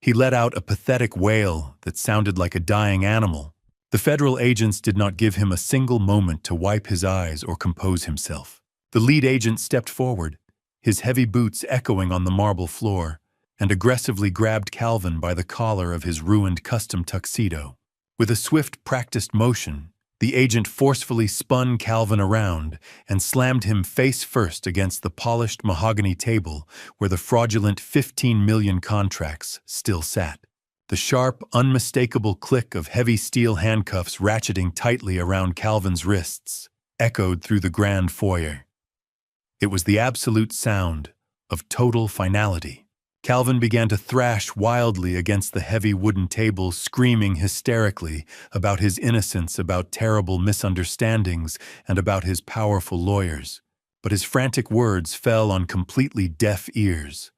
He let out a pathetic wail that sounded like a dying animal. The federal agents did not give him a single moment to wipe his eyes or compose himself. The lead agent stepped forward, his heavy boots echoing on the marble floor, and aggressively grabbed Calvin by the collar of his ruined custom tuxedo. With a swift, practiced motion, the agent forcefully spun Calvin around and slammed him face first against the polished mahogany table where the fraudulent 15 million contracts still sat. The sharp, unmistakable click of heavy steel handcuffs ratcheting tightly around Calvin's wrists echoed through the grand foyer. It was the absolute sound of total finality. Calvin began to thrash wildly against the heavy wooden table, screaming hysterically about his innocence, about terrible misunderstandings, and about his powerful lawyers. But his frantic words fell on completely deaf ears.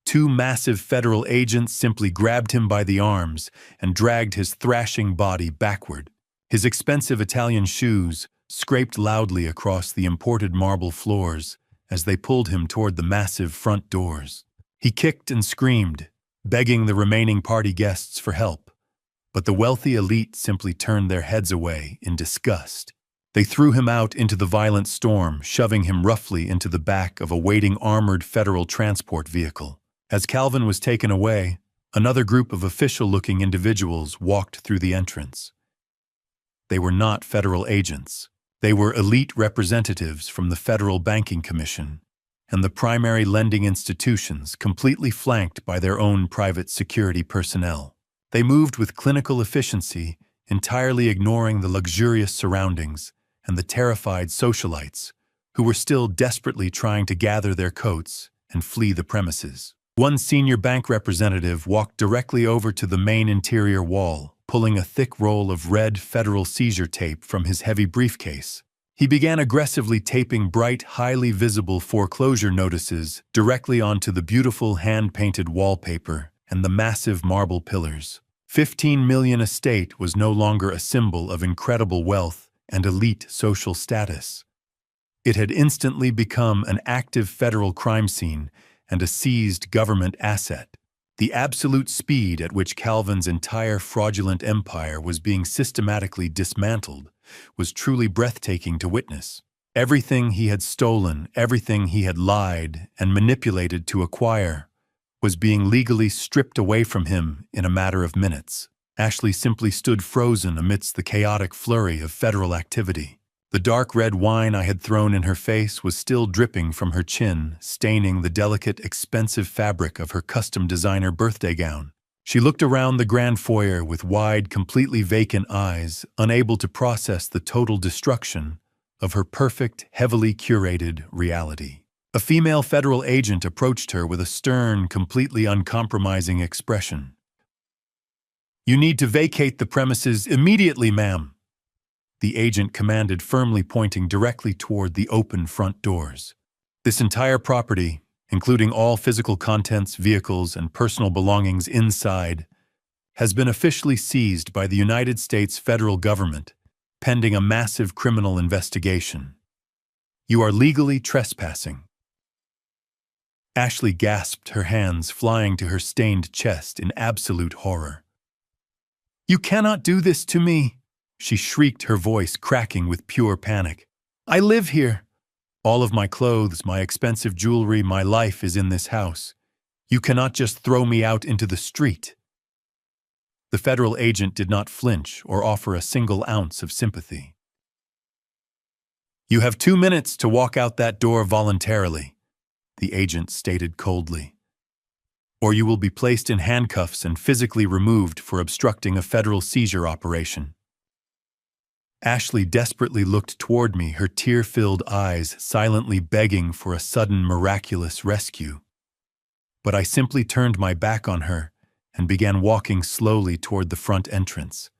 Two massive federal agents simply grabbed him by the arms and dragged his thrashing body backward. His expensive Italian shoes scraped loudly across the imported marble floors as they pulled him toward the massive front doors. He kicked and screamed, begging the remaining party guests for help, but the wealthy elite simply turned their heads away in disgust. They threw him out into the violent storm, shoving him roughly into the back of a waiting armored federal transport vehicle. As Calvin was taken away, another group of official-looking individuals walked through the entrance. They were not federal agents. They were elite representatives from the Federal Banking Commission and the primary lending institutions, completely flanked by their own private security personnel. They moved with clinical efficiency, entirely ignoring the luxurious surroundings and the terrified socialites who were still desperately trying to gather their coats and flee the premises. One senior bank representative walked directly over to the main interior wall, pulling a thick roll of red federal seizure tape from his heavy briefcase. He began aggressively taping bright, highly visible foreclosure notices directly onto the beautiful hand-painted wallpaper and the massive marble pillars. 15 million estate was no longer a symbol of incredible wealth and elite social status. It had instantly become an active federal crime scene and a seized government asset. The absolute speed at which Calvin's entire fraudulent empire was being systematically dismantled was truly breathtaking to witness. Everything he had stolen, everything he had lied and manipulated to acquire, was being legally stripped away from him in a matter of minutes. Ashley simply stood frozen amidst the chaotic flurry of federal activity. The dark red wine I had thrown in her face was still dripping from her chin, staining the delicate, expensive fabric of her custom designer birthday gown. She looked around the grand foyer with wide, completely vacant eyes, unable to process the total destruction of her perfect, heavily curated reality. A female federal agent approached her with a stern, completely uncompromising expression. "You need to vacate the premises immediately, ma'am," the agent commanded, firmly pointing directly toward the open front doors. "This entire property, including all physical contents, vehicles, and personal belongings inside, has been officially seized by the United States federal government, pending a massive criminal investigation. You are legally trespassing." Ashley gasped, her hands flying to her stained chest in absolute horror. "You cannot do this to me," she shrieked, her voice cracking with pure panic. "I live here. All of my clothes, my expensive jewelry, my life is in this house. You cannot just throw me out into the street." The federal agent did not flinch or offer a single ounce of sympathy. "You have 2 minutes to walk out that door voluntarily," the agent stated coldly, "or you will be placed in handcuffs and physically removed for obstructing a federal seizure operation." Ashley desperately looked toward me, her tear-filled eyes silently begging for a sudden miraculous rescue. But I simply turned my back on her and began walking slowly toward the front entrance.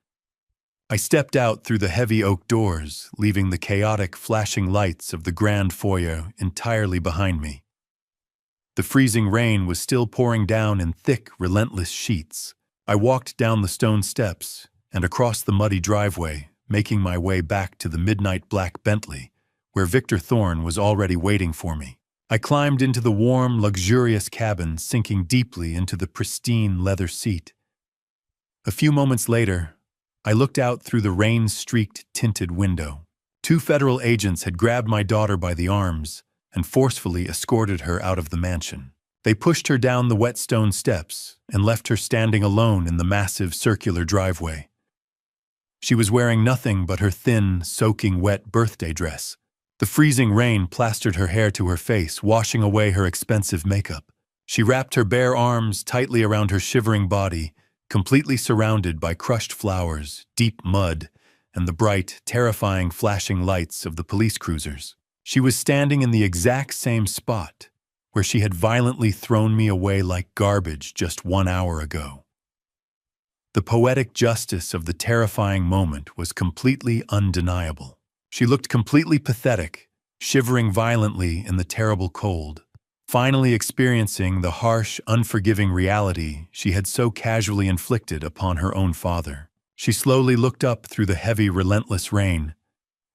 I stepped out through the heavy oak doors, leaving the chaotic, flashing lights of the grand foyer entirely behind me. The freezing rain was still pouring down in thick, relentless sheets. I walked down the stone steps and across the muddy driveway, making my way back to the midnight black Bentley, where Victor Thorne was already waiting for me. I climbed into the warm, luxurious cabin, sinking deeply into the pristine leather seat. A few moments later, I looked out through the rain-streaked tinted window. 2 federal agents had grabbed my daughter by the arms and forcefully escorted her out of the mansion. They pushed her down the wet stone steps and left her standing alone in the massive circular driveway. She was wearing nothing but her thin, soaking wet birthday dress. The freezing rain plastered her hair to her face, washing away her expensive makeup. She wrapped her bare arms tightly around her shivering body, completely surrounded by crushed flowers, deep mud, and the bright, terrifying flashing lights of the police cruisers. She was standing in the exact same spot, where she had violently thrown me away like garbage just 1 hour ago. The poetic justice of the terrifying moment was completely undeniable. She looked completely pathetic, shivering violently in the terrible cold, finally experiencing the harsh, unforgiving reality she had so casually inflicted upon her own father. She slowly looked up through the heavy, relentless rain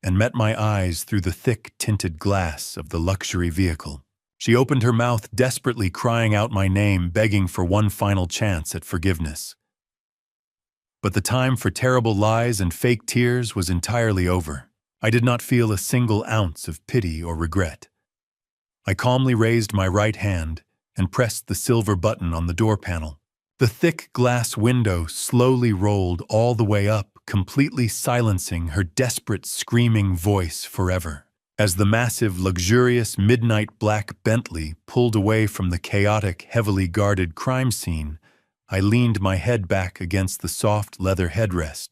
and met my eyes through the thick, tinted glass of the luxury vehicle. She opened her mouth desperately, crying out my name, begging for one final chance at forgiveness. But the time for terrible lies and fake tears was entirely over. I did not feel a single ounce of pity or regret. I calmly raised my right hand and pressed the silver button on the door panel. The thick glass window slowly rolled all the way up, completely silencing her desperate, screaming voice forever. As the massive, luxurious, midnight black Bentley pulled away from the chaotic, heavily guarded crime scene, I leaned my head back against the soft leather headrest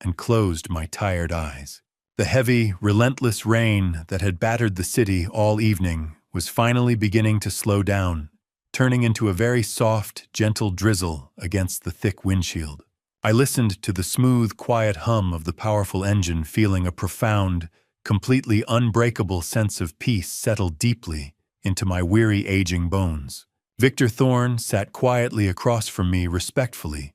and closed my tired eyes. The heavy, relentless rain that had battered the city all evening was finally beginning to slow down, turning into a very soft, gentle drizzle against the thick windshield. I listened to the smooth, quiet hum of the powerful engine, feeling a profound, completely unbreakable sense of peace settle deeply into my weary, aging bones. Victor Thorne sat quietly across from me respectfully,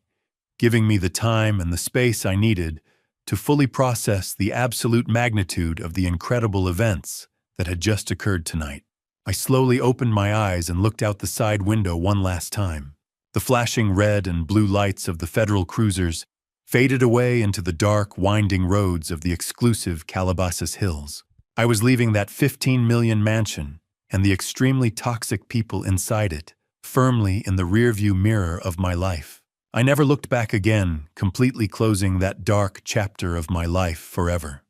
giving me the time and the space I needed to fully process the absolute magnitude of the incredible events that had just occurred tonight. I slowly opened my eyes and looked out the side window one last time. The flashing red and blue lights of the federal cruisers faded away into the dark, winding roads of the exclusive Calabasas Hills. I was leaving that 15 million mansion and the extremely toxic people inside it firmly in the rearview mirror of my life. I never looked back again, completely closing that dark chapter of my life forever.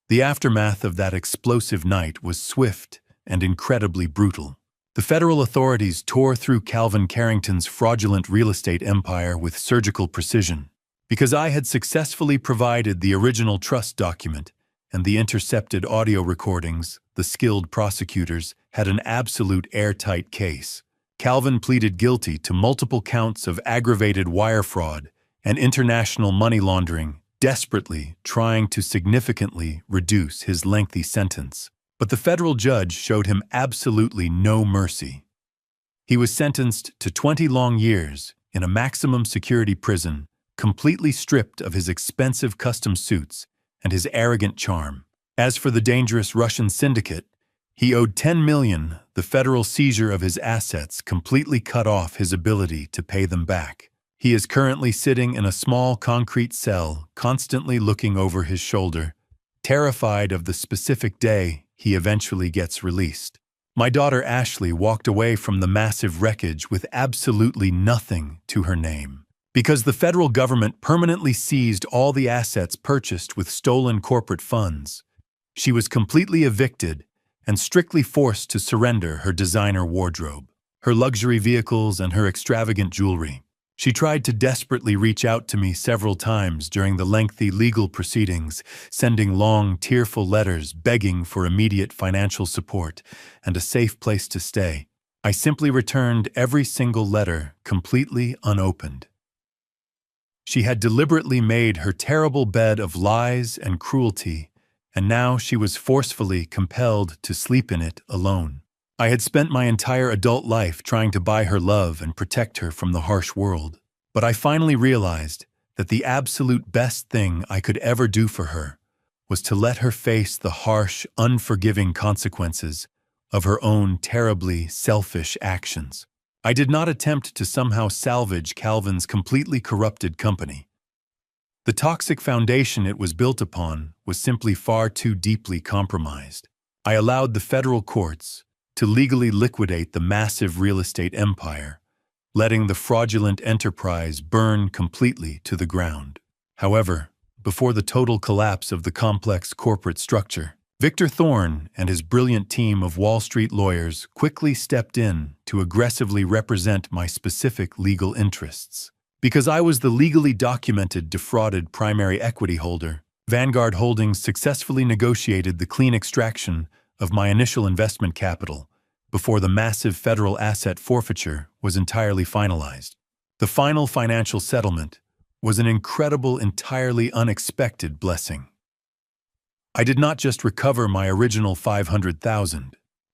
The aftermath of that explosive night was swift and incredibly brutal. The federal authorities tore through Calvin Carrington's fraudulent real estate empire with surgical precision. Because I had successfully provided the original trust document and the intercepted audio recordings, the skilled prosecutors had an absolute airtight case. Calvin pleaded guilty to multiple counts of aggravated wire fraud and international money laundering, desperately trying to significantly reduce his lengthy sentence. But the federal judge showed him absolutely no mercy. He was sentenced to 20 long years in a maximum security prison, completely stripped of his expensive custom suits and his arrogant charm. As for the dangerous Russian syndicate, he owed $10 million. The federal seizure of his assets completely cut off his ability to pay them back. He is currently sitting in a small concrete cell, constantly looking over his shoulder, terrified of the specific day he eventually gets released. My daughter Ashley walked away from the massive wreckage with absolutely nothing to her name. Because the federal government permanently seized all the assets purchased with stolen corporate funds, she was completely evicted and strictly forced to surrender her designer wardrobe, her luxury vehicles, and her extravagant jewelry. She tried to desperately reach out to me several times during the lengthy legal proceedings, sending long, tearful letters begging for immediate financial support and a safe place to stay. I simply returned every single letter completely unopened. She had deliberately made her terrible bed of lies and cruelty, and now she was forcefully compelled to sleep in it alone. I had spent my entire adult life trying to buy her love and protect her from the harsh world, but I finally realized that the absolute best thing I could ever do for her was to let her face the harsh, unforgiving consequences of her own terribly selfish actions. I did not attempt to somehow salvage Calvin's completely corrupted company. The toxic foundation it was built upon was simply far too deeply compromised. I allowed the federal courts to legally liquidate the massive real estate empire, letting the fraudulent enterprise burn completely to the ground. However, before the total collapse of the complex corporate structure, Victor Thorne and his brilliant team of Wall Street lawyers quickly stepped in to aggressively represent my specific legal interests. Because I was the legally documented defrauded primary equity holder, Vanguard Holdings successfully negotiated the clean extraction of my initial investment capital before the massive federal asset forfeiture was entirely finalized. The final financial settlement was an incredible, entirely unexpected blessing. I did not just recover my original $500,000.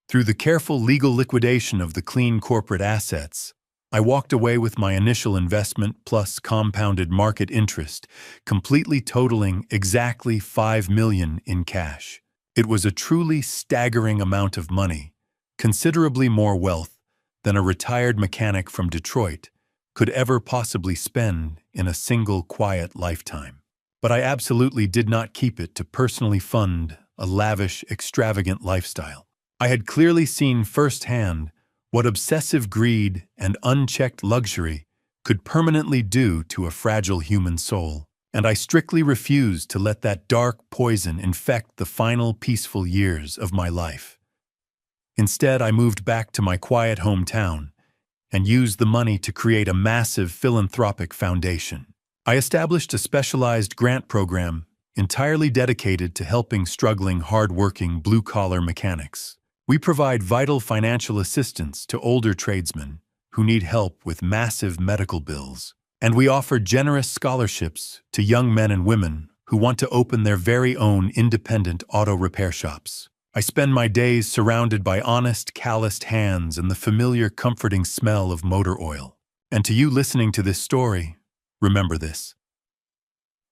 Through the careful legal liquidation of the clean corporate assets, I walked away with my initial investment plus compounded market interest, completely totaling exactly $5 million in cash. It was a truly staggering amount of money, considerably more wealth than a retired mechanic from Detroit could ever possibly spend in a single quiet lifetime. But I absolutely did not keep it to personally fund a lavish, extravagant lifestyle. I had clearly seen firsthand what obsessive greed and unchecked luxury could permanently do to a fragile human soul, and I strictly refused to let that dark poison infect the final peaceful years of my life. Instead, I moved back to my quiet hometown and used the money to create a massive philanthropic foundation. I established a specialized grant program entirely dedicated to helping struggling, hard-working, blue-collar mechanics. We provide vital financial assistance to older tradesmen who need help with massive medical bills, and we offer generous scholarships to young men and women who want to open their very own independent auto repair shops. I spend my days surrounded by honest, calloused hands and the familiar, comforting smell of motor oil. And to you listening to this story, remember this.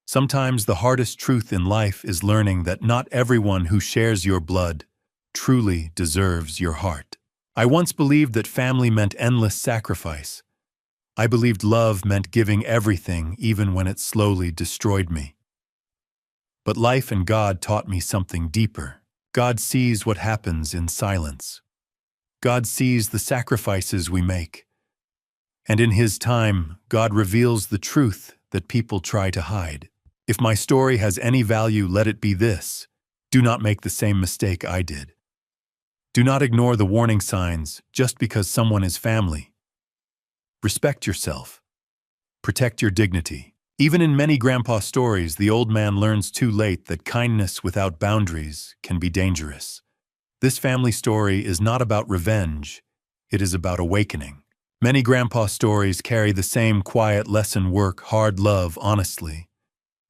Sometimes the hardest truth in life is learning that not everyone who shares your blood truly deserves your heart. I once believed that family meant endless sacrifice. I believed love meant giving everything even when it slowly destroyed me. But life and God taught me something deeper. God sees what happens in silence. God sees the sacrifices we make. And in His time, God reveals the truth that people try to hide. If my story has any value, let it be this: do not make the same mistake I did. Do not ignore the warning signs just because someone is family. Respect yourself. Protect your dignity. Even in many grandpa stories, the old man learns too late that kindness without boundaries can be dangerous. This family story is not about revenge, it is about awakening. Many grandpa stories carry the same quiet lesson: work hard, love honestly,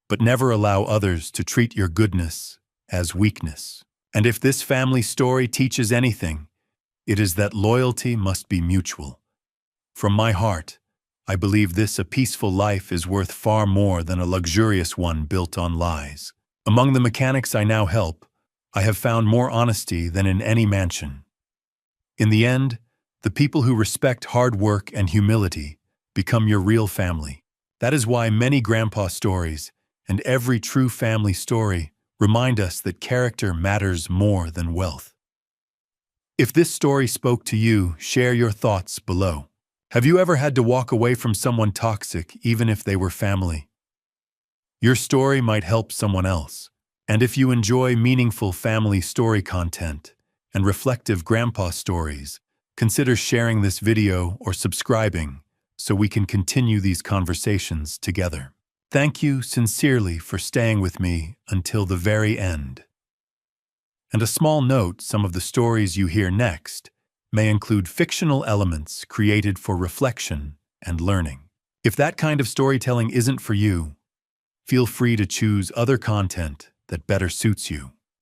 but never allow others to treat your goodness as weakness. And if this family story teaches anything, it is that loyalty must be mutual. From my heart, I believe a peaceful life is worth far more than a luxurious one built on lies. Among the mechanics I now help, I have found more honesty than in any mansion. In the end, the people who respect hard work and humility become your real family. That is why many grandpa stories and every true family story remind us that character matters more than wealth. If this story spoke to you, share your thoughts below. Have you ever had to walk away from someone toxic, even if they were family? Your story might help someone else. And if you enjoy meaningful family story content and reflective grandpa stories, consider sharing this video or subscribing so we can continue these conversations together. Thank you sincerely for staying with me until the very end. And a small note: some of the stories you hear next may include fictional elements created for reflection and learning. If that kind of storytelling isn't for you, feel free to choose other content that better suits you.